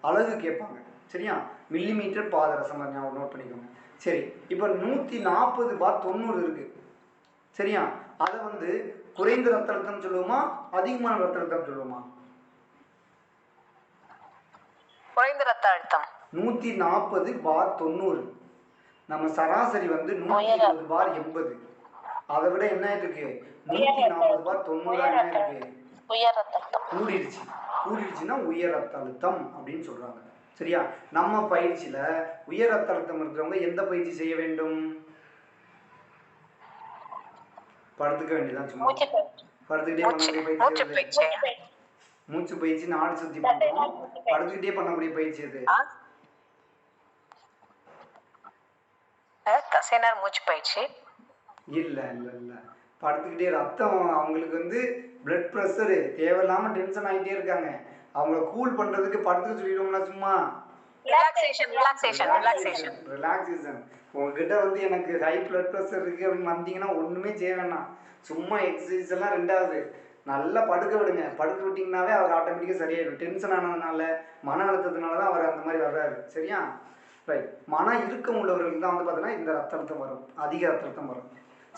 அலகு கேட்பாங்க. சரியா? மில்லிமீட்டர் பாதரசம் ஞாபகம் நோட் பண்ணிக்கோங்க. சரி, இப்போ 140/90 இருக்கு. சரியா? அதை வந்து குறைந்த ரத்த அழுத்தம் சொல்லுவோமா, அதிகமான ரத்த அழுத்தம் சொல்லுவோமா? குறைந்த ரத்த அழுத்தம். 140/90. நம்ம சராசரி வந்து 120/80. அதை விட என்ன இருக்கு? 140/90 என்ன இருக்கு? உயர் ரத்த அழுத்தம். கூடிடுச்சுன்னா உயர் ரத்த அழுத்தம் அப்படின்னு சொல்றாங்க. சரியா? நம்ம பயிற்சியில உயர் ரத்த அழுத்தம் இருக்கிறவங்க எந்த பயிற்சி செய்ய வேண்டும்? படுத்துக்க வேண்டியதான். சும்மா படுத்துக்கிட்டே பண்ணக்கூடிய பயிற்சி. மூச்சு பயிற்சி நாடு சுத்தி பண்றோம். படுத்துக்கிட்டே பண்ணக்கூடிய பயிற்சி அது. தசைநார் மூச்சு பயிற்சி இல்ல. படுத்துக்கிட்டே ரத்தம் அவங்களுக்கு வந்து பிளட் ப்ரெஷரு தேவையில்லாம டென்ஷன் ஆகிட்டே இருக்காங்க. அவங்கள கூல் பண்றதுக்கு படுத்துக்க சொல்லிடுவோம்னா சும்மா ரிலாக்ஸேஷன். உங்ககிட்ட வந்து எனக்கு ஹை பிளட் ப்ரெஷர் இருக்கு அப்படின்னு வந்தீங்கன்னா ஒண்ணுமே செய்ய வேணாம். சும்மா எக்ஸசைஸ் எல்லாம் ரெண்டாவது நல்லா படுக்க விடுங்க. படுக்க விட்டீங்கன்னாவே அவர் ஆட்டோமேட்டிக்காக சரியாயிடும். டென்ஷன் ஆனதுனால மன அழுத்தத்தினால தான் அவர் அந்த மாதிரி வர்றாரு. சரியா? ரைட். மன இறுக்கம் உள்ளவர்களுக்கு தான் வந்து பார்த்தீங்கன்னா இந்த ரத்த அழுத்தம் வரும், அதிக ரத்த அழுத்தம் வரும்.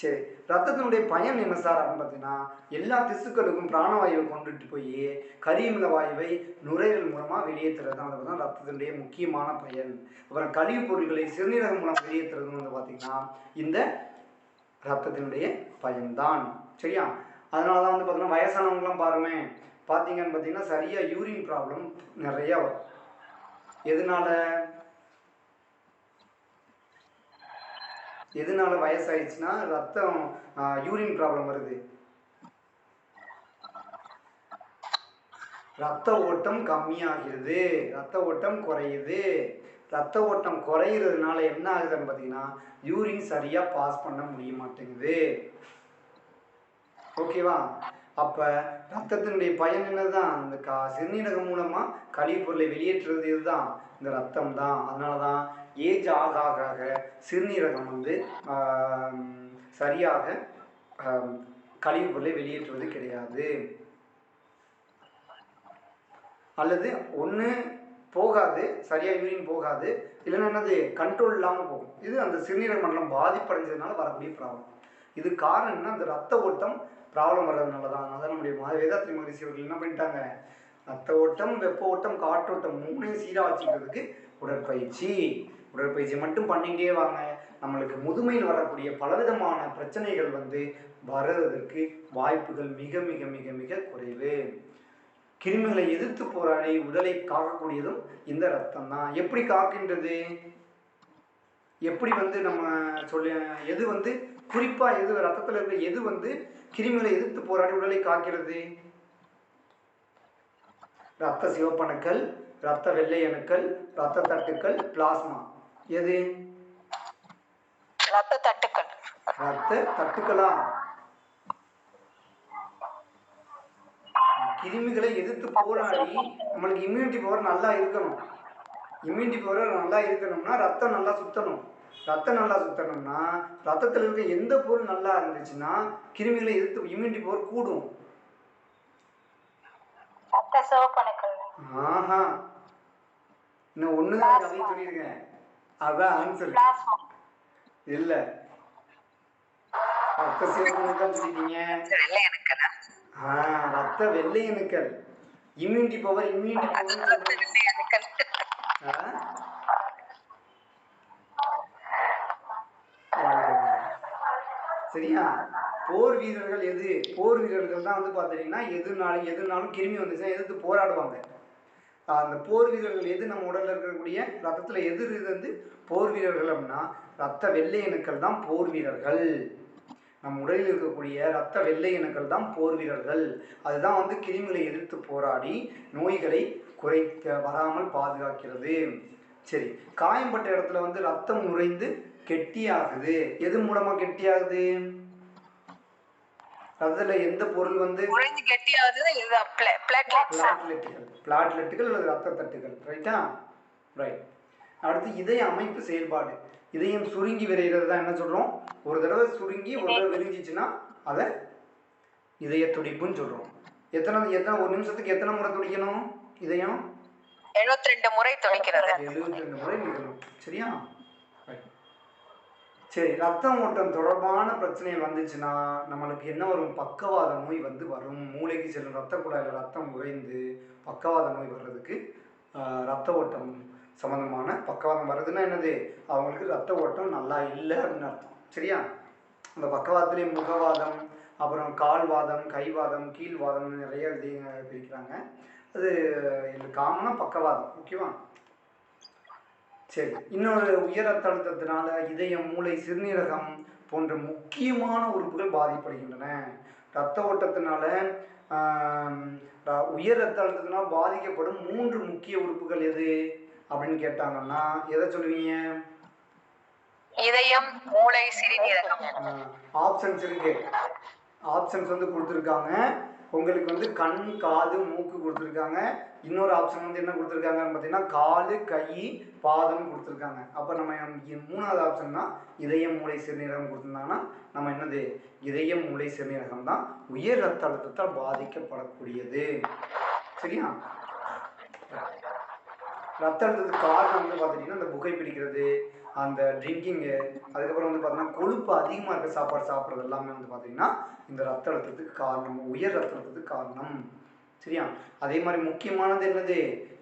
சரி, ரத்தத்தினுடைய பயன் என்ன சார் அப்படின்னு பார்த்தீங்கன்னா எல்லா திசுக்களுக்கும் பிராணவாயுவை கொண்டுட்டு போய் கரியமில வாயுவை நுரையீரல் மூலமாக வெளியேற்றுறது தான் வந்து ரத்தத்தினுடைய முக்கியமான பயன். அப்புறம் கழிவுப் பொருட்களை சிறுநீரகம் மூலம் வெளியேற்றுறதுன்னு வந்து பார்த்தீங்கன்னா இந்த ரத்தத்தினுடைய பயன்தான். சரியா? அதனால தான் வந்து பார்த்தீங்கன்னா வயசானவங்களாம் பார்த்தீங்கன்னு பார்த்தீங்கன்னா சரியாக யூரின் ப்ராப்ளம் நிறையா வரும். எதனால வயசாயிடுச்சுன்னா ரத்தம் யூரின் ப்ராப்ளம் வருது. ரத்த ஓட்டம் கம்மியாகிறது, ரத்த ஓட்டம் குறையுது. ரத்த ஓட்டம் குறையிறதுனால என்ன ஆகுதுன்னு பார்த்தீங்கன்னா யூரின் சரியாக பாஸ் பண்ண முடிய மாட்டேங்குது. ஓகேவா? அப்போ ரத்தத்தினுடைய பயன் என்னதான் அந்த சிறுநீரகம் மூலமாக கழிவுப்பொருளை வெளியேற்றுறது இதுதான் இந்த ரத்தம் தான். அதனால தான் ஏஜ் ஆக ஆக ஆக சிறுநீரகம் வந்து சரியாக கழிவுப்பொருளை வெளியேற்றுவது கிடையாது. அல்லது ஒன்று போகாது, சரியாக யூரின் போகாது, இல்லைன்னா என்னது கண்ட்ரோல் இல்லாமல் போகும். இது அந்த சிறுநீரக மண்டலம் பாதிப்படைஞ்சதுனால வரக்கூடிய ப்ராப்ளம். இது காரணம் என்ன, அந்த ரத்த ஓட்டம் ப்ராப்ளம் வர்றதுனால தான். அதனால் நம்முடைய வேதாத்ரி மகரிஷி அவர்கள் என்ன பண்ணிட்டாங்க, ரத்த ஓட்டம், வெப்ப ஓட்டம், காற்றோட்டம் மூணையும் சீராக வச்சுக்கிறதுக்கு உடற்பயிற்சி மட்டும் பண்ணிக்கிட்டே வாங்க. நம்மளுக்கு முதுமையில் வரக்கூடிய பலவிதமான பிரச்சனைகள் வந்து வர்றதற்கு வாய்ப்புகள் மிக மிக மிக மிக குறைவு. கிருமிகளை எதிர்த்து போராடி உடலை காக்கக்கூடியதும் இந்த ரத்தம் தான். எப்படி காக்கின்றது, எப்படி வந்து நம்ம எது வந்து குறிப்பா எது ரத்தத்தில் இருக்கிற எது வந்து கிருமிகளை எதிர்த்து போராடி உடலை காக்கிறது? ரத்த சிவப்பணுக்கள், ரத்த வெள்ளை அணுக்கள், ரத்த தட்டுக்கள், பிளாஸ்மா. எது? ரத்த தட்டுக்கள். ரத்த தட்டுக்களா? கிருமிகளை எதிர்த்து போராடி நம்மளுக்கு இம்யூனிட்டி பவர் நல்லா இருக்கணும். இம்யூனிட்டி பவர் நல்லா இருக்கணும்னா ரத்தம் நல்லா சுத்தணும். ரத்தம் நல்லா சுத்தணும்னா ரத்தத்தில் இருக்க எந்த பொருள் நல்லா இருந்துச்சுன்னா கிருமிகளை எதிர்த்து இம்யூனிட்டி பவர் கூடும். ஆஹா, இன்னும் ஒண்ணுதான் கதையை சொல்லியிருக்கேன், அதான் ஆன்சர் இல்ல. ரத்த சிவப்பணுக்கள் சொல்லிட்டீங்க. ரத்த வெள்ளை அணுக்கள், இம்யூனிட்டி பவர் சரியா? போர் வீரர்கள் எது? போர் வீரர்கள் தான் வந்து பார்த்தீங்கன்னா எதுனாலும் கிருமி வந்துச்சுன்னா எதிர்த்து போராடுவாங்க. அந்த போர் வீரர்கள் எது நம்ம உடலில் இருக்கக்கூடிய ரத்தத்தில் எது வந்து போர் வீரர்கள் அப்படின்னா ரத்த வெள்ளை அணுக்கள் தான் போர் வீரர்கள். நம் உடலில் இருக்கக்கூடிய ரத்த வெள்ளை அணுக்கள் தான் போர் வீரர்கள். அதுதான் வந்து கிருமிகளை எதிர்த்து போராடி நோய்களை வராமல் பாதுகாக்கிறது. சரி, காயம்பட்ட இடத்துல வந்து ரத்தம் நுரைந்து கெட்டியாகுது. எது மூலமா கெட்டியாகுது? அதுல எந்த பொருள் வந்து பிளாட்லெட்டுகள் அல்லது ரத்த தட்டுகள். ரைட்டா? ரைட். அடுத்து இதய அமைப்பு செயல்பாடு. இதயம் சுருங்கி விரைகிறது தான் என்ன சொல்றோம்? ஒரு தடவை சுருங்கி ஒரு தடவை விரிஞ்சிச்சுன்னா அதை இதய துடிப்புன்னு சொல்றோம். எத்தனை ஒரு நிமிஷத்துக்கு எத்தனை முறை துடிக்கணும் இதயம்? 72 முறை துடிக்கிறது. 72 முறை நிகழும். சரியா? சரி, ரத்தம் ஓட்டம் தொடர்பான பிரச்சனை வந்துச்சுன்னா நம்மளுக்கு என்ன வரும்? பக்கவாத நோய் வந்து வரும். மூளைக்கு செல்லும் ரத்த குழாயில் ரத்தம் உறைந்து பக்கவாத நோய் வர்றதுக்கு ரத்த ஓட்டம் சம்மந்தமான பக்கவாதம் வருதுன்னா என்னது? அவங்களுக்கு ரத்த ஓட்டம் நல்லா இல்லை அப்படின்னு அர்த்தம். சரியா? அந்த பக்கவாதத்துலேயே முகவாதம், அப்புறம் கால்வாதம், கைவாதம், கீழ்வாதம் நிறைய பிரிக்கிறாங்க. அது காமனாக பக்கவாதம். ஓகேவா? சரி, இன்னொரு உயர் ரத்த அழுத்தத்தினால இதயம், மூளை, சிறுநீரகம் போன்ற முக்கியமான உறுப்புகள் பாதிப்படுகின்றன. ரத்த ஓட்டத்தினால உயர் ரத்த அழுத்தத்தினால் பாதிக்கப்படும் 3 முக்கிய உறுப்புகள் எது அப்படின்னு கேட்டாங்கன்னா எதை சொல்லுவீங்க? இதயம், மூளை, சிறுநீரகம். ஆப்ஷன்ஸ் இருக்கு. ஆப்ஷன்ஸ் வந்து கொடுத்துருக்காங்க. உங்களுக்கு வந்து கண், காது, மூக்கு கொடுத்துருக்காங்க. இன்னொரு ஆப்ஷன் வந்து என்ன கொடுத்துருக்காங்கன்னு பார்த்தீங்கன்னா காலு, கை, பாதம் கொடுத்துருக்காங்க. அப்போ நம்ம 3வது ஆப்ஷன் தான் இதயம், மூளை, சிறுநீரகம் கொடுத்துருந்தாங்கன்னா நம்ம என்னது? இதயம், மூளை, சிறுநீரகம் தான் உயர் ரத்த அழுத்தத்தால் பாதிக்கப்படக்கூடியது. சரியா? ரத்த அழுத்தத்துக்கு காரணம் வந்து பார்த்துட்டிங்கன்னா இந்த புகைப்பிடிக்கிறது, அந்த ட்ரிங்கிங்கு, அதுக்கப்புறம் வந்து பார்த்தீங்கன்னா கொழுப்பு அதிகமாக இருக்க சாப்பாடு சாப்பிட்றது எல்லாமே வந்து பார்த்திங்கன்னா இந்த ரத்த அழுத்தத்துக்கு காரணம், உயர் ரத்த அழுத்தத்துக்கு காரணம். சரியா? அதே மாதிரி முக்கியமானது என்னது?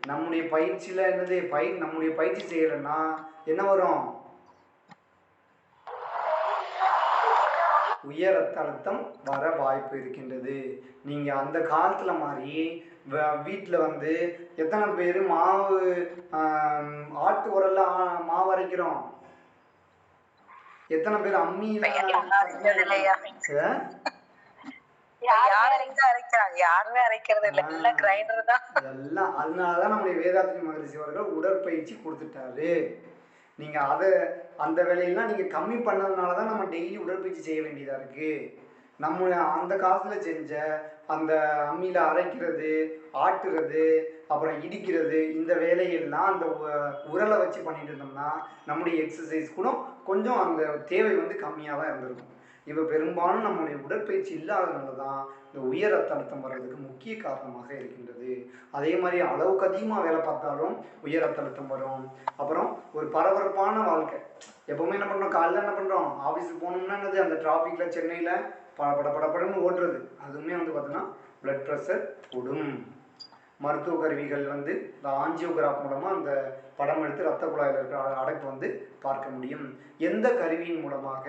நம்முடைய பயிற்சியில் என்னது? நம்முடைய பயிற்சி செய்யலைன்னா என்ன வரும்? உயர் ரத்த அழுத்தம் வர வாய்ப்பு இருக்கின்றது. நீங்கள் அந்த காலத்தில் மாதிரி வீட்டில் வந்து எத்தனை பேர் மாவு ஆட்டு உரல்ல மாவு அரைக்கிறோம்? எத்தனை பேர் அம்மியில? எல்லாம் அதனாலதான் நம்முடைய வேதாத்ரி மகரிஷி அவர்கள் உடற்பயிற்சி கொடுத்துட்டாரு. நீங்க அந்த வேலையெல்லாம் நீங்க கம்மி பண்ணதுனாலதான் நம்ம டெய்லி உடற்பயிற்சி செய்ய வேண்டியதா இருக்கு. நம்ம அந்த காசுல செஞ்ச அந்த அம்மியில அரைக்கிறது, ஆட்டுறது, அப்புறம் இடிக்கிறது, இந்த வேலையெல்லாம் அந்த உரலை வச்சு பண்ணிட்டு இருந்தோம்னா நம்முடைய எக்ஸசைஸ் கூட கொஞ்சம் அந்த தேவை வந்து கம்மியாக தான் இருந்திருக்கும். இப்போ பெரும்பாலும் நம்முடைய உடற்பயிற்சி இல்லாததுனால தான் இந்த உயர் ரத்த அழுத்தம் வர்றதுக்கு முக்கிய காரணமாக இருக்கின்றது. அதே மாதிரி அளவுக்கு அதிகமாக வேலை பார்த்தாலும் உயர் ரத்த அழுத்தம் வரும். அப்புறம் ஒரு பரபரப்பான வாழ்க்கை, எப்பவுமே என்ன பண்ணுறோம், காலையில் என்ன பண்ணுறோம், ஆஃபீஸுக்கு போகணும்னா என்னது, அந்த டிராஃபிக்கில் சென்னையில் படப்படன்னு ஓடுறது, அதுவுமே வந்து பார்த்தோன்னா பிளட் ப்ரெஷர் கூடும். மருத்துவ கருவிகள் வந்து இந்த ஆஞ்சியோகிராஃப் மூலமாக அந்த படம் எடுத்து ரத்த குழாயில் இருக்கிற அடைப்பு வந்து பார்க்க முடியும். எந்த கருவியின் மூலமாக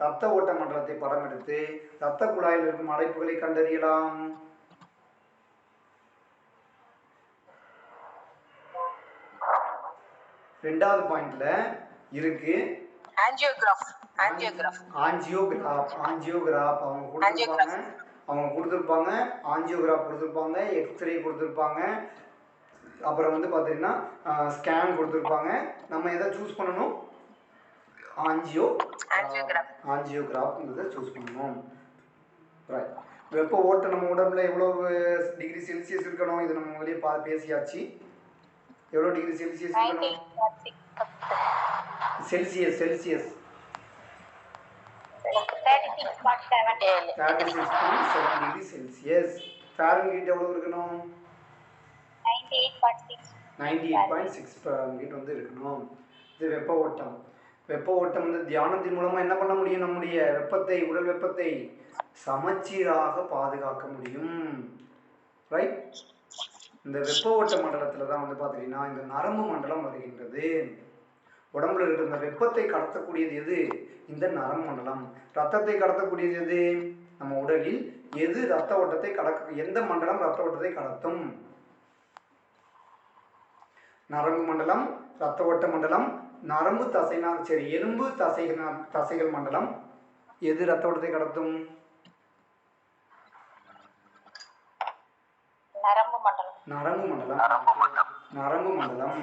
இரத்த ஓட்ட மண்டலத்தை படம் எடுத்து இரத்த குழாயில் இருக்கும் அடைப்புகளை கண்டறியலாம்? ரெண்டாவது பாயிண்ட்ல இருக்கு, ஆஞ்சியோகிராஃப். அவங்க கொடுத்துருப்பாங்க ஆஞ்சியோகிராஃப் கொடுத்துருப்பாங்க, எக்ஸ்ரே கொடுத்துருப்பாங்க, அப்புறம் வந்து பார்த்தீங்கன்னா ஸ்கேன் கொடுத்துருப்பாங்க. நம்ம எதை சூஸ் பண்ணணும்? ஆஞ்சியோகிராஃப்ங்கிறத சூஸ் பண்ணணும். ரைட். வெப்ப ஓட்டம் நம்ம உடம்புல எவ்வளவு டிகிரி செல்சியஸ் இருக்கணும், இது நம்ம வெளியே பேசியாச்சு. எவ்வளோ டிகிரி செல்சியஸ் இருக்கணும்? Celsius 36.7 degree Celsius. ஃபாரன்ஹீட் எவ்வளோ இருக்கணும்? 98.6 ஃபாரன்ஹீட் வந்து இருக்கணும். இது வெப்ப ஓட்டம். வெப்ப ஓட்டம் வந்து தியானத்தின் மூலமாக என்ன பண்ண முடியும்? நம்முடைய வெப்பத்தை, உடல் வெப்பத்தை சமச்சீராக பாதுகாக்க முடியும். ரைட். இந்த வெப்ப ஓட்ட மண்டலத்தில் தான் வந்து பார்த்தீங்கன்னா இந்த நரம்பு மண்டலம் வருகின்றது. உடம்புல இருக்கிற இந்த வெப்பத்தை கடத்தக்கூடியது எது? இந்த நரம்பு மண்டலம். ரத்தத்தை கடத்தக்கூடியது எது? நம்ம உடலில் எது ரத்த ஓட்டத்தை எந்த மண்டலம் ரத்த ஓட்டத்தை கடத்தும்? நரம்பு மண்டலம், ரத்த ஓட்ட மண்டலம், நரம்பு எலும்பு தசைகள் மண்டலம். எது ரத்த ஓட்டத்தை கடத்தும்? நரம்பு மண்டலம்.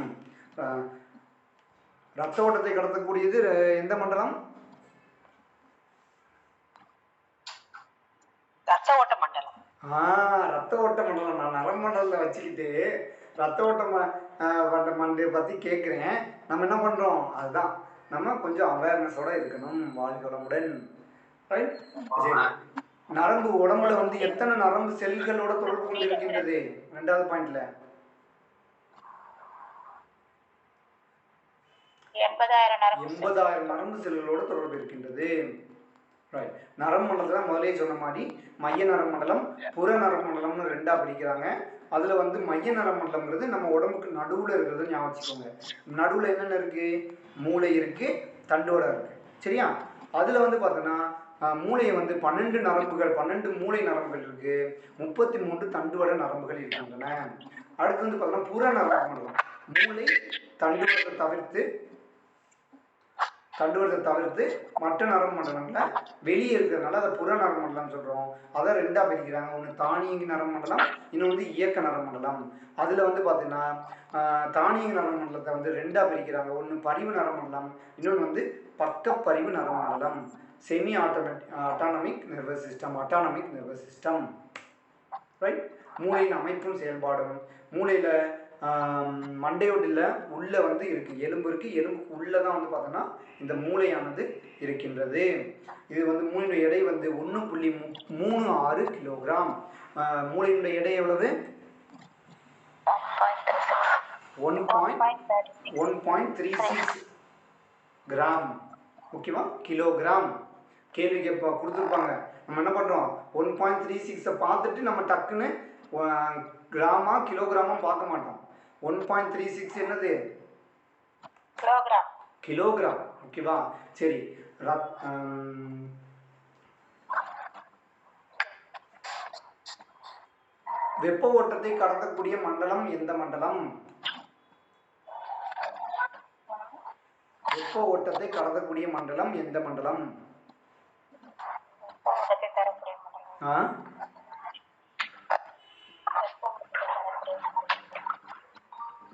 ரத்த ஓட்டத்தை கடத்தக்கூடியது எந்த மண்டலம்? ரத்த ஓட்ட மண்டலம். நான் நரம்பு மண்டலத்தை வச்சுக்கிட்டு ரத்த ஓட்ட மண்டலை பத்தி கேட்குறேன். நம்ம என்ன பண்றோம்? அதுதான் நம்ம கொஞ்சம் அவேர்னஸோட இருக்கணும். வாழ்க வளமுடன். ரைட். சரி, நரம்பு உடம்புல வந்து எத்தனை நரம்பு செல்களோட தொடர்பு கொண்டு இருக்கின்றது? ரெண்டாவது பாயிண்ட்ல 80,000 நரம்பு செல்களோட தொடர்பு இருக்கின்றது. ரைட். நரம்பு மண்டலத்தில் முதலே சொன்ன மாதிரி மைய நரம்பு மண்டலம், புற நரம்பு மண்டலம்னு ரெண்டா பிரிக்கிறாங்க. அதுல வந்து மைய நரம்பு மண்டலம்ங்கிறது நம்ம உடம்புக்கு நடுவுல இருக்கிறது ஞாபகம் வச்சுக்கோங்க. நடுவுல என்னென்ன இருக்கு? மூளை இருக்கு, தண்டோட இருக்கு. சரியா? அதுல வந்து பார்த்தோன்னா மூளையை வந்து 12 மூளை நரம்புகள் இருக்கு, 33 தண்டுவட நரம்புகள் இருக்கின்றன. அடுத்து வந்து பார்த்தோன்னா புற நரம்பு மண்டலம். மூளை தண்டுவடத்தை தவிர்த்து மற்ற நரம்பு மண்டலம்ல வெளியே இருக்கிறதுனால அதை புற நரம்பு மண்டலம் சொல்றோம். அதை ரெண்டா பிரிக்கிறாங்க. ஒன்று தானியங்கி நரம்பு மண்டலம், இன்னும் வந்து இயக்க நரம்பு மண்டலம். அதுல வந்து பார்த்தீங்கன்னா தானியங்கி நரம்பு மண்டலத்தை வந்து ரெண்டா பிரிக்கிறாங்க. ஒன்று பரிவு நரம்பு மண்டலம், இன்னொன்று வந்து பக்க பரிவு நரம்பு மண்டலம். Semi autonomic nervous system. Right. மூளையின் அமைப்பும் செயல்பாடும். மூளையில மண்டையோட்டில் உள்ள வந்து இருக்கு, எலும்பு இருக்கு. எலும்புக்கு உள்ளதான் வந்து பார்த்தோன்னா இந்த மூளையானது இருக்கின்றது. இது வந்து மூளையினுடைய எடை வந்து 1.36 கிலோகிராம். மூளையினுடைய எடை எவ்வளவு? 1.36 கிராம். ஓகேவா? கிலோகிராம். கேள்வி கொடுத்துருப்பாங்க. நம்ம என்ன பண்றோம்? 1.36 பார்த்துட்டு நம்ம டக்குன்னு கிராமா கிலோகிராமா பார்க்க மாட்டோம். 1.36 என்னது? கிலோகிராம். ஓகேவா? சரி. வெப்ப ஓட்டத்தை கடத்தக்கூடிய மண்டலம் எந்த மண்டலம்? வெப்ப ஓட்டத்தை கடத்தக்கூடிய மண்டலம் எந்த மண்டலம்?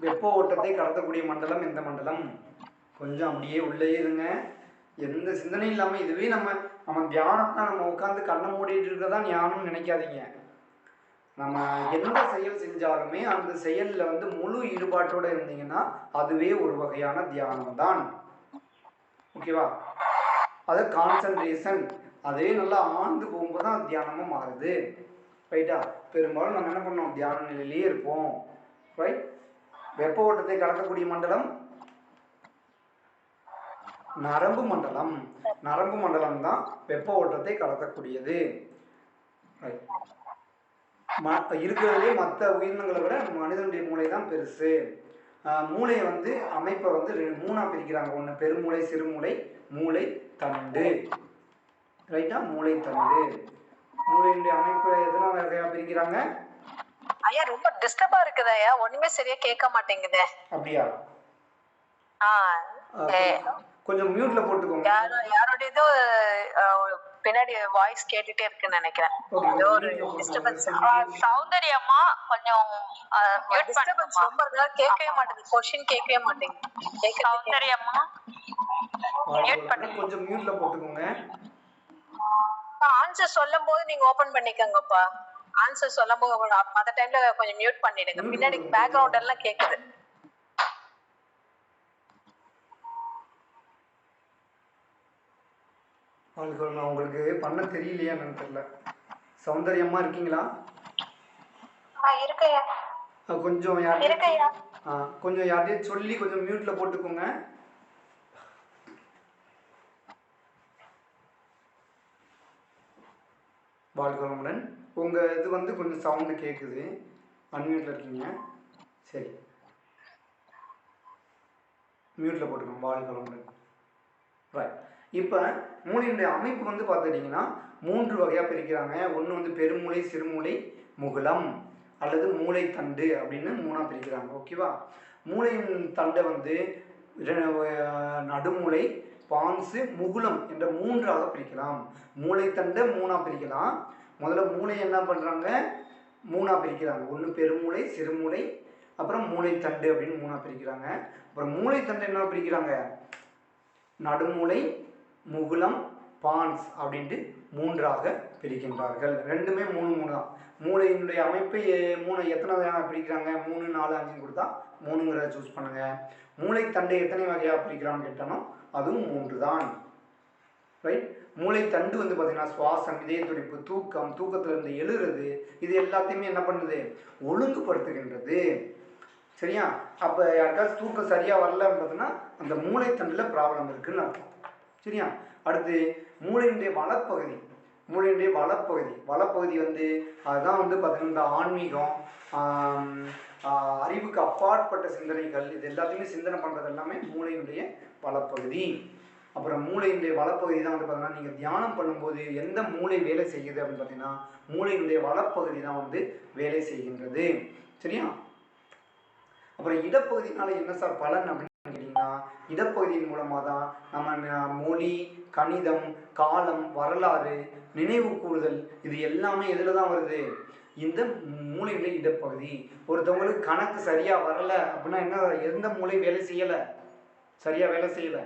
வெப்ப ஓட்டத்தை கடத்தக்கூடிய மண்டலம் எந்த மண்டலம்? கொஞ்சம் அப்படியே உள்ளே இருங்க. எந்த சிந்தனையும் இல்லாமல் இதுவே நம்ம தியானத்தை நம்ம உட்காந்து கண்ணை மூடிட்டு இருக்கிறதா ஞானம் நினைக்காதீங்க. நம்ம எந்த செயல் செஞ்சாலுமே அந்த செயலில் வந்து முழு ஈடுபாட்டோடு இருந்தீங்கன்னா அதுவே ஒரு வகையான தியானம் தான். ஓகேவா? அது கான்சன்ட்ரேஷன், அதே நல்லா ஆழ்ந்து போகும்போது தான் தியானமும் மாறுது. ரைட்டா? பெரும்பாலும் நம்ம என்ன பண்ணோம், தியான நிலையிலேயே இருப்போம். ரைட்? வெப்ப ஓட்டத்தை கடக்கக்கூடிய மண்டலம் நரம்பு மண்டலம். நரம்பு மண்டலம் தான் வெப்ப ஓட்டத்தை கடக்கக்கூடியது. இருக்கிறதுலே மற்ற உயிரினங்களை விட மனிதனுடைய மூளை தான் பெருசு. மூளையை வந்து அமைப்பை வந்து 3ஆ பிரிக்கிறாங்க. ஒன்று பெருமூளை, சிறுமூளை, மூளை தண்டு. ரைட்டா? மூளை தண்டு. மூளையினுடைய அமைப்பு எத்தனை வகையா பிரிக்கிறாங்க? ஐயா ரொம்ப டிஸ்டர்பா இருக்குது ஐயா, ஒண்ணுமே சரியா கேட்க மாட்டேங்குது. அப்படியா? கொஞ்சம் மியூட்ல போட்டுக்கோங்க. யாரோட ஏதோ பின்னாடி வாய்ஸ் கேட்டுட்டே இருக்குன்னு நினைக்கிறேன். ஒரு டிஸ்டர்பன்ஸ். சௌந்தரியம்மா கொஞ்சம் டிஸ்டர்பன்ஸ் ரொம்ப இருக்கா, கேட்கவே மாட்டேங்குது. क्वेश्चन கேட்கவே மாட்டேங்குது. சௌந்தரியம்மா மியூட் பண்ணுங்க. கொஞ்சம் மியூட்ல போட்டுக்கோங்க. ஆன்சர் சொல்லும்போது நீங்க ஓபன் பண்ணிக்கங்கப்பா. ஆன்சர் சொல்லும்போது அந்த டைம்ல கொஞ்சம் மியூட் பண்ணிடுங்க. பின்னாடி பேக்ரவுண்ட் எல்லாம் கேக்குது. உங்களுக்கு பண்ண தெரியலையான்னு தெரியல. சௌந்தரியம்மா இருக்கீங்களா? இருக்கையா கொஞ்சம் கொஞ்சம் யாரையும் சொல்லி கொஞ்சம் மியூட்ல போட்டுக்கோங்க. வாழ்க்கை உங்க இது வந்து கொஞ்சம் சவுண்டு கேட்குது. அன்மியூட்ல இருக்கீங்க. சரி, மியூட்ல போட்டுக்கோங்க. வாழ்க்கை ரைட். இப்போ மூளையினுடைய அமைப்பு வந்து பார்த்துக்கிட்டிங்கன்னா 3 வகையாக பிரிக்கிறாங்க. ஒன்று வந்து பெருமூளை, சிறுமூளை, முகுளம் அல்லது மூளை தண்டு அப்படின்னு 3ஆ பிரிக்கிறாங்க. ஓகேவா? மூளையின் தண்டை வந்து நடுமூளை, பான்சு, முகுளம் என்ற 3ஆக பிரிக்கலாம். மூளை தண்டை 3ஆக பிரிக்கலாம். முதல்ல மூளை என்ன பண்ணுறாங்க, 3ஆக பிரிக்கிறாங்க. ஒன்று பெருமூளை, சிறுமூளை, அப்புறம் மூளை தண்டு அப்படின்னு 3ஆக பிரிக்கிறாங்க. அப்புறம் மூளை தண்டை என்ன பிரிக்கிறாங்க, நடுமூளை, முகுளம், பான்ஸ் அப்படின்ட்டு 3ஆக பிரிக்கின்றார்கள். ரெண்டுமே 3 தான். மூளையினுடைய அமைப்பை 3 எத்தனை பிரிக்கிறாங்க, 3, 4, 5 கொடுத்தா 3ங்கிறத சூஸ் பண்ணுங்க. மூளை தண்டை எத்தனை வகையாக பிரிக்கிறான்னு கேட்டானோ அதுவும் 3 தான். ரைட்? மூளை தண்டு வந்து பார்த்தீங்கன்னா சுவாசம், இதய துடிப்பு, தூக்கம், தூக்கத்திலிருந்து எழுறது, இது எல்லாத்தையுமே என்ன பண்ணுது, ஒழுங்குபடுத்துகின்றது. சரியா? அப்போ யாருக்காச்சும் தூக்கம் சரியாக வரலன்னு பார்த்தோன்னா அந்த மூளை தண்டில் ப்ராப்ளம் இருக்குன்னு அர்த்தம். சரியா? அடுத்து மூளையினுடைய வளப்பகுதி. மூளையினுடைய வளப்பகுதி வந்து அதுதான் வந்து பார்த்தீங்கன்னா இந்த ஆன்மீகம், அறிவுக்கு அப்பாற்பட்ட சிந்தனைகள், இது எல்லாத்தையுமே சிந்தனை பண்ணுறது எல்லாமே மூளையினுடைய வளப்பகுதி. அப்புறம் மூளையினுடைய வளப்பகுதி தான் வந்து பார்த்தீங்கன்னா நீங்கள் தியானம் பண்ணும்போது எந்த மூளை வேலை செய்யுது அப்படின்னு பார்த்தீங்கன்னா மூளையினுடைய வளப்பகுதி தான் வந்து வேலை செய்கின்றது. சரியா? அப்புறம் இடப்பகுதினால என்ன சார் பலன் அப்படின்னு கேட்டிங்கன்னா இடப்பகுதியின் மூலமாக தான் நம்ம மொழி, கணிதம், காலம், வரலாறு, நினைவு கூறுதல் இது எல்லாமே எதில் தான் வருது, இந்த மூளையினுடைய இடப்பகுதி. ஒருத்தவங்களுக்கு கணக்கு சரியாக வரலை அப்படின்னா என்ன, எந்த மூளை வேலை செய்யலை, சரியாக வேலை செய்யலை,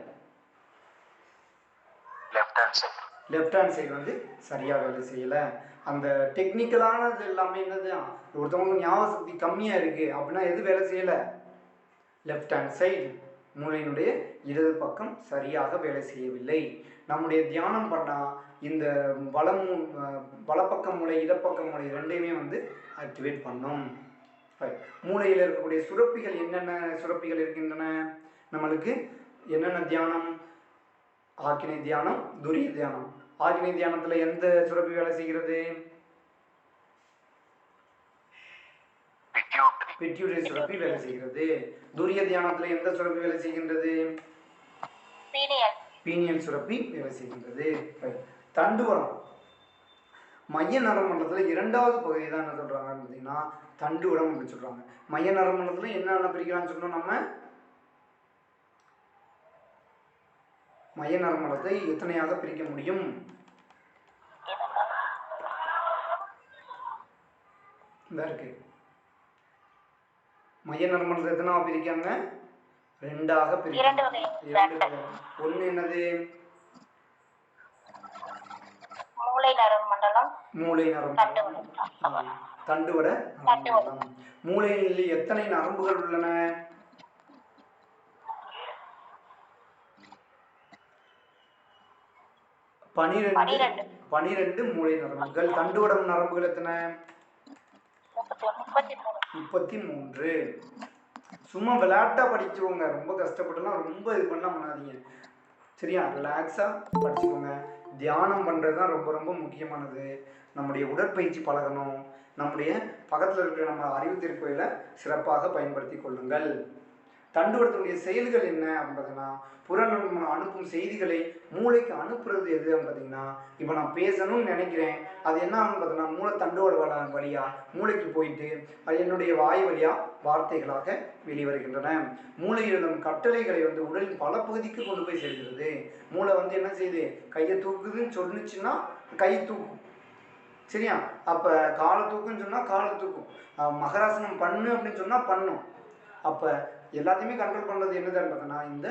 லெஃப்ட் ஹேண்ட் சைடு வந்து சரியாக வேலை செய்யலை. அந்த டெக்னிக்கலானது எல்லாமே என்னது, ஒருத்தவங்களுக்கு ஞாபக சக்தி கம்மியாக இருக்குது அப்படின்னா எது வேலை செய்யலை, லெஃப்ட் ஹேண்ட் சைடு மூளையினுடைய இடது பக்கம் சரியாக வேலை செய்யவில்லை. நம்முடைய தியானம் பண்ணால் இந்த வலப்பக்க மூளை, இடப்பக்க மூளை ரெண்டையுமே வந்து ஆக்டிவேட் பண்ணும். மூளையில் இருக்கக்கூடிய சுரப்பிகள், என்னென்ன சுரப்பிகள் இருக்கின்றன நம்மளுக்கு, என்னென்ன தியானம், ஆக்கினை தியானம், துரிய தியானம். ஆக்கினை தியானத்தில் எந்த சுரப்பி வேலை செய்கிறது, பிட்யூட்டரி சுரப்பி வேலை செய்கிறது. துரிய தியானத்தில் எந்த சுரப்பி வேலை செய்கின்றது, பீனியல் சுரப்பி வேலை செய்கின்றது. தண்டுவடம் மைய நரம்பண்டலத்தில் 2வது பகுதி தான் என்ன சொல்றாங்கன்னு பார்த்தீங்கன்னா தண்டுவடம் அப்படின்னு சொல்றாங்க. மைய நரம்பண்டலத்தில் என்னென்ன பிரிக்கலாம்னு சொன்னோம், நம்ம மைய நரம்பண்டலத்தை எத்தனையாக பிரிக்க முடியும், இந்த இருக்கு. மைய நரம்பண்டலத்தை எத்தனாக பிரிக்காங்க, 2ஆக பிரிக்காங்க. ஒன்று என்னது மூளை நரம்பு. தண்டுவட நரம்பு. மூளையில் எத்தனை நரம்புகள் உள்ளன? 12 மூளை நரம்புகள். தண்டுவடம் நரம்புகள் எத்தனை? 33. சும்மா விளையாட்டா படிச்சுக்கோங்க, ரொம்ப கஷ்டப்பட்டுலாம் ரொம்ப இது பண்ணாதீங்க. சரியா? ரிலாக்ஸா படிச்சுக்கோங்க. தியானம் பண்ணுறது தான் ரொம்ப ரொம்ப முக்கியமானது. நம்முடைய உடற்பயிற்சி பழகணும். நம்முடைய பக்கத்தில் இருக்கிற நம்ம அறிவு திருக்கோயிலை சிறப்பாக பயன்படுத்தி கொள்ளுங்கள். தண்டுவடத்தினுடைய செயல்கள் என்ன அப்படின்னு பார்த்தீங்கன்னா, புறநுண்ம அனுப்பும் செய்திகளை மூளைக்கு அனுப்புறது எது அப்படின்னு பார்த்தீங்கன்னா, இப்போ நான் பேசணும்னு நினைக்கிறேன், அது என்ன ஆகுன்னு பார்த்தீங்கன்னா மூளை தண்டுவட வழியாக மூளைக்கு போயிட்டு அது என்னுடைய வாய் வழியாக வார்த்தைகளாக வெளிவருகின்றன. மூளையில் எழுதும் கட்டளைகளை வந்து உடலின் பல பகுதிக்கு கொண்டு போய் சேர்க்கிறது. மூளை வந்து என்ன செய்யுது? கையை தூக்குதுன்னு சொன்னிச்சுன்னா கை தூக்கும். சரியா? அப்போ காலை தூக்குன்னு சொன்னால் காலை தூக்கும். மகராசனம் பண்ணு அப்படின்னு சொன்னால் பண்ணும். அப்போ எல்லாத்தையுமே கண்ட்ரோல் பண்ணுறது என்னதுன்னு பார்த்தோன்னா இந்த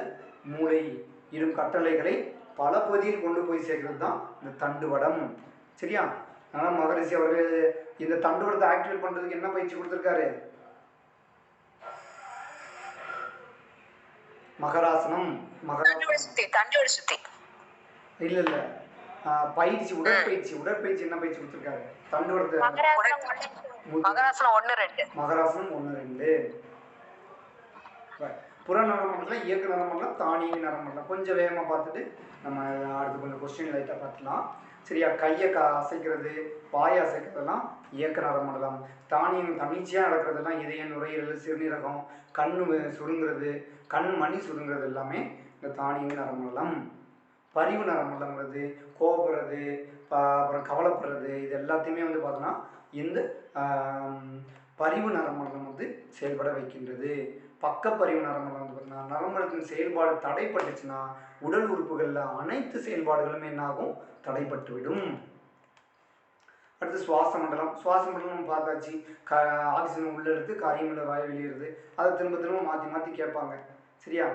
மூளை இரும் கட்டளைகளை பல பகுதியில் கொண்டு போய் சேர்க்கிறது தான் இந்த தண்டுவடம். சரியா? அதனால் மகரிஷி அவர்கள் இந்த தண்டுவடத்தை ஆக்டிவேட் பண்ணுறதுக்கு என்ன பயிற்சி கொடுத்துருக்காரு? மகராசனம். இல்லை இல்லை, பயிற்சி உடற்பயிற்சி. உடற்பயிற்சி என்ன பயிற்சி கொடுத்துருக்காரு? தண்டுவடத்தை மகராசனம் 1 2. புற நரம்புலாம் இயக்க நரம்புலாம் தானியங்கி நரம்புலாம். கொஞ்சம் வேகமாக பார்த்துட்டு நம்ம அடுத்து கொஞ்சம் கொஸ்டின் லைட்டாக பார்த்துக்கலாம். சரியா? கையை அசைக்கிறது, வாயை அசைக்கிறதெல்லாம் இயக்க நரம்புலாம். தானியங்கள் தன்னிச்சையாக நடக்கிறதுலாம் இதய, நுரையீரல், சிறுநீரகம், கண் சுருங்கிறது, கண் மணி சுருங்கிறது எல்லாமே இந்த தானியங்கி நரம்புலாம். பரிவு நரம்புலங்கிறது கோபப்படுறது, அப்புறம் கவலைப்படுறது, இது எல்லாத்தையுமே வந்து பார்த்தோன்னா இந்த பரிவு நரம்புலம் வந்து செயல்பட வைக்கின்றது. பக்கப்பரிவு நரம்புலம் வந்து பார்த்தீங்கன்னா நரம்புலத்தின் செயல்பாடு தடைப்பட்டுச்சுன்னா உடல் உறுப்புகளில் அனைத்து செயல்பாடுகளுமே என்னாகும்? தடைப்பட்டுவிடும். அடுத்து சுவாச மண்டலம். சுவாச மண்டலம் நம்ம பார்த்தாச்சு. ஆக்சிஜன் உள்ள எடுத்து காரியமுள்ள வாய் வெளியிடுது. அதை திரும்ப திரும்ப மாற்றி மாற்றி கேட்பாங்க. சரியா?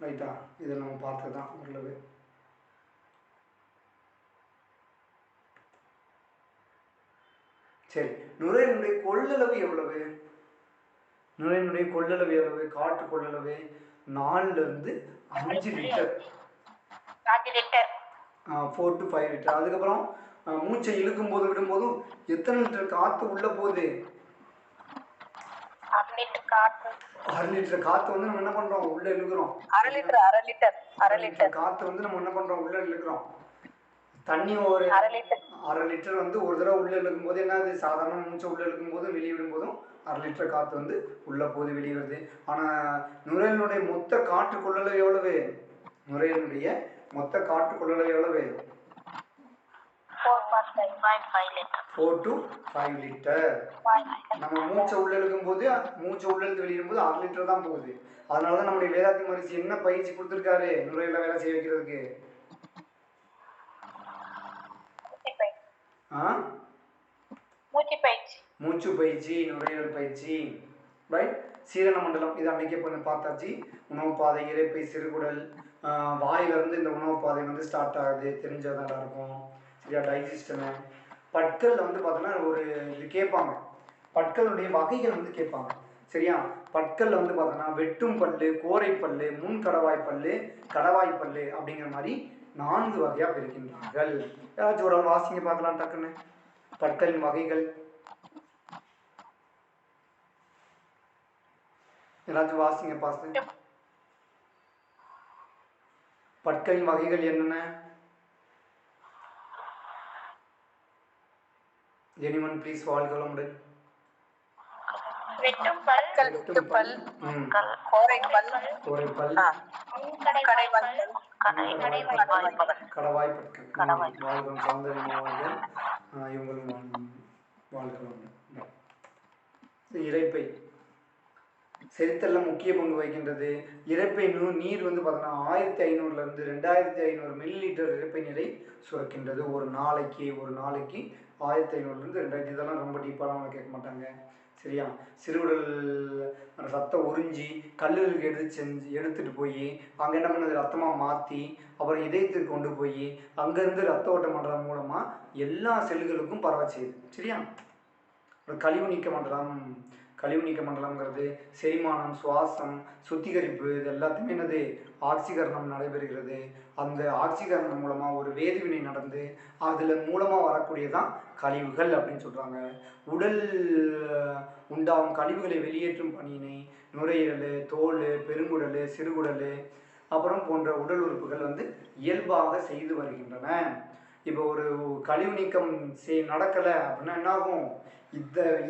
ரைட்டா? இதை நம்ம பார்த்தது தான் ஓரளவு. சரி, நுரையீரலுடைய கொள்ளளவு எவ்வளவு? நுரையீரலுடைய கொள்ளளவு எவ்வளவு? காற்று கொள்ளளவு 4 to 5 லிட்டர். 4 to 5 litre. அதுக்கப்புறம் மூச்சை இழுக்கும் போது விடும்போதும் எத்தனை லிட்டர் காற்று உள்ள போகுது? 1 லிட்டர் காற்று வந்து நம்ம என்ன பண்றோம்? உள்ள இழுக்கிறோம். 1/2 லிட்டர் காற்று வந்து நம்ம என்ன பண்றோம்? உள்ள இழுக்கிறோம். தண்ணி ஒரு 1/2 லிட்டர் வந்து ஒரு தடவை உள்ள இழுக்கும் போது என்னது? சாதாரண மூச்சை உள்ள இழுக்கும் போதும் வெளியே விடும்போதும் 1/2 லிட்டர் காற்று வந்து உள்ள போது வெளியே வருது. ஆனால் நுரையீரலுடைய மொத்த காற்று கொள்ளளவு எவ்வளவு? நுரையீரலுடைய மொத்த காற்று கொள்ளளவு எவ்வளவு? 4 to 5 லிட்டர். நம்ம மூச்சை உள்ள இழுக்கும் போது மூச்சை உள்ள இழுத்து வெளியிடும் போது 1/2 லிட்டர் தான் போகுது. அதனால தான் நம்முடைய வேதாத்தி மகரிஷி என்ன பயிற்சி கொடுத்துருக்காரு நுரையீரலை வேலை செய்ய வைக்கிறதுக்கு? மூச்சு பயிற்சி, நுரையீரல் பயிற்சி. ரைட்? சீரண மண்டலம் இது அன்னைக்கே கொஞ்சம் பார்த்தாச்சு. உணவு பாதை, இரைப்பை, சிறுகுடல், வாயிலிருந்து இந்த உணவு பாதை வந்து ஸ்டார்ட் ஆகுது, தெரிஞ்சது நல்லா இருக்கும். சரியா? டைஜஸ்டனு. பற்களில் வந்து பார்த்தோன்னா ஒரு இது கேட்பாங்க, பற்களுடைய வகைகள் வந்து கேட்பாங்க. சரியா? பற்களில் வந்து பார்த்தோன்னா வெட்டும் பல்லு, கோரை பல்லு, முன் கடவாய் பல்லு, கடவாய் பல்லு அப்படிங்கிற மாதிரி 4 வகையாக பிரிக்கின்றார்கள். ஏதாச்சும் ஒரு வாசிங்க பார்க்கலாம் டக்குன்னு. பற்களின் வகைகள் ஏதாச்சும் வாசிங்க பாஸ்து. பற்களின் வகைகள் என்னென்ன? anyone please வாழ்க வளமுடன். வெட்டும் பல், கோரை பல், கடவாய் பற்கள். வாழ்கம் சௌந்தரியமாக இவங்களும் வாழ்க வளமுடன். இரைப்பை செரித்தல்ல முக்கிய பங்கு வகிக்கின்றது. இரைப்பை நீர் வந்து பார்த்தோன்னா 1500 to 2500 மில்லிலிட்டர் இரைப்பை நீரை சுரக்கின்றது ஒரு நாளைக்கு. 1500 to 2000. இதெல்லாம் ரொம்ப டீப்பாக கேட்க மாட்டாங்க. சரியா? சிறுகுடல் ரத்தத்தை உறிஞ்சி கல்லீரலுக்கு எடுத்துட்டு போய் அங்கே என்ன பண்ணுது, ரத்தமாக மாற்றி அப்புறம் இதயத்துக்கு கொண்டு போய் அங்கேருந்து ரத்த ஓட்ட மண்டலம் மூலமாக எல்லா செல்லுகளுக்கும் பரவ செய்யுது. சரியா? அப்புறம் கழிவு நீக்க மண்டலம்ங்கிறது செரிமானம், சுவாசம், சுத்திகரிப்பு, இது எல்லாத்தையுமே என்னது, ஆக்சிகரணம் நடைபெறுகிறது. அந்த ஆக்சிகரணம் மூலமாக ஒரு வேதிவினை நடந்து அதில் மூலமாக வரக்கூடியதான் கழிவுகள் அப்படின்னு சொல்கிறாங்க. உடல் உண்டாகும் கழிவுகளை வெளியேற்றும் பணியினை நுரையீரல், தோல், பெருங்குடல், சிறுகுடல் அப்புறம் போன்ற உடல் உறுப்புகள் வந்து இயல்பாக செய்து வருகின்றன. இப்போ ஒரு கழிவு நீக்கம் நடக்கலை அப்படின்னா என்னாகும்,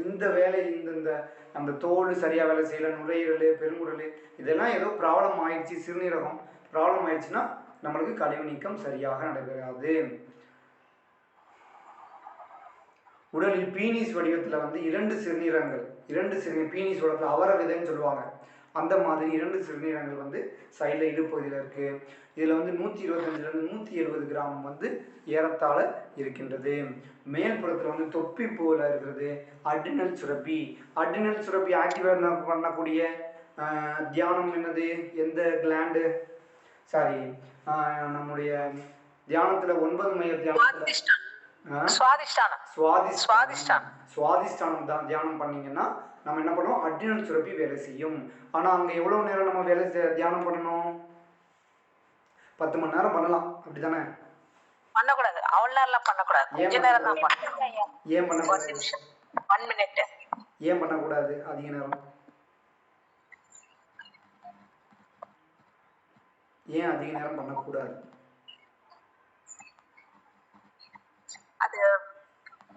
இந்த வேலை இந்த அந்த தோல் சரியாக வேலை செய்யலை, நுரையீரல், பெருங்குடல் இதெல்லாம் ஏதோ ப்ராப்ளம் ஆயிடுச்சு, சிறுநீரகம் ப்ராப்ளம் ஆயிடுச்சுன்னா நம்மளுக்கு கழிவு நீக்கம் சரியாக நடைபெறாது. உடலில் பீனிஸ் வடிவத்தில் வந்து 2 சிறுநீரகங்கள் பீனிஸ் வடிவத்தில் அவர விதைன்னு சொல்லுவாங்க. அந்த மாதிரி 2 சிறுநீரகங்கள் வந்து சைடில் இடுப்பகுதியில் இருக்குது. இதில் வந்து 125லேருந்து 170 கிராம் வந்து ஏறத்தாழ இருக்கின்றது. மேல்புறத்தில் வந்து தொப்பி போல இருக்கிறது அட்ரினல் சுரப்பி ஆக்டிவேட் பண்ணக்கூடிய தியானம் என்னது, எந்த கிளாண்டு, நம்முடைய தியானத்தில் 9 மைய தியானத்தில் சுவாதிஷ்டானம் தான் தியானம் பண்ணீங்கன்னா நம்ம என்ன பண்ணுவோம், அட்ரினல் சுரப்பி வேலை செய்யும். ஆனால் அங்கே எவ்வளோ நேரம் நம்ம தியானம் பண்ணணும், 10 மணி நேரம் பண்ணலாம், அப்படிதானே? பண்ணக்கூடாது, அவ்வளவு நேரம் பண்ணக்கூடாது, கொஞ்ச நேரம் தான் பண்ணணும். ஏன் பண்ணக்கூடாது? 1 minute. ஏன் பண்ணக்கூடாது அதிக நேரம்? ஏன் அதிக நேரம் பண்ணக்கூடாது? அது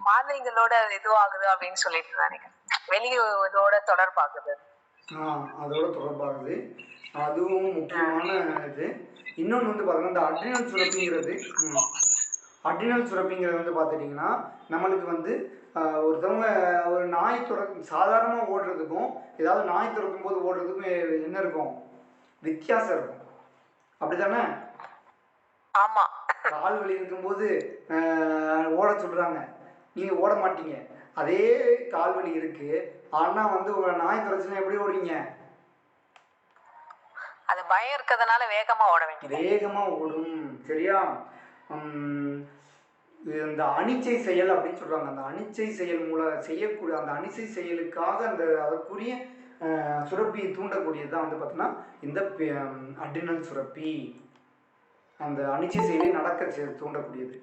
மாதங்களோட இதுவாகுது அப்படின்னு சொல்லிட்டு நினைக்கிறேன், வெளியோட தொடர்பாகுது. அதோட தொடர்பாகுது, அதுவும் முக்கியமான இது. இன்னொன்று வந்து பார்த்தீங்கன்னா இந்த அட்ரினல் சுரப்பிங்கிறது வந்து பார்த்துட்டிங்கன்னா நம்மளுக்கு வந்து ஒருத்தவங்க ஒரு நாய் சாதாரணமாக ஓடுறதுக்கும் ஏதாவது நாய் துறக்கும் போது ஓடுறதுக்கும் என்ன இருக்கும், வித்தியாசம் இருக்கும், அப்படி தானே? ஆமா, கால் வலி இருக்கும்போது ஓட சொல்றாங்க, நீங்க ஓட மாட்டீங்க. அதே கால் வலி இருக்கு, ஆனா வந்து உங்களை நாய் துறைச்சுன்னா எப்படி ஓடுவீங்க? அது பயம் இருக்கிறதுனால வேகமா ஓட வேண்டியது, வேகமா ஓடும். சரியா? இந்த அனிச்சை செயல் அப்படின்னு சொல்றாங்க. அந்த அனிச்சை செயல் மூலம் செய்யக்கூடிய அந்த அனிச்சை செயலுக்காக அந்த அதற்குரிய சுரப்பியை தூண்டக்கூடியதுதான் வந்து பார்த்தீங்கன்னா இந்த அட்ரினல் சுரப்பி. அந்த அனிச்சை செயலை நடக்க தூண்டக்கூடியது.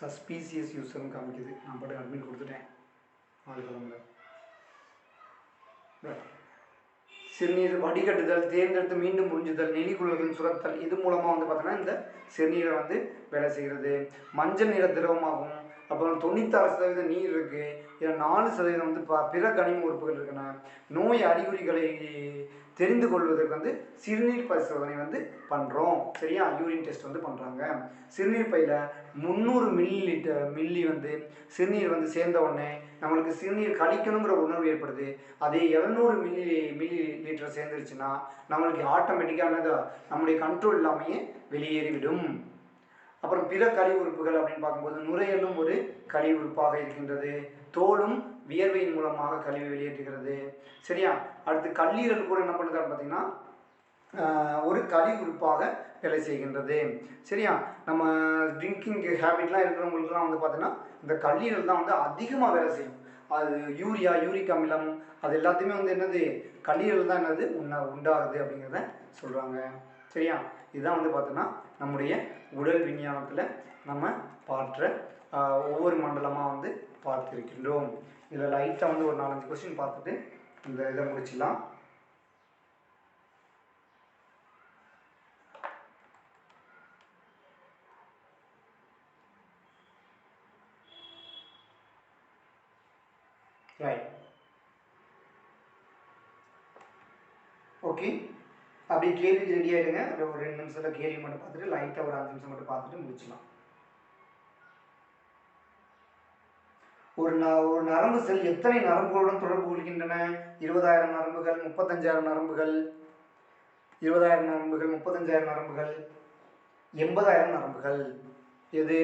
சஸ்பீசியஸ் யூசர்னு காமிக்குது, நான் பாட்டு அட்மிட் கொடுத்துட்டேன். சிறுநீர் வடிகட்டுதல், தேர்ந்தெடுத்து மீண்டும் உறிஞ்சுதல், நெலிகுழல்கள் சுரத்தல், இது மூலமாக வந்து பார்த்தோன்னா இந்த சிறுநீரை வந்து வேலை செய்கிறது. மஞ்சள் நிற திரவமாகும். அப்புறம் 96% நீர் இருக்குது. இதில் 4% வந்து பிற கனிம உறுப்புகள் இருக்குன்னா நோய் அறிகுறிகளை தெரிந்து கொள்வதற்கு வந்து சிறுநீர் பரிசோதனை வந்து பண்ணுறோம். சரியா? யூரின் டெஸ்ட் வந்து பண்ணுறாங்க. சிறுநீர் பையில் 300 மில்லி வந்து சிறுநீர் வந்து சேர்ந்த உடனே நம்மளுக்கு சிறுநீர் கழிக்கணுங்கிற உணர்வு ஏற்படுது. அதே 700 மில்லி லிட்டர் சேர்ந்துருச்சுன்னா நம்மளுக்கு ஆட்டோமேட்டிக்கானது நம்முடைய கண்ட்ரோல் இல்லாமையே வெளியேறிவிடும். அப்புறம் பிற கழிவு உறுப்புகள் அப்படின்னு பார்க்கும்போது நுரையீரலும் ஒரு கழிவு உறுப்பாக இருக்கின்றது. தோலும் வியர்வையின் மூலமாக கழிவு வெளியேற்றுகிறது. சரியா? அடுத்து கல்லீரல் கூட என்ன பண்ணுது பார்த்தீங்கன்னா ஒரு கழிவு உறுப்பாக வேலை செய்கின்றது. சரியா? நம்ம ட்ரிங்கிங் ஹேபிட்லாம் இருக்கிறவங்களுக்குலாம் வந்து பார்த்தீங்கன்னா இந்த கல்லீரல் தான் வந்து அதிகமாக வேலை செய்யும். அது யூரிக் அமிலம் அது எல்லாத்தையுமே வந்து என்னது, கல்லீரல் தான் என்னது உண்டாகுது அப்படிங்கிறத சொல்கிறாங்க. சரியா? இதுதான் வந்து பார்த்தோன்னா நம்முடைய உடல் விஞ்ஞானத்தில் நம்ம பார்க்குற ஒவ்வொரு மண்டலமாக வந்து பார்த்துருக்கின்றோம். இதில் லைட்டாக வந்து ஒரு 4-5 கொஸ்டின் பார்த்துட்டு இந்த இதை முடிச்சிடலாம். Right, okay. அப்படி கேள்விக்கு ரெடி ஆகிடுங்க. ஒரு 2 நிமிஷத்தில் கேள்வி மட்டும் பார்த்துட்டு லைட்டாக ஒரு 5 நிமிஷம் மட்டும் பார்த்துட்டு முடிச்சிடலாம். ஒரு நரம்பு செல் எத்தனை நரம்புகளுடன் தொடர்பு கொள்கின்றன? 20,000 நரம்புகள், 35,000 நரம்புகள், 20,000 நரம்புகள், 35,000 நரம்புகள், 80,000 நரம்புகள். எது?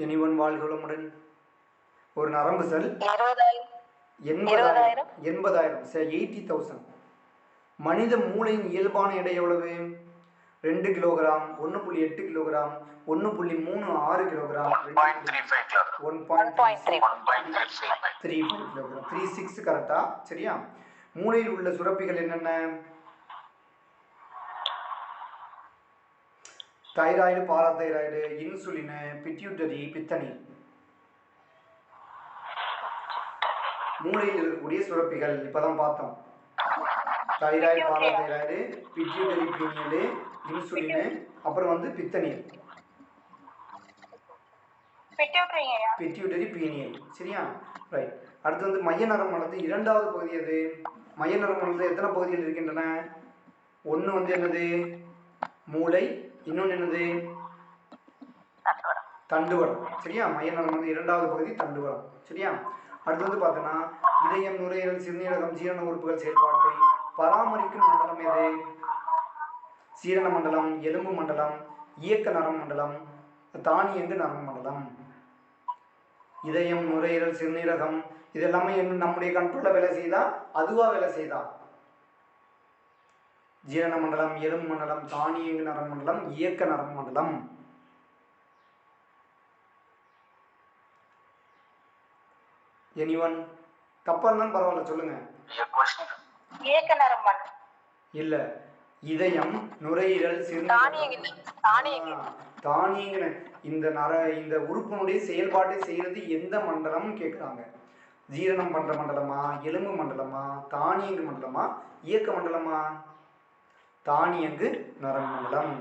எனிவன் வாழ்க வளமுடன். ஒரு நரம்பு செல் 20,000. 80,000 80,000. மனித மூளையின் இயல்பான எடை எவ்வளவு? 2 kilogram, 1.8 kilogram, 1.36 kilogram, 1.35 kilogram. 1.35 kilogram. 36 கரெக்டா? சரியா? மூளையில் உள்ள சுரப்பிகள் என்னென்ன? தைராய்டு, பாராதைராய்டு, இன்சுலின், பிட்யூட்டரி, பித்தனி. மூளையில் இருக்கக்கூடிய சுரப்பிகள் இப்பதான் பார்த்தோம். Thyroid, parathyroid, pituitary, pineal, insulin, அப்புறம் வந்து பித்தனி, பிட்யூட்டரி, பீனியல். சரியா? ரைட். அடுத்து வந்து மைய நரம்பு மண்டலத்தில் இரண்டாவது பகுதி எது? மைய நரம்பு மண்டலத்தில் எத்தனை பகுதிகள் இருக்கின்றன? ஒன்று வந்து என்னது? மூளை. இன்னொன்று என்னது? தண்டுவடம். சரியா? மைய நரம்பு இரண்டாவது பகுதி தண்டுவடம். சரியா? அடுத்து வந்து பார்த்தோன்னா இதயம், நுரையீரல், சிறுநீரகம், ஜீரண உறுப்புகள் செயல்பாட்டை பராமரிக்கும் மண்டலம் எது? சீரண மண்டலம், எலும்பு மண்டலம், இயக்க நரம்பு மண்டலம், தானியங்கு நரம்பு மண்டலம். இதயம், நுரையீரல், சிறுநீரகம் இதெல்லாமே நம்முடைய கண்ட்ரோல்ல வேலை செய்தா அதுவா வேலை செய்தா? ஜீரண மண்டலம், எலும்பு மண்டலம், தானியங்கு நரம்பு மண்டலம், இயக்க நரம்பு மண்டலம். எனிவன்? தப்பா இருந்தாலும் பரவாயில்ல, சொல்லுங்க. இயக்க நரம்பு இல்ல, இதயம், நுரையீரல், தானியங்கு இந்த உறுப்பினுடைய செயல்பாட்டை செய்யறது எந்த மண்டலம் கேட்குறாங்க? ஜீரணம் பண்ற மண்டலமா, எலும்பு மண்டலமா, தானியங்கு மண்டலமா, இயக்க மண்டலமா? தானியங்கு நரம்பு மண்டலம்.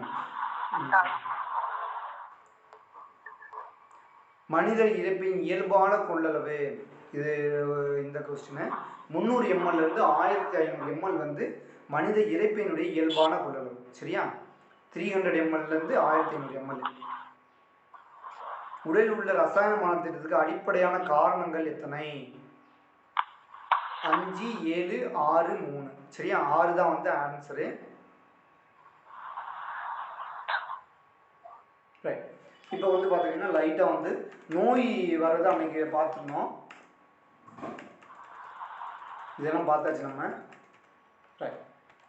மனித இறப்பின் இயல்பான கொள்ளளவு இது இந்த கொஸ்டின் 300 ml இருந்து 1500 ml வந்து மனித இறப்பினுடைய இயல்பான கொள்ளளவு. சரியா? 300 ml இருந்து 1500 ml. உடலில் உள்ள ரசாயன மாற்றத்திற்கு அடிப்படையான காரணங்கள் எத்தனை? 5, 7, 6, 3. சரியா? 6 தான் வந்து ஆன்சரு. ரைட். இப்போ வந்து பார்த்தீங்கன்னா லைட்டாக வந்து நோய் வர்றது அன்னைக்கு பார்த்துருந்தோம். இதெல்லாம் பார்த்தாச்சு நம்ம. ரைட்.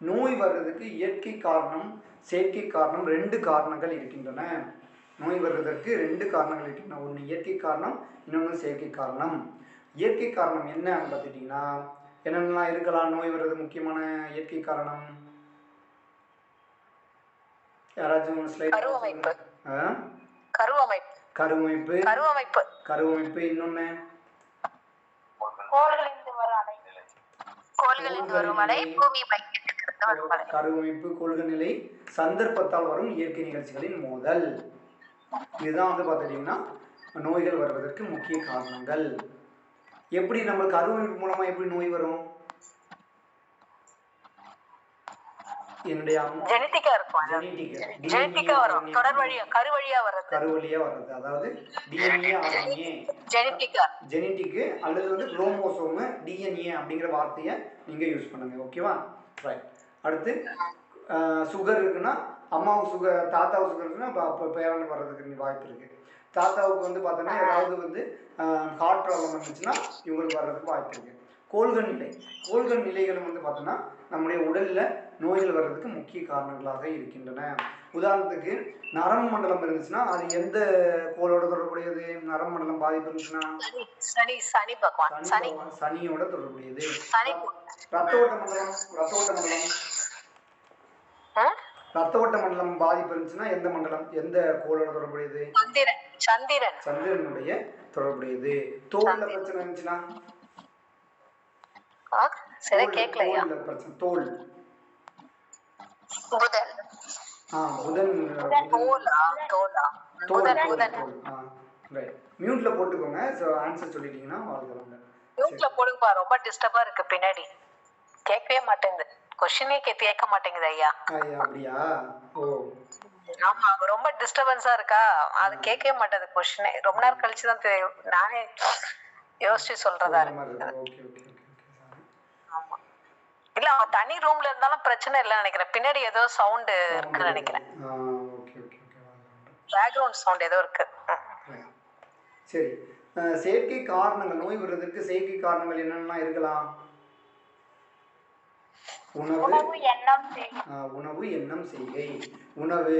நோய் வர்றதுக்கு இயற்கை காரணம், செயற்கை காரணம் 2 காரணங்கள் இருக்கின்றன. நோய் வர்றதற்கு 2 காரணங்கள் இருக்கின்றன. ஒன்று இயற்கை காரணம், இன்னொன்று செயற்கை காரணம். இயற்கை காரணம் என்னன்னு பார்த்துட்டிங்கன்னா என்னென்னலாம் இருக்கலாம்? நோய் வர்றது முக்கியமான இயற்கை காரணம் யாராச்சும் ஸ்லைட்? கருவமைப்பு. இன்னொன்னு கருவமைப்பு, கொள்கை நிலை, சந்தர்ப்பத்தால் வரும் இயற்கை நிகழ்ச்சிகளின் மோதல். இதுதான் வந்து பார்த்துட்டீங்கன்னா நோய்கள் வருவதற்கு முக்கிய காரணங்கள். எப்படி நம்ம கருவமைப்பு மூலமா எப்படி நோய் வரும்? என்னுடைய ஜெனடிக்கா இருக்கும். ஜெனடிக்கா வரும். தொடர் வழியா, கரு வழியா வர்றது. அதாவது டிஎன்ஏ, ஆர்என்ஏ, ஜெனடிக் அல்லது வந்து குரோமோசோம், டிஎன்ஏ அப்படிங்கிற வார்த்தையை நீங்க யூஸ் பண்ணுங்க. ஓகேவா? ரைட். அடுத்து சுகர் இருக்குன்னா அம்மாவுக்கு சுகர், தாத்தாவுக்கு சுகர் இருக்குன்னா பேரனுக்கு வர்றதுக்கு வாய்ப்பு இருக்கு. தாத்தாவுக்கு வந்து பார்த்தோன்னா ஏதாவது வந்து ஹார்ட் ப்ராப்ளம் இருந்துச்சுன்னா இவங்களுக்கு வர்றதுக்கு வாய்ப்பு இருக்கு. கோள்கள் நிலைகளும் வந்து பார்த்தோன்னா நம்முடைய உடலில் நோய்கள் வர்றதுக்கு முக்கிய காரணங்களாக இருக்கின்றன. உதாரணத்துக்கு நரம்பு மண்டலம் இருந்துச்சுன்னா அது எந்த கோளோட தொடர்புடையது? நரம்பு மண்டலம் பாதிப்பு இருந்துச்சுன்னா சனியோட தொடர்புடையது. ரத்த ஓட்ட மண்டலம் பாதிப்பு இருந்துச்சுன்னா எந்த மண்டலம், எந்த கோளோட தொடர்புடையது? சந்திரனுடைய தொடர்புடையது. தோல்ல பிரச்சனை இருந்துச்சுன்னா தோல் மியூட்ல போட்டுக்கோங்க. ஆன்சர் சொல்லிட்டீங்கன்னா வாழ்க்கை மியூட்ல போடுங்கப்பா. ரொம்ப டிஸ்டர்பா இருக்கு பின்னாடி, கேட்கவே மாட்டேங்குது. क्वेश्चनே கேட்க மாட்டேங்குது ஐயா. அப்படியா? ஓ ஆமா, ரொம்ப டிஸ்டர்பன்ஸா இருக்கா, அது கேட்கவே மாட்டேது. क्वेश्चनே ரொம்ப நேரம் கழிச்சு தான் தெரியும். நானே யோசிச்சு சொல்றதா இருக்கு. ஆமா, இல்ல அவன் தனி ரூம்ல இருந்தாலும் பிரச்சனை இல்லைன்னு நினைக்கிறேன். பின்னாடி ஏதோ சவுண்ட் இருக்குன்னு நினைக்கிறேன். பேக்ரவுண்ட் சவுண்ட் ஏதோ இருக்கு. சரி, செயற்கை காரணங்கள், நோய் வருவதற்கு செயற்கை காரணங்கள் என்னென்னலாம் இருக்கலாம்? உணவு, எண்ணம், செய்கை. உணவு,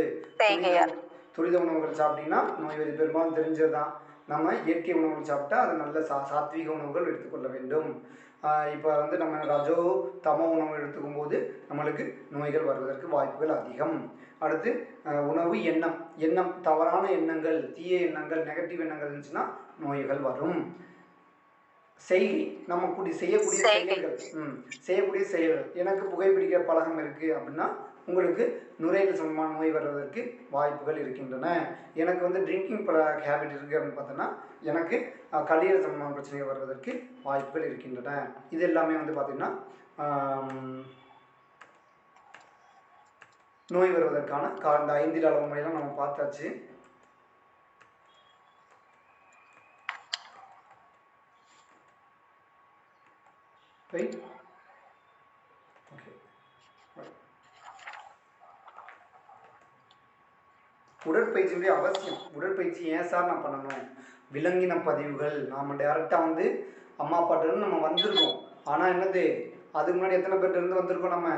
துரித உணவுகள் சாப்பிட்டீங்கன்னா நோய் வருது, பெரும்பாலும் தெரிஞ்சதுதான். நம்ம இயற்கை உணவுகள் சாப்பிட்டா அது நல்ல சாத்வீக உணவுகள் எடுத்துக்கொள்ள வேண்டும். இப்போ வந்து நம்ம ரஜோ தமோ உணவு எடுத்துக்கும் போது நம்மளுக்கு நோய்கள் வருவதற்கு வாய்ப்புகள் அதிகம். அடுத்து உணவு, எண்ணம் தவறான எண்ணங்கள், தீய எண்ணங்கள், நெகட்டிவ் எண்ணங்கள் இருந்துச்சுன்னா நோய்கள் வரும். செய்கை, நம்ம செய்யக்கூடிய செயல்கள், செய்யக்கூடிய செயல்கள். எனக்கு புகைப்பிடிக்கிற பழக்கம் இருக்கு அப்படின்னா உங்களுக்கு நுரையீரல் சம்பந்தமான நோய் வர்றதற்கு வாய்ப்புகள் இருக்கின்றன. எனக்கு வந்து ட்ரிங்கிங் ஹேபிட் இருக்குது அப்படின்னு பார்த்தோன்னா எனக்கு கல்லீரல் சம்பந்தமான பிரச்சனைகள் வருவதற்கு வாய்ப்புகள் இருக்கின்றன. இது எல்லாமே வந்து பார்த்திங்கன்னா நோய் வருவதற்கான இந்த 5 அளவு முறையெல்லாம் நம்ம பார்த்தாச்சு. Right, okay. உடற்பயிற்சியுடைய அவசியம். உடற்பயிற்சி ஏன் சார் நான் பண்ணணும்? விலங்கின பதிவுகள், நாம் டேரெக்டாக வந்து அம்மா அப்பாட்டிருந்து நம்ம வந்திருக்கோம். ஆனால் என்னது, அதுக்கு முன்னாடி எத்தனை பேர்கிட்ட வந்திருக்கோம் நம்ம?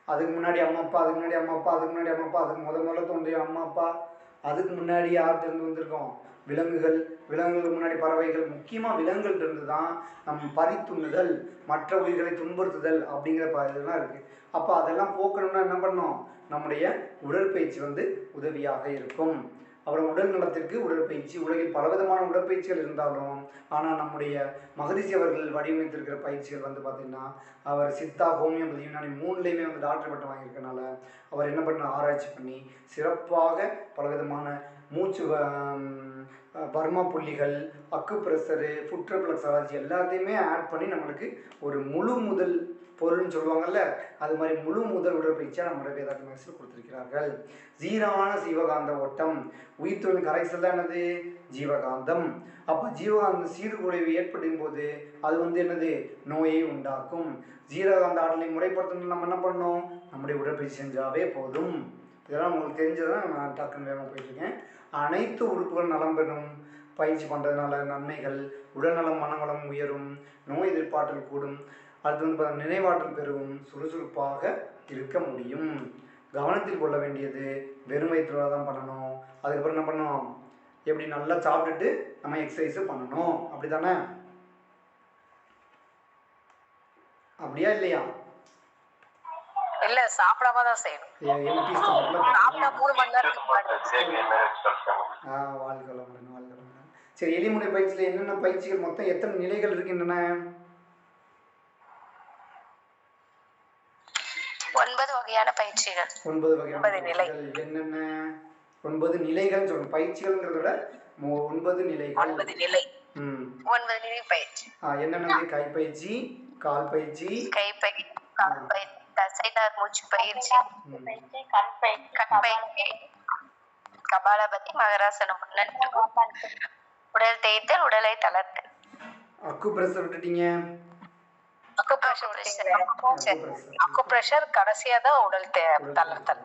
அதுக்கு முன்னாடி அம்மா அப்பா, அதுக்கு முன்னாடி அம்மா அப்பா, அதுக்கு முன்னாடி அம்மா அப்பா, அதுக்கு முதல்ல தோன்றிய அம்மா அப்பா, அதுக்கு முன்னாடி யார்கிட்ட வந்திருக்கோம்? விலங்குகளுக்கு முன்னாடி பறவைகள். முக்கியமாக விலங்குகள் இருந்து தான் நம்ம பறித்துண்ணுதல், மற்ற உயிர்களை துன்புறுத்துதல் அப்படிங்கிற இதெல்லாம் இருக்குது. அப்போ அதெல்லாம் போக்கணும்னா என்ன பண்ணணும்? நம்முடைய உடற்பயிற்சி வந்து உதவியாக இருக்கும். அப்புறம் உடல் நலத்திற்கு உடற்பயிற்சி. உலகில் பலவிதமான உடற்பயிற்சிகள் இருந்தாலும் ஆனால் நம்முடைய மகரிஷி அவர்கள் வடிவமைத்திருக்கிற பயிற்சிகள் வந்து பார்த்திங்கன்னா, அவர் சித்தா, ஹோமியோபதி, யுனானி 3லேயுமே வந்து டாக்டர் பட்டம் வாங்கியிருக்கனால அவர் என்ன பண்ண ஆராய்ச்சி பண்ணி சிறப்பாக பலவிதமான மூச்சு பர்மா புள்ளிகள், அக்கு ப்ரெஷரு, ஃபுட் ரிஃப்ளெக்ஸாலஜி எல்லாத்தையுமே ஆட் பண்ணி நம்மளுக்கு ஒரு முழு முதல் பொருள்னு சொல்லுவாங்கல்ல, அது மாதிரி முழு முதல் உடற்பயிற்சியாக நம்முடைய வேதாந்த மகரிஷிகள் கொடுத்துருக்கிறார்கள். ஜீரான ஜீவகாந்த ஓட்டம், உயிர்த்தொழில் கரைசல் தான் என்னது? ஜீவகாந்தம். அப்போ ஜீவகாந்த சீர்குலைவு ஏற்படும் போது அது வந்து என்னது? நோயை உண்டாக்கும். ஜீவகாந்த ஆற்றலை முறைப்படுத்தணும். நம்ம என்ன பண்ணணும்? நம்முடைய உடற்பயிற்சி செஞ்சாவே போதும். இதெல்லாம் உங்களுக்கு தெரிஞ்சதான் நான் டக்குன்னு வேகமாக போயிட்டுருக்கேன். அனைத்து உறுப்புகள் நலம் பெறும். பயிற்சி பண்ணுறதுனால நன்மைகள். உடல்நலம், மனவளம் உயரும், நோய் எதிர்ப்பாற்றல் கூடும். அடுத்து வந்து பார்த்தா நினைவாற்றல் பெருகும், சுறுசுறுப்பாக இருக்க முடியும். கவனத்தில் கொள்ள வேண்டியது வெறும் வயிற்றுல தான் பண்ணணும். அதுக்கப்புறம் என்ன பண்ணணும்? எப்படி நல்லா சாப்பிட்டுட்டு நம்ம எக்ஸசைஸும் பண்ணணும். அப்படி தானே? அப்படியா இல்லையா? இல்ல, சாப்பிடாம தான் செய்யணும். சாப்பிட்டா 3 மணி நேரத்துக்கு வாழ்க்கை. சரி, எளிமுறை பயிற்சியில் என்னென்ன பயிற்சிகள், மொத்தம் எத்தனை நிலைகள் இருக்கின்றன? 9 வகையான பயிற்சிகள். 9 வகையான நிலைகள். என்னென்ன? 9 நிலைகள் சொல்லணும். பயிற்சிகள்ங்கிறத விட 9 நிலைகள். 9 நிலை. 9 நிலை பயிற்சி. என்னென்ன? கைப்பயிற்சி, கால் பயிற்சி, கால் பயிற்சி, தசைநார் மூச்சு பயிற்சி, கண் பயிற்சி, கபாலபதி, மகராசனம், உடல் தேய்த்தல், உடலை தளர்த்தல். அக்கு பிரஷர் விட்டுட்டீங்க. அக்குப்ரெஷர் கடைசியா தான் உடல் தளர்த்தல்.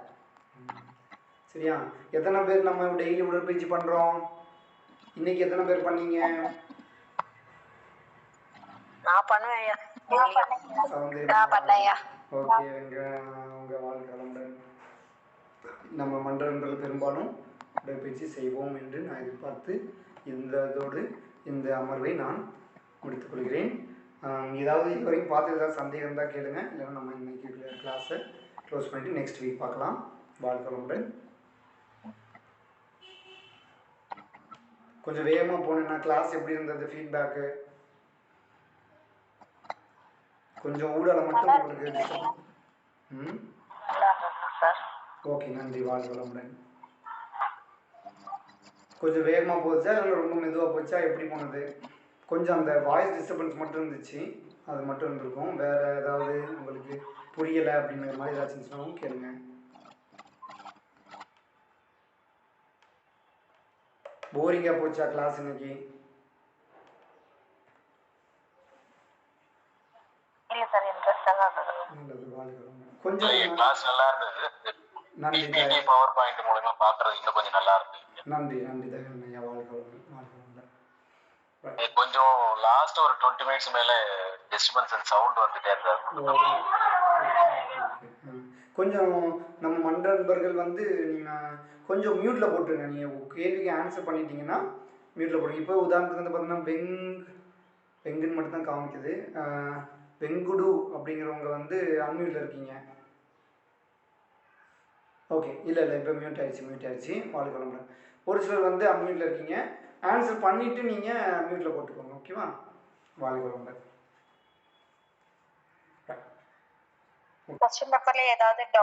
சரியா? எத்தனை பேர் நம்ம டெய்லி உடற்பயிற்சி பண்றோம்? இன்னைக்கு எத்தனை பேர் பண்ணீங்க? நான் பண்ணுவேன். ஓகே, உங்க வாழ்க்கை நம்ம மன்றங்கள் பெரும்பாலும் உடற்பயிற்சி செய்வோம் என்று நான் எதிர்பார்த்து இதோடு இந்த அமர்வை நான் முடித்துக் கொள்கிறேன். ஏதாவது இது வரைக்கும் பார்த்து ஏதாவது சந்தேகம் இருந்தால் கேளுங்க. இல்லைன்னா நம்ம இன்னைக்கு கிளாஸை க்ளோஸ் பண்ணிவிட்டு நெக்ஸ்ட் வீக் பார்க்கலாம். வாழ்க்கை. கொஞ்சம் வேகமாக போனேன்னா கிளாஸ் எப்படி இருந்தது? ஃபீட்பேக்கு கொஞ்சம் ஊடால மட்டும் உங்களுக்கு. ஓகே, நன்றி. வாழ்க்கை. கொஞ்சம் வேகமாக போச்சா இல்லை ரொம்ப மெதுவாக போச்சா? எப்படி போனது? கொஞ்சம் அந்த வாய்ஸ் டிஸ்டர்பன்ஸ் மட்டும் இருந்துச்சு, அது மட்டும் இருந்திருக்கும். வேறு ஏதாவது உங்களுக்கு புரியலை அப்படிங்கிற மாதிரி ஏதாச்சும் இருந்துச்சுனாலும் கேளுங்க. போரிங்காக போச்சா கிளாஸ் இன்னைக்கு? கொஞ்சம் நல்லா இருந்தது. நன்றி. பவர் பாயிண்ட் மூலமா பார்க்கறது இன்னும் கொஞ்சம் நல்லா இருந்தது. நன்றி. தகவல். வாழ்க்கை. கொஞ்சம் லாஸ்ட் ஒரு 20 மினிட்ஸ் மேல டிஸ்டர்பன்ஸ் அண்ட் சவுண்ட் வந்துட்டே இருந்தாரு. கொஞ்சம் நம்ம மன்ற நண்பர்கள் வந்து நீங்கள் கொஞ்சம் மியூட்டில் போட்டுருங்க. நீங்கள் கேள்விக்கு ஆன்சர் பண்ணிட்டீங்கன்னா மியூட்டில் போடுங்க. இப்போ உதாரணத்துக்கு வந்து பார்த்தீங்கன்னா பெங்குன்னு மட்டும்தான் காமிக்குது. வெங்குடு அப்படிங்கிறவங்க வந்து அன்மியூட்டில் இருக்கீங்க. ஓகே, இல்லை இப்போ மியூட் ஆயிடுச்சு. வாழ்க்கை வளமுடன். ஒரு சிலர் வந்து அன்மியூட்டில் இருக்கீங்க. ஆன்சர் பண்ணிவிட்டு நீங்கள் மியூட்டில் போட்டுக்கோங்க. ஓகேவா? வாழ்க்கை வளமுடன். क्वेश्चन पेपर ले ஏதாவது டவுட்